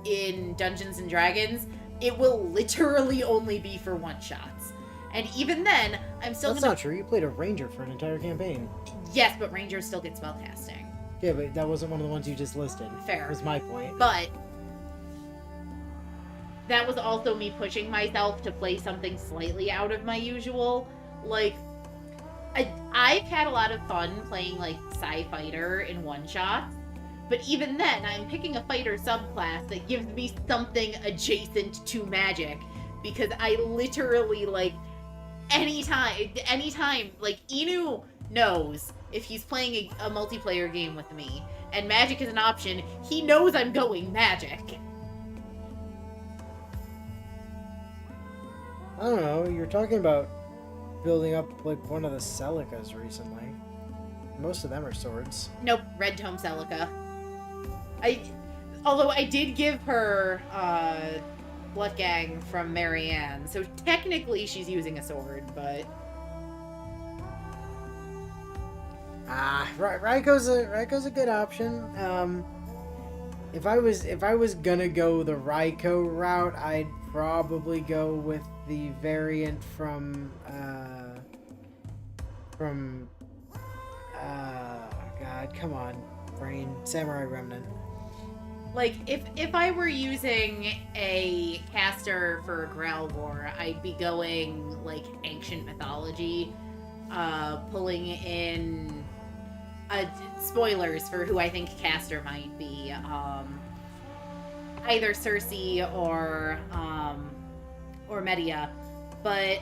in Dungeons and Dragons, it will literally only be for one shots. And even then, I'm still That's gonna. not true. You played a ranger for an entire campaign. Yes, but rangers still get spellcasting. Yeah, but that wasn't one of the ones you just listed. Fair. Was my point. But that was also me pushing myself to play something slightly out of my usual. Like, I've had a lot of fun playing, like, Sci-Fighter in one-shots. But even then, I'm picking a fighter subclass that gives me something adjacent to magic. Because I literally, like, anytime, like, Inu knows if he's playing a multiplayer game with me and magic is an option, he knows I'm going magic. I don't know. You're talking about building up like one of the Celicas recently. Most of them are swords. Nope, Red Tome Celica. Although I did give her Bloodgang from Marianne, so technically she's using a sword, but Raiko's a good option. If I was gonna go the Raiko route, I'd probably go with the variant from God, come on, brain, Samurai Remnant. like if I were using a caster for Grail War, I'd be going like ancient mythology, pulling in spoilers for who I think caster might be, either Cersei or Medea, but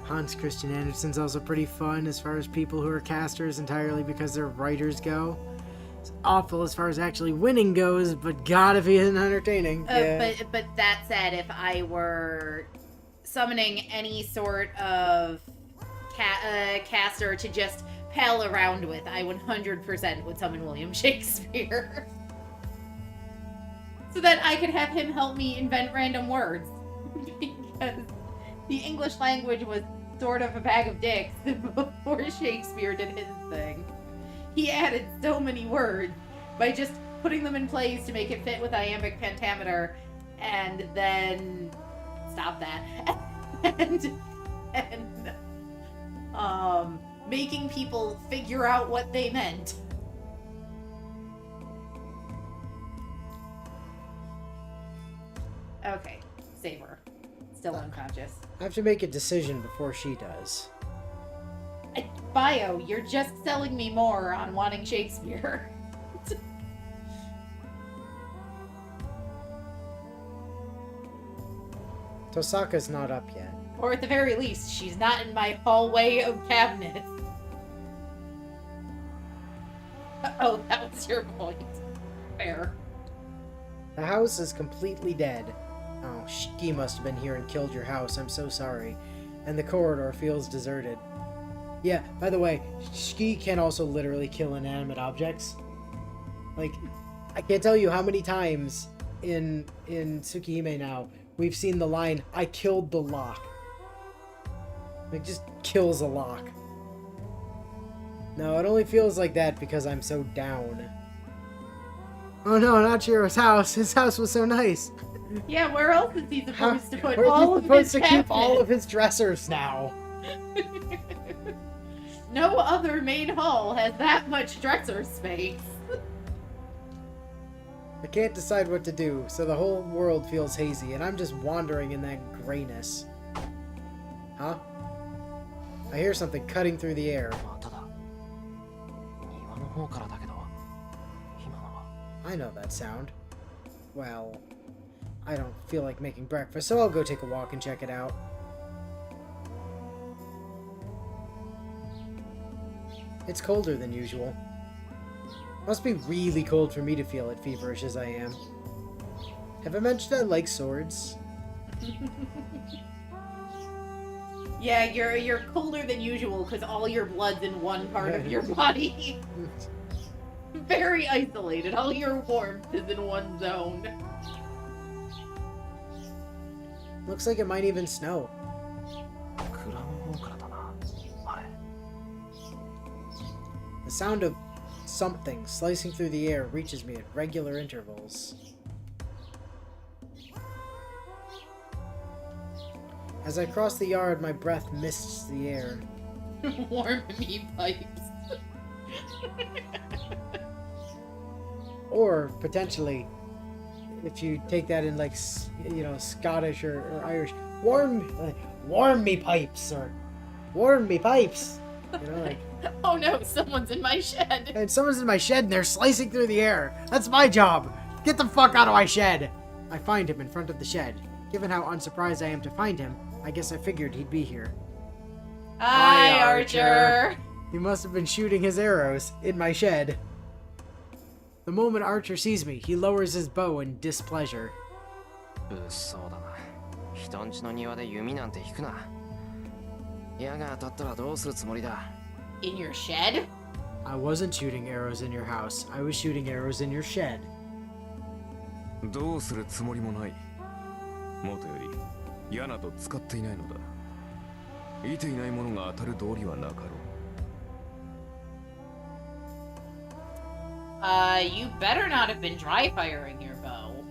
Hans Christian Andersen's also pretty fun as far as people who are casters entirely because they're writers go. It's awful as far as actually winning goes, but God, if he isn't entertaining. Yeah. but that said, if I were summoning any sort of caster to just pal around with, I 100% would summon William Shakespeare. So that I could have him help me invent random words. Because the English language was sort of a bag of dicks before Shakespeare did his thing. He added so many words by just putting them in place to make it fit with iambic pentameter, and then stop that. and making people figure out what they meant. Okay, save her. Still unconscious. I have to make a decision before she does. Bio, you're just selling me more on wanting Shakespeare. Tosaka's not up yet. Or at the very least, she's not in my hallway of cabinets. Oh, that was your point. Fair. The house is completely dead. Oh, Shiki must have been here and killed your house. I'm so sorry. And the corridor feels deserted. Yeah, by the way, Shiki can also literally kill inanimate objects. Like, I can't tell you how many times in Tsukihime now we've seen the line, "I killed the lock." Like, just kills a lock. No, it only feels like that because I'm so down. Oh no, not Chihiro's house. His house was so nice. Yeah, where else is he supposed to put Where's all he of supposed his to keep all cabinets? of his dressers now? No other main hall has that much dresser space. I can't decide what to do, so the whole world feels hazy, and I'm just wandering in that grayness. Huh? I hear something cutting through the air. まあただ庭の方からだけど今のは I know that sound. Well, I don't feel like making breakfast, so I'll go take a walk and check it out. It's colder than usual. Must be really cold for me to feel it feverish as I am. Have I mentioned I like swords? Yeah, you're colder than usual because all your blood's in one part of your body. Very isolated. All your warmth is in one zone. Looks like it might even snow. 蔵の方からだな。あれ。 The sound of something slicing through the air reaches me at regular intervals. As I cross the yard, my breath mists the air. Warm meat pipes. Or, potentially, if you take that in, like, you know, Scottish or Irish, warm me pipes, or warm me pipes. You know, like, Oh no, someone's in my shed. and someone's in my shed and they're slicing through the air. That's my job. Get the fuck out of my shed. I find him in front of the shed. Given how unsurprised I am to find him, I guess I figured he'd be here. Hi, Hi, Archer. He must have been shooting his arrows in my shed. The moment Archer sees me, he lowers his bow in displeasure. そうだな。人んちの庭で弓なんて引くな。矢が当たったらどうするつもりだ。In your shed? I wasn't shooting arrows in your house. I was shooting arrows in your shed. どうするつもりもない。もとより矢など使っていないのだ。いていないものが当たる道理はなかろう。You better not have been dry firing your bow.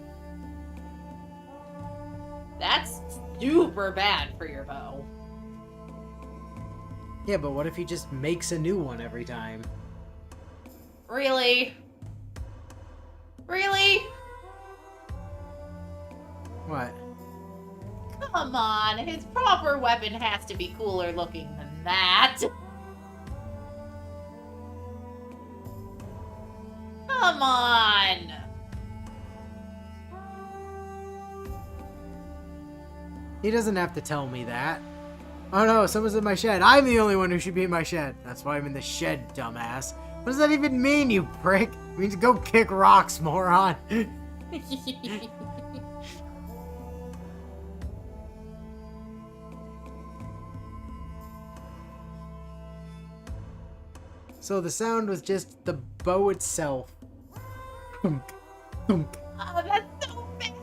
That's super bad for your bow. Yeah, but what if he just makes a new one every time? Really? Really? What? Come on, his proper weapon has to be cooler looking than that. Come on. He doesn't have to tell me that. Oh no, someone's in my shed. I'm the only one who should be in my shed. That's why I'm in the shed, dumbass. What does that even mean, you prick? It means go kick rocks, moron. So the sound was just the bow itself. Thunk, thunk. Oh, that's so bad.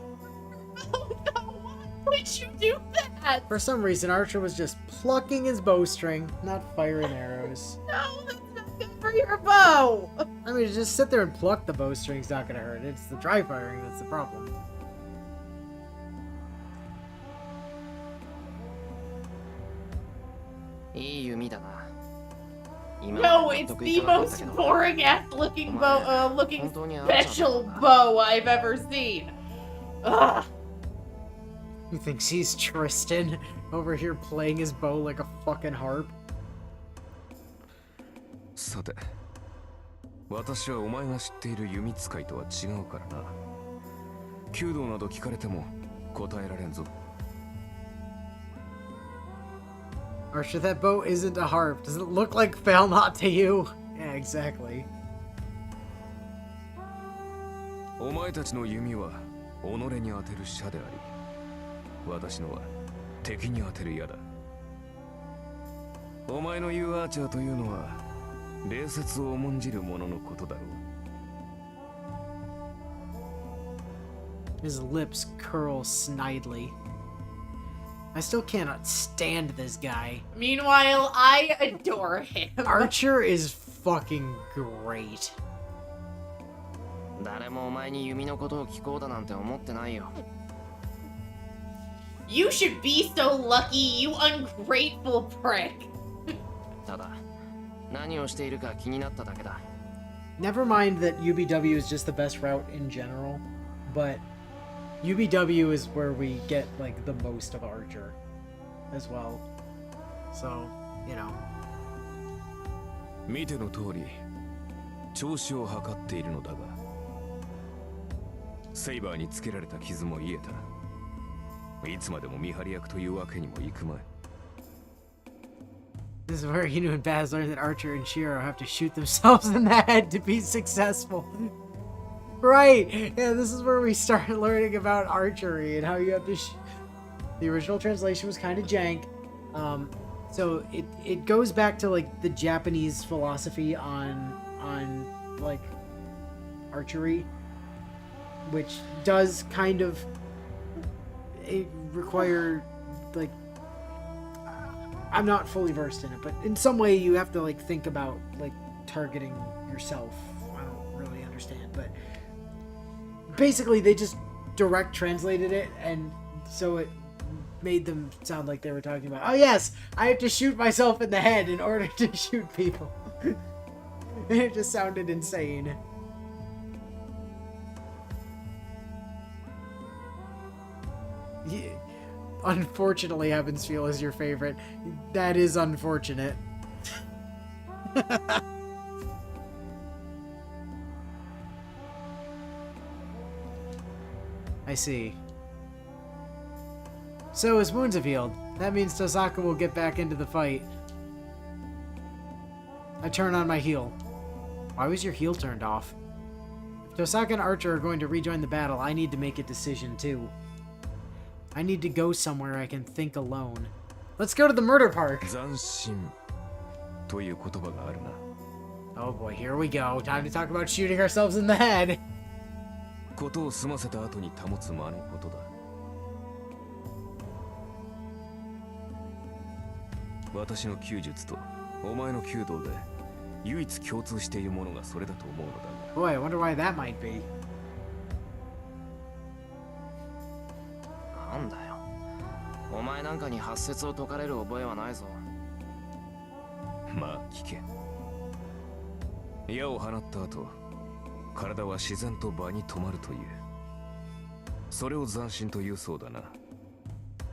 Oh no, why would you do that? For some reason, Archer was just plucking his bowstring, not firing arrows. No, that's not good for your bow. I mean, to just sit there and pluck the bowstring's not gonna hurt. It's the dry firing that's the problem. No, it's the most boring ass looking bow, looking special bow I've ever seen. Ugh. Who thinks he's Tristan over here playing his bow like a fucking harp? さて、私はお前が知っている弓使いとは違うからな。弓道など聞かれても答えられんぞ。Archer, that bow isn't a harp. Does it look like Falnot to you? Yeah, exactly. お前たちの弓は己に当てる射であり、私のは敵に当てる矢だ。お前の言うアーチャーというのは礼節を重んじる者のことだろう。 His lips curl snidely. I still cannot stand this guy. Meanwhile, I adore him. Archer is fucking great. 誰もお前に弓のことを聞こうだなんて思ってないよ。 You should be so lucky, you ungrateful prick. ただ、何をしているか気になっただけだ。 Never mind that UBW is just the best route in general, but UBW is where we get like the most of Archer as well. So, you know. 見ての通り、調子を測っているのだが、セイバーにつけられた傷も癒えた。いつまでも見張り役というわけにもいくまい。This is where Inu and Baz learn that Archer and Shiro have to shoot themselves in the head to be successful. Right! Yeah, this is where we start learning about archery and how you have to the original translation was kind of jank. So it goes back to like the Japanese philosophy on like archery, which does kind of require like, I'm not fully versed in it, but in some way you have to like think about like targeting yourself. I don't really understand, but basically they just direct translated it, and so it made them sound like they were talking about, oh yes, I have to shoot myself in the head in order to shoot people. And it just sounded insane. Yeah. Unfortunately, Heaven's Feel is your favorite. That is unfortunate. I see. So his wounds have healed. That means Tosaka will get back into the fight. I turn on my heal. Why was your heal turned off? If Tosaka and Archer are going to rejoin the battle, I need to make a decision too. I need to go somewhere I can think alone. Let's go to the murder park. 斬新という言葉があるな。 Oh boy, here we go. Time to talk about shooting ourselves in the head. ことを済ませた後に保つ間のことだ。私の弓術とお前の弓道で唯一共通しているものがそれだと思うのだが。 Boy, I wonder why that might be. なんだよ。お前なんかに発説を解かれる覚えはないぞ。まあ聞け。矢を放った後、体は自然と場に止まるという。それを斬新というそうだな。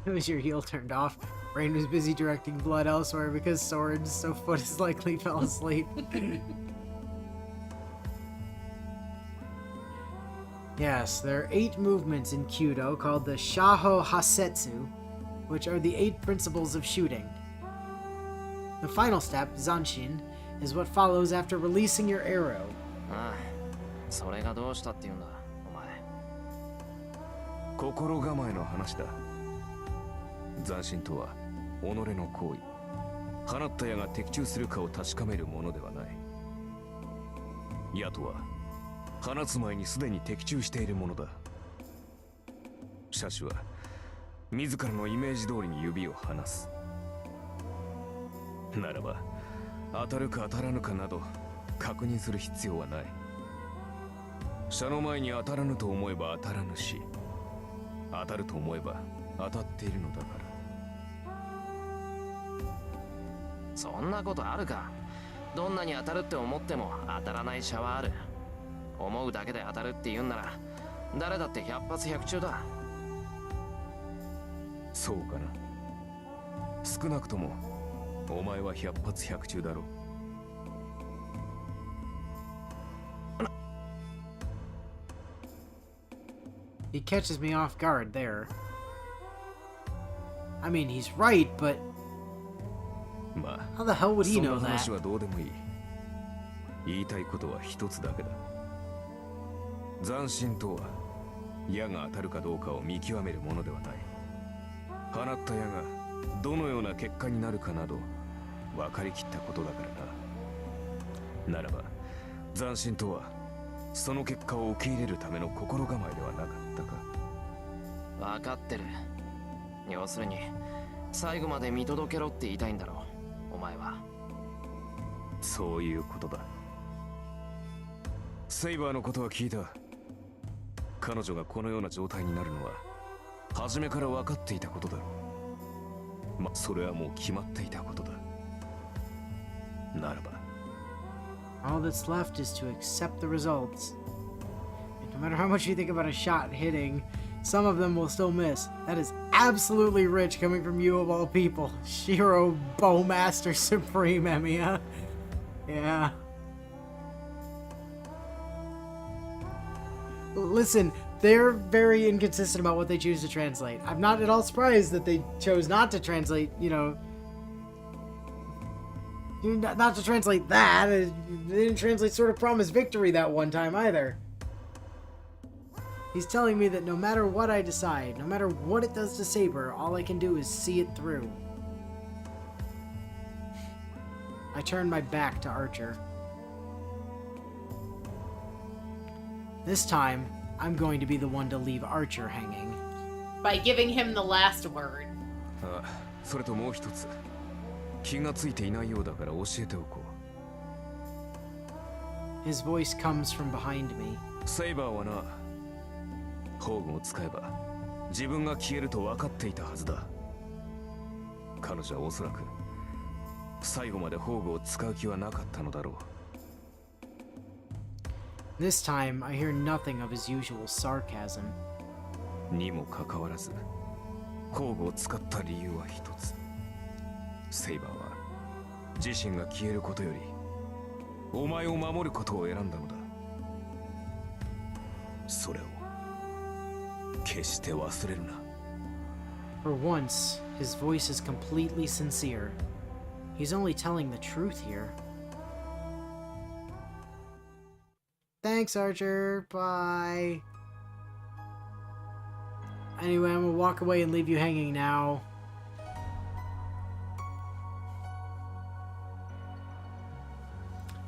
It was your heel turned off. Rain was busy directing blood elsewhere because swords, so Foot is likely fell asleep. Yes, there are 8 movements in Kyudo called the Shaho Hasetsu, which are the 8 principles of shooting. The final step, Zanshin, is what follows after releasing your arrow. ああ、それがどうしたっていうんだ、お前。心構えの話だ。斬新とは己の行為。放った矢が的中するかを確かめるものではない。矢とは放つ前にすでに的中しているものだ。射手は自らのイメージ通りに指を離す。ならば当たるか当たらぬかなど確認する必要はない。射の前に当たらぬと思えば当たらぬし、当たると思えば当たっているのだから。そんなことあるか。どんなに当たるって思っても当たらない射はある。思うだけで当たるって言うんなら誰だって100発100中だ。そうかな。少なくともお前は100発100中だろう。He catches me off guard there. I mean, he's right, but まあ how the hell would he そん know な that? 話はどうでもいい。言いたいことは一つだけだ。斬新とは矢が当たるかどうかを見極めるものではない。放った矢がどのような結果になるかなど分かりきったことだからな。ならば斬新とはその結果を受け入れるための心構えではなかったか。分かってる。要するに最後まで見届けろって言いたいんだろう、お前は。そういうことだ。セイバーのことは聞いた。彼女がこのような状態になるのは初めから分かっていたことだろう。まあそれはもう決まっていたことだ。ならば All that's left is to accept the results. And no matter how much you think about a shot hitting, some of them will still miss. That is absolutely rich coming from you of all people. Shiro Bowmaster Supreme, Emiya. Yeah. Listen, they're very inconsistent about what they choose to translate. I'm not at all surprised that they chose not to translate, you know, Not to translate that. It didn't translate sort of promise victory that one time either. He's telling me that no matter what I decide, no matter what it does to Saber, all I can do is see it through. I turn my back to Archer. This time, I'm going to be the one to leave Archer hanging. By giving him the last word. あ、それともう一つ。気がついていないようだから教えておこう。 His voice comes from behind me. セイバーはな、宝具を使えば自分が消えると分かっていたはずだ。彼女はおそらく最後まで宝具を使う気はなかったのだろう。 This time, I hear nothing of his usual sarcasm. にもかかわらず、宝具を使った理由は一つ。セイバーは自身が消えることよりお前を守ることを選んだのだ。それを決して忘れるな。 For once, his voice is completely sincere. He's only telling the truth here. Thanks, Archer. Bye. Anyway, I'm gonna walk away and leave you hanging now.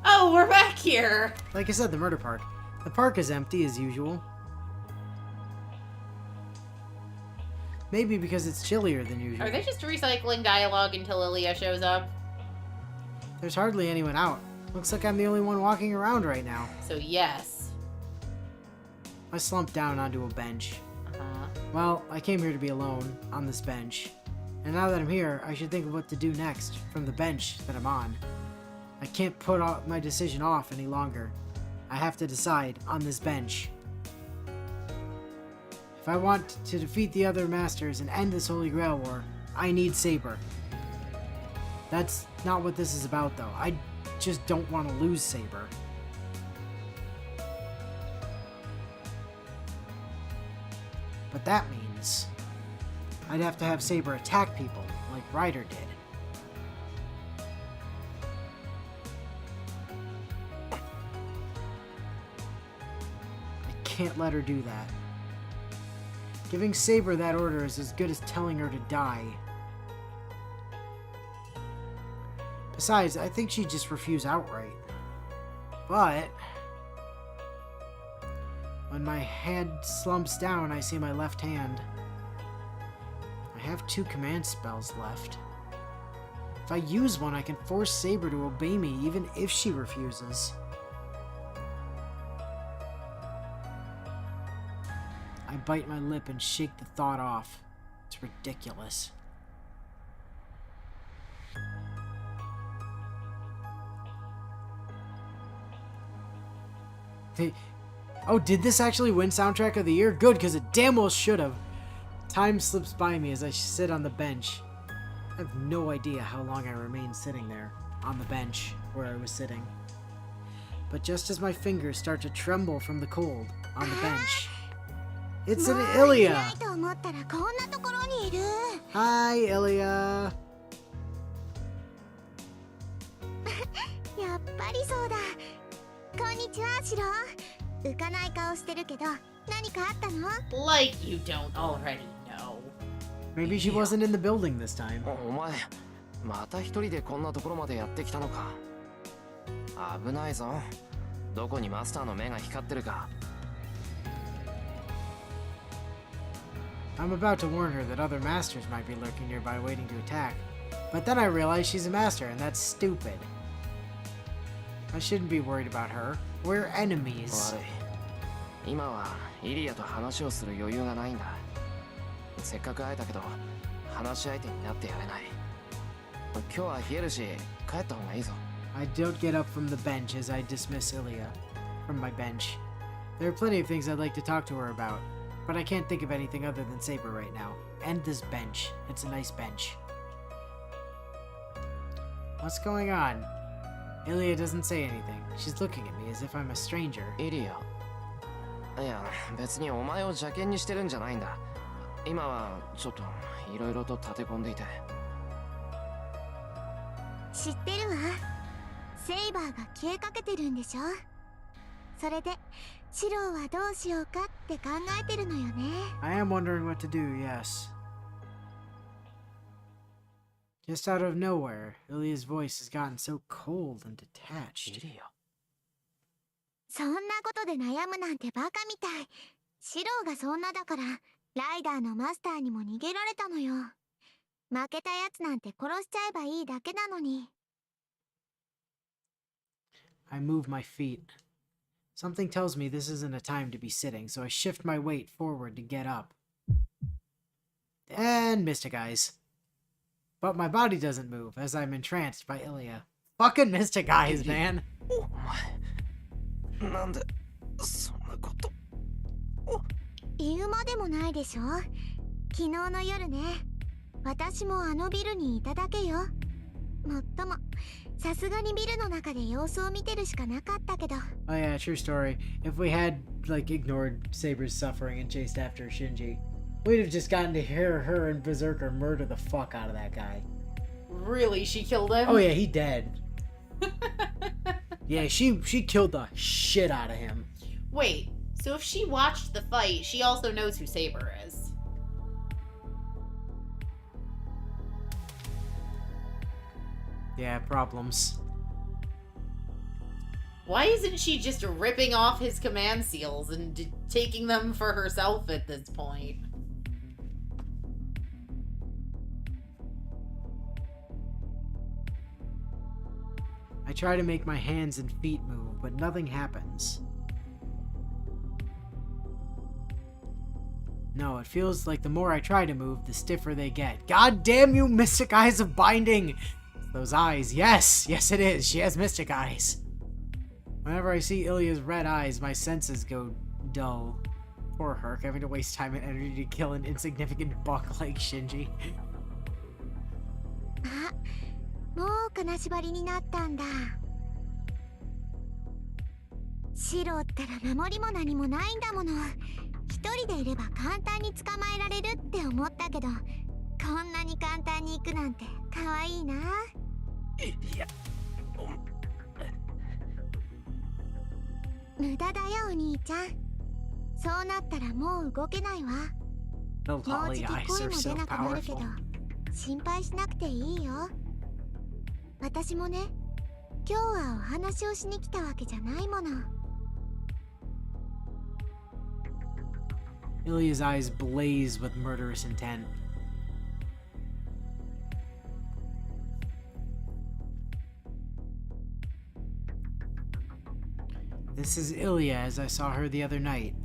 Oh, we're back here! Like I said, the murder park. The park is empty as usual. Maybe because it's chillier than usual. Are they just recycling dialogue until Ilya shows up? There's hardly anyone out. Looks like I'm the only one walking around right now. So yes. I slumped down onto a bench. Well, I came here to be alone, on this bench. And now that I'm here, I should think of what to do next, from the bench that I'm on. I can't put my decision off any longer. I have to decide on this bench. If I want to defeat the other masters and end this Holy Grail war, I need Saber. That's not what this is about, though. I just don't want to lose Saber. But that means I'd have to have Saber attack people, like Ryder did. I can't let her do that. Giving Saber that order is as good as telling her to die. Besides, I think she'd just refuse outright. But when my head slumps down, I see my left hand. I have 2 command spells left. If I use one, I can force Saber to obey me, even if she refuses. I bite my lip and shake the thought off. It's ridiculous. Oh, did this actually win Soundtrack of the Year? Good, because it damn well should have. Time slips by me as I sit on the bench. I have no idea how long I remained sitting there, on the bench where I was sitting. But just as my fingers start to tremble from the cold on the bench, it's an Ilya! Hi, Ilya! やっぱりそうだ。こんにちは、シロ。浮かない顔してるけど、何かあったの？ Like you don't already know. Maybe she wasn't in the building this time. お前また一人でこんなところまでやってきたのか。危ないぞ。どこにマスターの目が光ってるか。I'm about to warn her that other masters might be lurking nearby waiting to attack. But then I realize she's a master, and that's stupid. I shouldn't be worried about her. We're enemies. 悪い。今はイリアと話をする余裕がないんだ。せっかく会えたけど、話し相手になってやれない。今日は冷えるし、帰った方がいいぞ。I don't get up from the bench as I dismiss Ilya from my bench. There are plenty of things I'd like to talk to her about, but I can't think of anything other than Saber right now. And this bench. It's a nice bench. What's going on? Ilya doesn't say anything. She's looking at me as if I'm a stranger. イリア。いや、別にお前を邪険にしてるんじゃないんだ。今はちょっといろいろと立て込んでいて。知ってるわ。セイバーが消えかけてるんでしょ。それでシローはどうしようかって考えてるのよね。 I am wondering what to do, yes. Just out of nowhere, Ilia's voice has gotten so cold and detached. リア。そんなことで悩むなんてバカみたい。シローがそんなだからライダーのマスターにも逃げられたのよ。負けたやつなんて殺しちゃえばいいだけなのに。 I move my feet. Something tells me this isn't a time to be sitting, so I shift my weight forward to get up. And Mystic Eyes. But my body doesn't move, as I'm entranced by Ilia. Fucking Mystic Eyes, man! お前、なんでそんなこと。言うまでもないでしょ。昨日の夜ね、私もあのビルにいただけよ。もっともさすがにビルの中で様子を見てるしかなかったけど。 Oh yeah, true story. If we had, like, ignored Saber's suffering and chased after Shinji, we'd have just gotten to hear her and Berserker murder the fuck out of that guy. Really? She killed him? Oh yeah, he dead. Yeah, she killed the shit out of him. Wait, so if she watched the fight, she also knows who Saber is. Yeah, problems. Why isn't she just ripping off his command seals and taking them for herself at this point? I try to make my hands and feet move, but nothing happens. No, it feels like the more I try to move, the stiffer they get. God damn you, Mystic Eyes of Binding! Those eyes, yes! Yes it is, she has Mystic Eyes. Whenever I see Ilia's red eyes, my senses go dull. Poor Herc, having to waste time and energy to kill an insignificant buck like Shinji. あ、もう金縛りになったんだ。シロったら守りも何もないんだもの。一人でいれば簡単に捕まえられるって思ったけど、こんなに簡単に行くなんて可愛いな。いや、無駄だよお兄ちゃん。そうなったらもう動けないわ。 The もう lolly じき eyes 声 are も so 出なくなるけど powerful. 心配しなくていいよ。私もね、今日はお話をしに来たわけじゃないもの。 Ilia's eyes blaze with murderous intent. This is Ilia as I saw her the other night.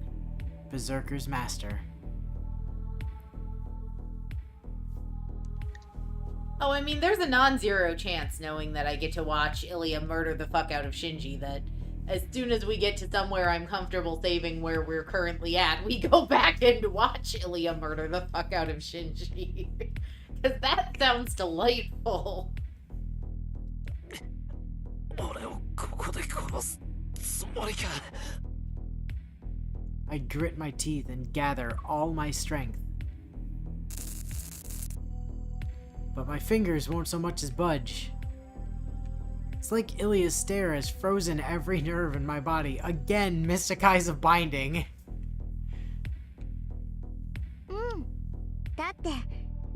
Berserker's master. Oh, I mean, there's a non-zero chance knowing that I get to watch Ilia murder the fuck out of Shinji, that as soon as we get to somewhere I'm comfortable saving where we're currently at, we go back and watch Ilia murder the fuck out of Shinji. Because that sounds delightful. 俺をここで殺すつもりか。I grit my teeth and gather all my strength. But my fingers won't so much as budge. It's like Ilia's stare has frozen every nerve in my body. Again, Mystic Eyes of Binding. うん。だって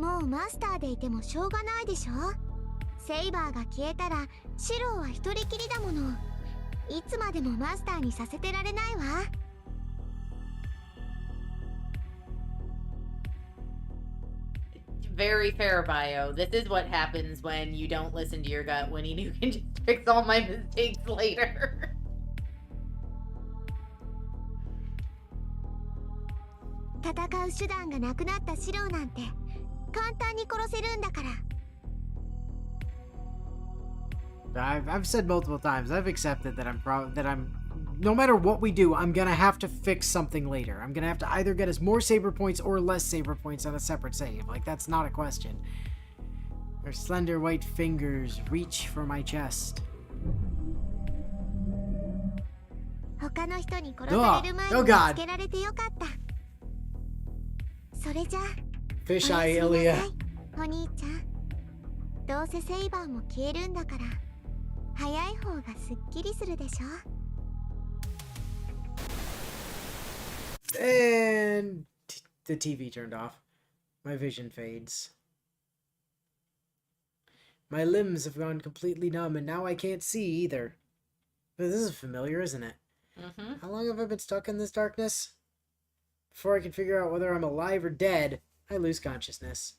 もうマスターでいてもしょうがないでしょ。セイバーが消えたらシローは一人きりだもの。いつまでもマスターにさせてられないわ。 Very fair bio. This is what happens when you don't listen to your gut, when you can just fix all my mistakes later. 戦う手段がなくなったシローなんて簡単に殺せるんだから。 I've said multiple times. I've accepted that I'm no matter what we do, I'm gonna have to fix something later. I'm gonna have to either get us more saber points or less saber points on a separate save. Like, that's not a question. Her slender white fingers reach for my chest. 他の人に殺される前に Oh 見 God. つけられてよかった。それじゃあ、 Fish おや eye すみな Ilia. さい、お兄ちゃん。どうせセイバーも消えるんだから早い方がすっきりするでしょ。 And the TV turned off. My vision fades. My limbs have gone completely numb, and now I can't see either. But this is familiar, isn't it? Mm-hmm. How long have I been stuck in this darkness? Before I can figure out whether I'm alive or dead, I lose consciousness.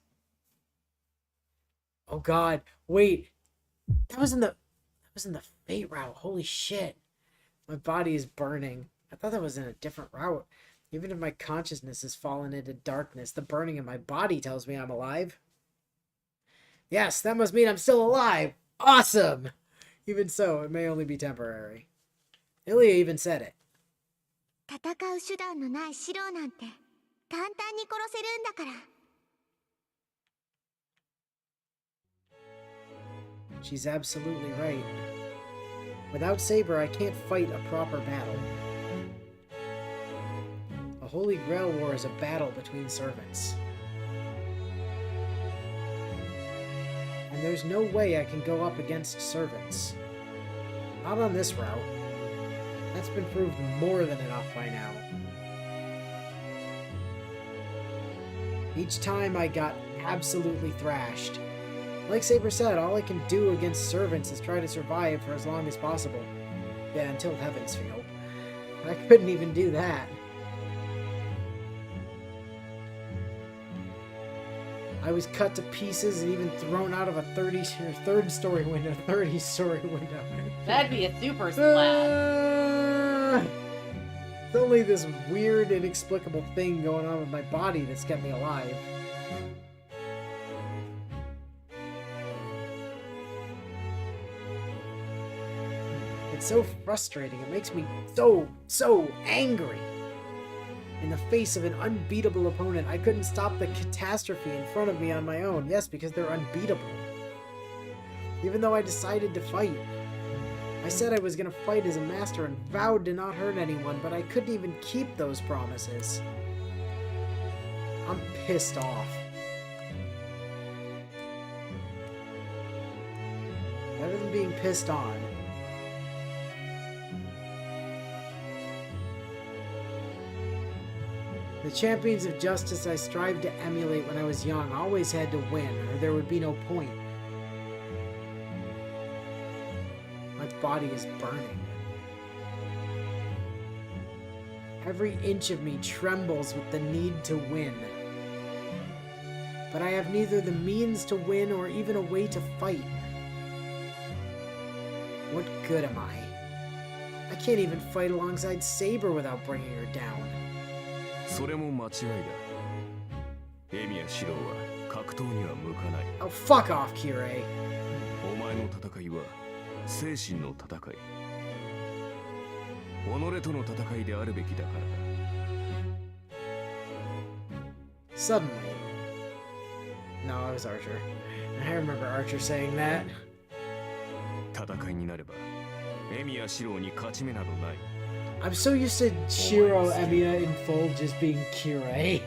Oh god, wait. That was in the fate route. Holy shit. My body is burning. I thought that was in a different route. Even if my consciousness has fallen into darkness, the burning in my body tells me I'm alive. Yes, that must mean I'm still alive. Awesome! Even so, it may only be temporary. Ilya even said it. 戦う手段のないシローなんて簡単に殺せるんだから。 She's absolutely right. Without Saber, I can't fight a proper battle. A Holy Grail War is a battle between servants. And there's no way I can go up against servants. Not on this route. That's been proved more than enough by now. Each time I got absolutely thrashed. Like Saber said, all I can do against servants is try to survive for as long as possible. Yeah, until heavens fail. I couldn't even do that. I was cut to pieces and even thrown out of a 30-story window. That'd be a super splat. It's only this weird, inexplicable thing going on with my body that's kept me alive. It's so frustrating. It makes me so angry. In the face of an unbeatable opponent, I couldn't stop the catastrophe in front of me on my own. Yes, because they're unbeatable. Even though I decided to fight. I said I was going to fight as a master and vowed to not hurt anyone, but I couldn't even keep those promises. I'm pissed off. Better than being pissed on. The champions of justice I strived to emulate when I was young always had to win, or there would be no point. My body is burning. Every inch of me trembles with the need to win. But I have neither the means to win or even a way to fight. What good am I? I can't even fight alongside Saber without bringing her down. それも間違いだ。エミやシロウは格闘には向かない。 Oh, fuck off, Kirei. お前の戦いは精神の戦い。己との戦いであるべきだからだ。 Suddenly. No, it was Archer. I remember Archer saying that. 戦いになればエミやシロウに勝ち目などない。 I'm so used to Shiro Emiya in full just being Kirei.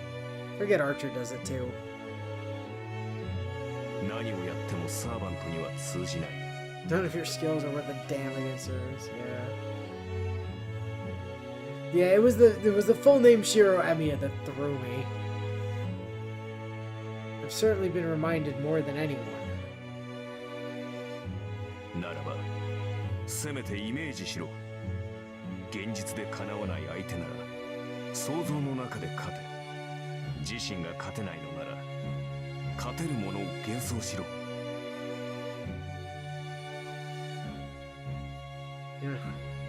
Forget Archer does it too. 何をやってもサーバントには通じない。 None of your skills are worth a damn against hers. Yeah, it was the full name Shiro Emiya that threw me. I've certainly been reminded more than anyone. ならばせめてイメージしろ。現実で叶わない相手なら想像の中で勝て。自身が勝てないのなら勝てるものを幻想しろ。 You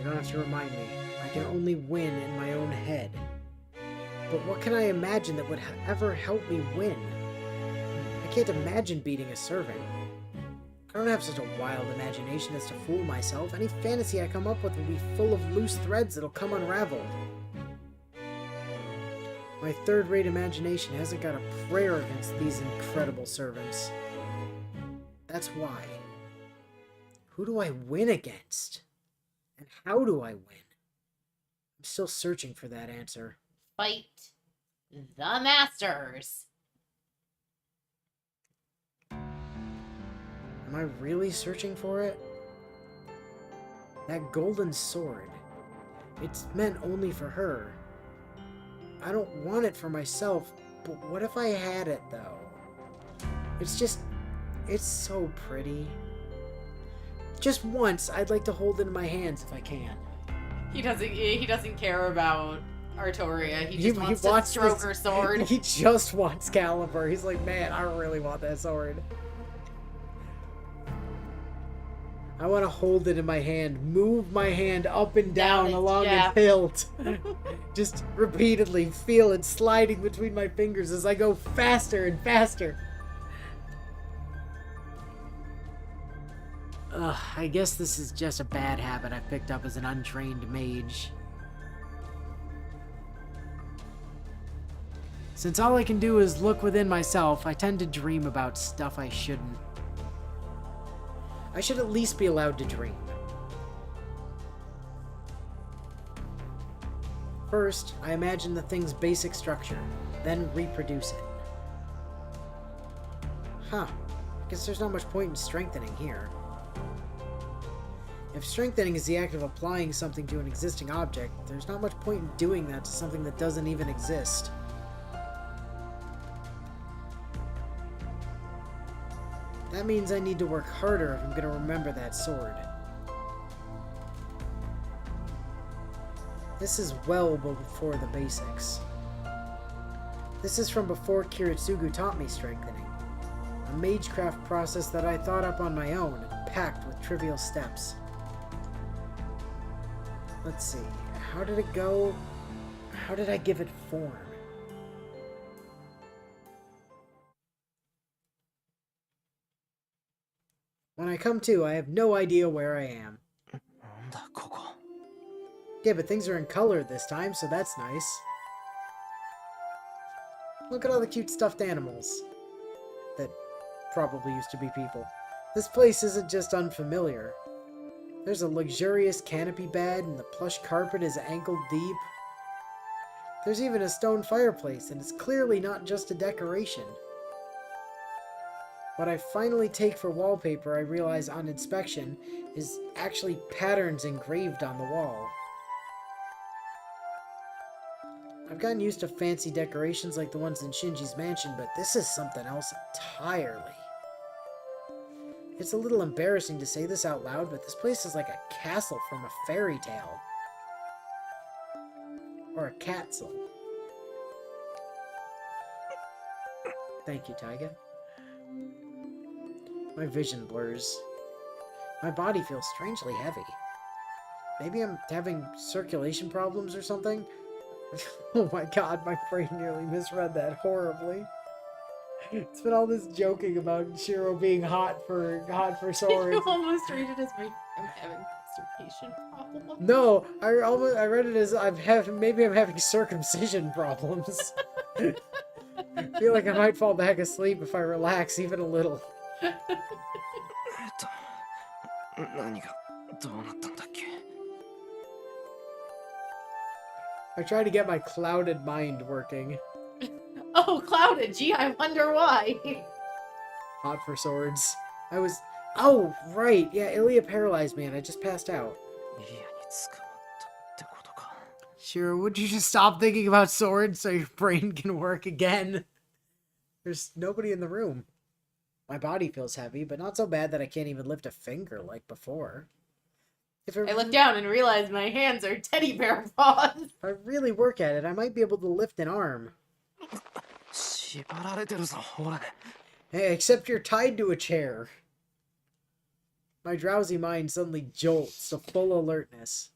don't have to remind me. I can only win in my own head. But what can I imagine that would ever help me win? I can't imagine beating a servant. I don't have such a wild imagination as to fool myself. Any fantasy I come up with will be full of loose threads that'll come unraveled. My third-rate imagination hasn't got a prayer against these incredible servants. That's why. Who do I win against? And how do I win? I'm still searching for that answer. Fight the masters. Am I really searching for it? That golden sword. It's meant only for her. I don't want it for myself, but what if I had it, though? It's so pretty. Just once, I'd like to hold it in my hands if I can. He doesn't care about Artoria. He just wants to stroke her sword. He just wants Caliber. He's like, man, I really want that sword. I want to hold it in my hand, move my hand up and down along its hilt. Just repeatedly feel it sliding between my fingers as I go faster and faster. I guess this is just a bad habit I picked up as an untrained mage. Since all I can do is look within myself, I tend to dream about stuff I shouldn't. I should at least be allowed to dream. First, I imagine the thing's basic structure, then reproduce it. Huh. Guess there's not much point in strengthening here. If strengthening is the act of applying something to an existing object, there's not much point in doing that to something that doesn't even exist. That means I need to work harder if I'm going to remember that sword. This is well before the basics. This is from before Kiritsugu taught me strengthening. A magecraft process that I thought up on my own, packed with trivial steps. Let's see, how did it go? How did I give it form? When I come to, I have no idea where I am. Yeah, but things are in color this time, so that's nice. Look at all the cute stuffed animals. That probably used to be people. This place isn't just unfamiliar. There's a luxurious canopy bed, and the plush carpet is ankle deep. There's even a stone fireplace, and it's clearly not just a decoration. What I finally take for wallpaper, I realize on inspection, is actually patterns engraved on the wall. I've gotten used to fancy decorations like the ones in Shinji's mansion, but this is something else entirely. It's a little embarrassing to say this out loud, but this place is like a castle from a fairy tale. Or a castle. Thank you, Taiga. My vision blurs. My body feels strangely heavy. Maybe I'm having circulation problems or something? Oh my god, my brain nearly misread that horribly. It's been all this joking about Shiro being hot for swords. You almost read it as I'm having masturbation problems. No, I read it as maybe I'm having circumcision problems. I feel like I might fall back asleep if I relax even a little. I try to get my clouded mind working. Oh, clouded. Gee, I wonder why. Hot for swords. Oh, right. Yeah, Ilya paralyzed me and I just passed out. Shiro, would you just stop thinking about swords so your brain can work again? There's nobody in the room. My body feels heavy, but not so bad that I can't even lift a finger like before. I look down and realize my hands are teddy bear paws. If I really work at it, I might be able to lift an arm. Hey, except you're tied to a chair. My drowsy mind suddenly jolts to full alertness.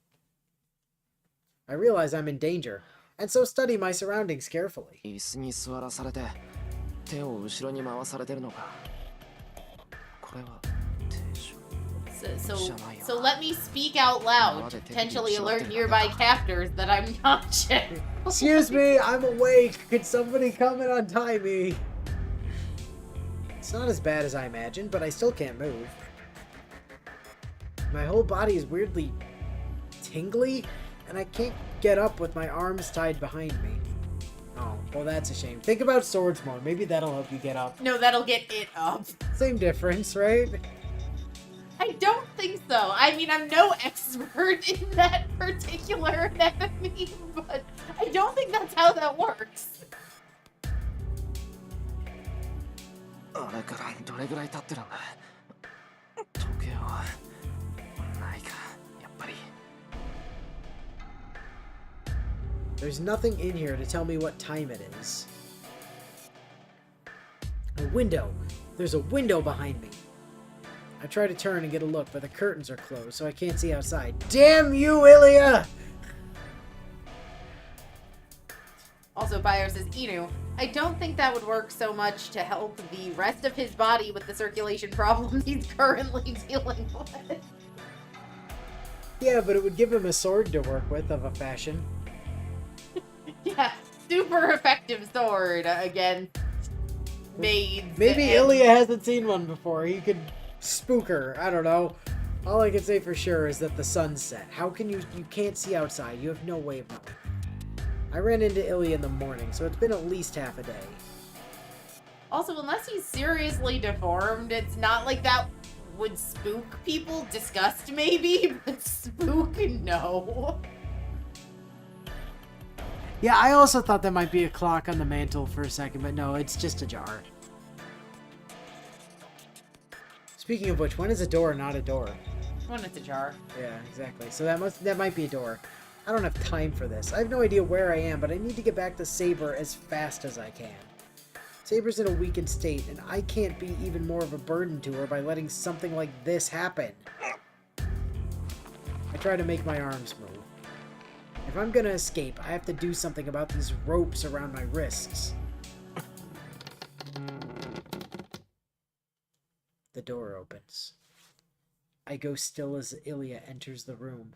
I realize I'm in danger, and so study my surroundings carefully. So let me speak out loud to potentially alert nearby captors that I'm conscious. Excuse me, I'm awake. Could somebody come and untie me? It's not as bad as I imagined, but I still can't move. My whole body is weirdly tingly, and I can't get up with my arms tied behind me. Oh, well that's a shame. Think about swords more. Maybe that'll help you get up. No, that'll get it up. Same difference, right? I don't think so. I mean, I'm no expert in that particular anatomy, but I don't think that's how that works. あれからどれぐらい経ってるんだ。時計はないか、やっぱり。There's nothing in here to tell me what time it is. A window. There's a window behind me. I try to turn and get a look, but the curtains are closed, so I can't see outside. Damn you, Ilya! Also, Bayer says, Inu, I don't think that would work so much to help the rest of his body with the circulation problems he's currently dealing with. Yeah, but it would give him a sword to work with of a fashion. Yeah, super effective sword against maids. Maybe and- Ilya hasn't seen one before. He could spook her. I don't know. All I can say for sure is that the sun's set. How can you can't see outside. You have no way of knowing. I ran into Ilya in the morning, so it's been at least half a day. Also, unless he's seriously deformed, it's not like that would spook people. Disgust, maybe, but spook, no. Yeah, I also thought that might be a clock on the mantle for a second, but no, it's just a jar. Speaking of which, when is a door not a door? When it's a jar. Yeah, exactly. So that might be a door. I don't have time for this. I have no idea where I am, but I need to get back to Saber as fast as I can. Saber's in a weakened state, and I can't be even more of a burden to her by letting something like this happen. I try to make my arms move. If I'm gonna escape, I have to do something about these ropes around my wrists. The door opens. I go still as Ilya enters the room.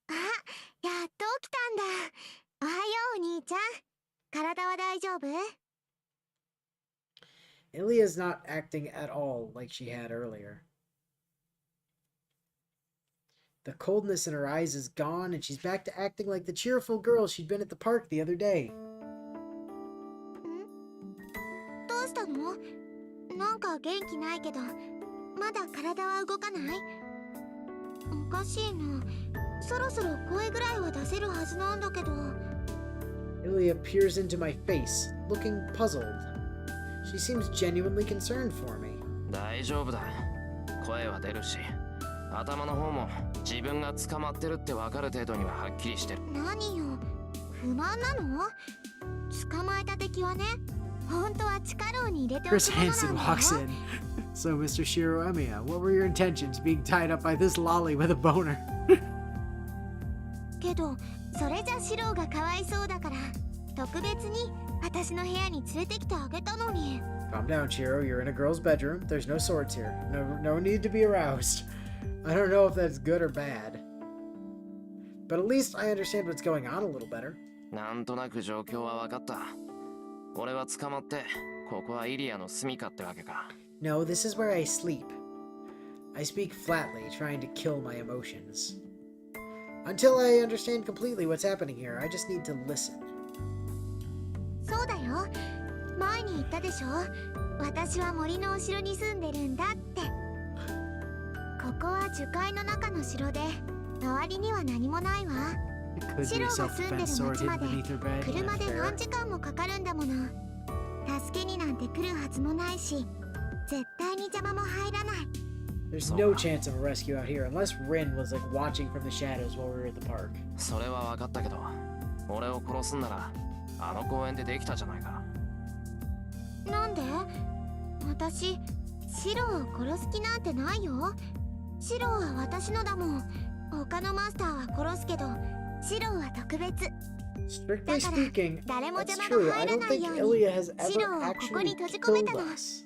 あ、やっと起きたんだ。おはよう、お兄ちゃん。体は大丈夫？ Ilya's not acting at all like she had earlier. The coldness in her eyes is gone, and she's back to acting like the cheerful girl she'd been at the park the other day. どうしたの？なんか元気ないけど、まだ体は動かない？おかしいな。そろそろ声ぐらいは出せるはずなんだけど。 Ilya peers into my face, looking puzzled. She seems genuinely concerned for me. 大丈夫だ。声は出るし、頭の方も自分が捕まってるって分かる程度にははっきりしてる。何よ、不満なの？捕まえた敵はね、本当は地下牢に入れておく Chris ものなん Hansen だ walks よ。 in. So, Mr. Shiro Emiya, what were your intentions being tied up by this lolly with a boner? けど、それじゃシローがかわいそうだから、特別に私の部屋に連れてきてあげたのに。Calm down, Shiro. You're in a girl's bedroom. There's no swords here. No need to be aroused. I don't know if that's good or bad. But at least I understand what's going on a little better. なんとなく状況は分かった。俺は捕まって、ここはイリアの住みかってわけか。No, this is where I sleep. I speak flatly, trying to kill my emotions. Until I understand completely what's happening here, I just need to listen. そうだよ。前に言ったでしょ。私は森の後ろに住んでるんだって。ここは樹海の中の城で、周りには何もないわ。 Could シ be ロ a ーが住んでる self-defense sword 町ま hidden で beneath her bed. 車で Fair. 何時間もかかるんだもの。助けになんて来るはずもないし、絶対に邪魔も入らない。 There's no chance of a rescue out here unless Rin was like watching from the shadows while we were at the park. それは分かったけど、俺を殺すんなら、あの公園でできたじゃないか。なんで？私、シローを殺す気なんてないよ。シローは私のだもん。他のマスターは殺すけど、シローは特別。 Strictly speaking, 誰も that's 邪魔 true. が I 入ら don't ない think ように。 Ilya has シロ ever ーをここに actually 閉じ込め killed たの。 us.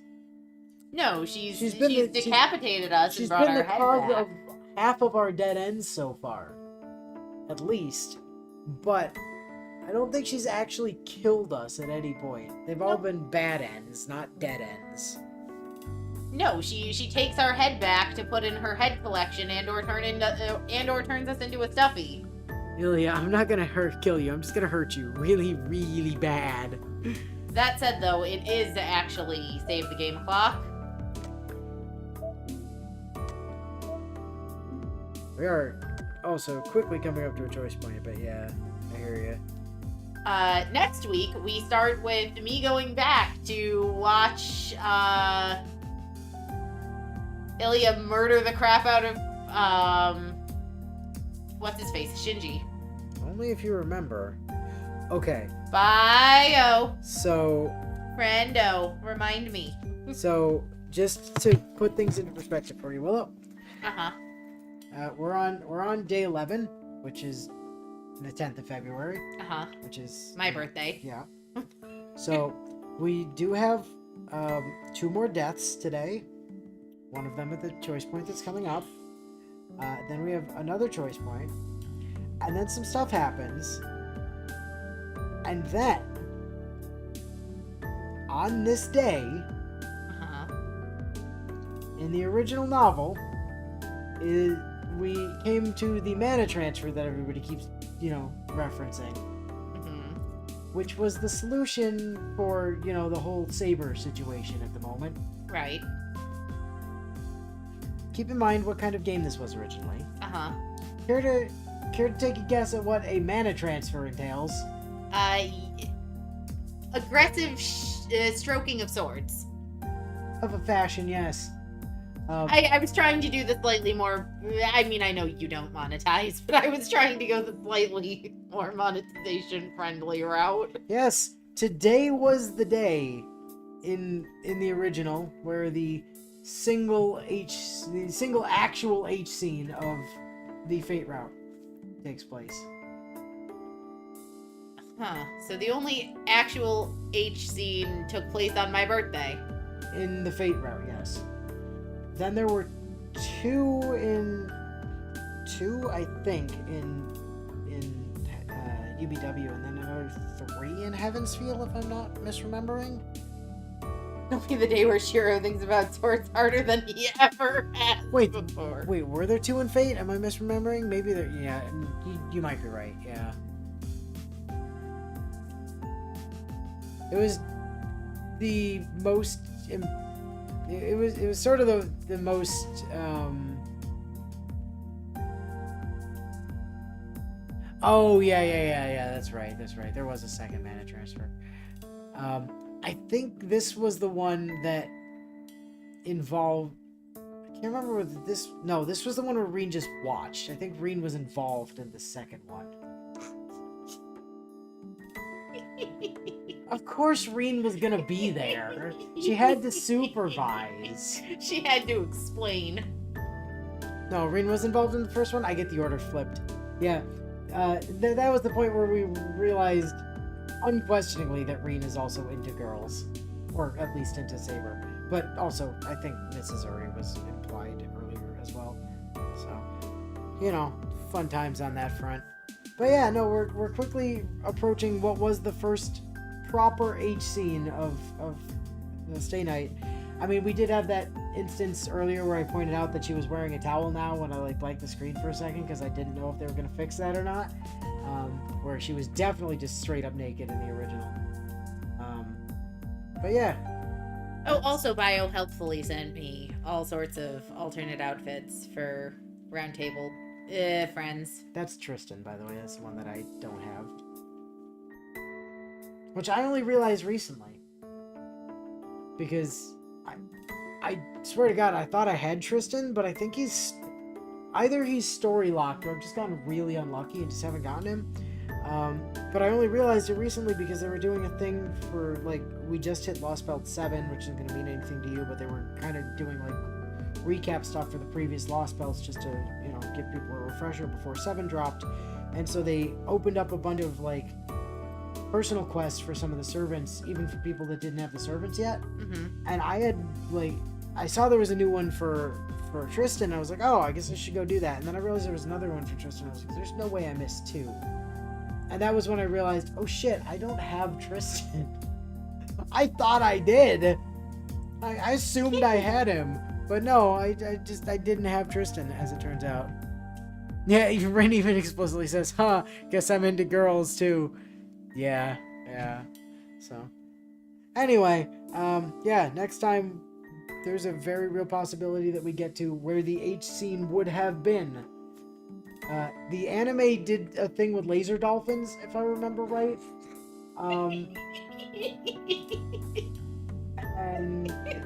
No, she's She's been the- decapitated us She's and brought been our the head cause back. of half of our dead ends so far. At least. But I don't think she's actually killed us at any point. They've all been bad ends, not dead ends. No, she takes our head back to put in her head collection and or turns us into a stuffy. Ilya, I'm not gonna kill you. I'm just gonna hurt you really, really bad. That said, though, it is to actually save the game clock. We are also quickly coming up to a choice point, but yeah, I hear you. Next week, we start with me going back to watch, Ilya murder the crap out of, what's his face? Shinji. Only if you remember. Okay. Bye-o. So, Friendo. Remind me. so just to put things into perspective for you, Willow, Uh-huh. we're on day 11, which is the 10th of February, Uh-huh. which is My birthday. Yeah. So we do have 2 more deaths today. One of them at the choice point that's coming up. Then we have another choice point. And then some stuff happens. And then, on this day, Uh-huh. in the original novel, we came to the mana transfer that everybody keeps, referencing. Mm-hmm. Which was the solution for, the whole Saber situation at the moment. Right. Keep in mind what kind of game this was originally. Uh-huh. Care to take a guess at what a mana transfer entails? Aggressive stroking of swords. Of a fashion, yes. I was trying to do the slightly more, I mean, I know you don't monetize, but I was trying to go the slightly more monetization-friendly route. Yes, today was the day in the original where the single actual H scene of the Fate route takes place. Huh. So the only actual H scene took place on my birthday. In the Fate route, yes. Then there were two, I think, in UBW, and then another 3 in Heaven's Feel, if I'm not misremembering. It'll be the day where Shiro thinks about swords harder than he ever has before. Wait, were there 2 in Fate? Am I misremembering? Maybe there. Yeah, you might be right. Yeah. It was the most. It was sort of the most. Oh yeah. That's right. There was a second mana transfer. I think this was the one that involved. I can't remember whether this. No, this was the one where Reen just watched. I think Reen was involved in the second one. Of course, Reen was gonna be there. She had to supervise. She had to explain. No, Reen was involved in the first one. I get the order flipped. Yeah, that was the point where we realized, unquestioningly, that Reen is also into girls, or at least into Saber. But also, I think Mrs. Uri was implied earlier as well. So, fun times on that front. But yeah, no, we're quickly approaching what was the first proper H scene of the Stay Night. I mean, we did have that instance earlier where I pointed out that she was wearing a towel now when I blanked the screen for a second because I didn't know if they were going to fix that or not. Where she was definitely just straight up naked in the original. But yeah. Oh, also Bio helpfully sent me all sorts of alternate outfits for Roundtable friends. That's Tristan, by the way. That's the one that I don't have. Which I only realized recently. Because I swear to God, I thought I had Tristan, but I think he's story locked or I've just gotten really unlucky and just haven't gotten him. But I only realized it recently because they were doing a thing for, we just hit Lost Belt 7, which isn't going to mean anything to you, but they were kind of doing, recap stuff for the previous Lost Belts just to, give people a refresher before 7 dropped. And so they opened up a bunch of, personal quests for some of the servants, even for people that didn't have the servants yet. Mm-hmm. And I had, I saw there was a new one for Tristan. I was like, oh, I guess I should go do that. And then I realized there was another one for Tristan. I was like, there's no way I missed 2. And that was when I realized, oh shit, I don't have Tristan. I thought I did. I assumed I had him. But no, I didn't have Tristan, as it turns out. Yeah, Ren even explicitly says, guess I'm into girls too. Yeah. So, anyway, next time, there's a very real possibility that we get to where the H scene would have been The anime did a thing with laser dolphins, if I remember right. And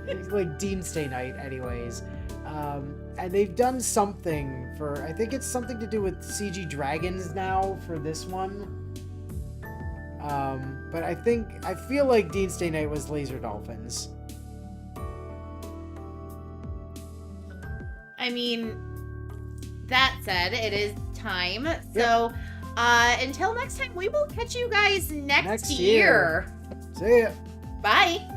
it's like Doomsday Night, anyways. And they've done something for, I think it's something to do with CG dragons now for this one. But I feel like Doomsday Night was laser dolphins. I mean, that said, it is time. So, until next time, we will catch you guys next year. See ya. Bye.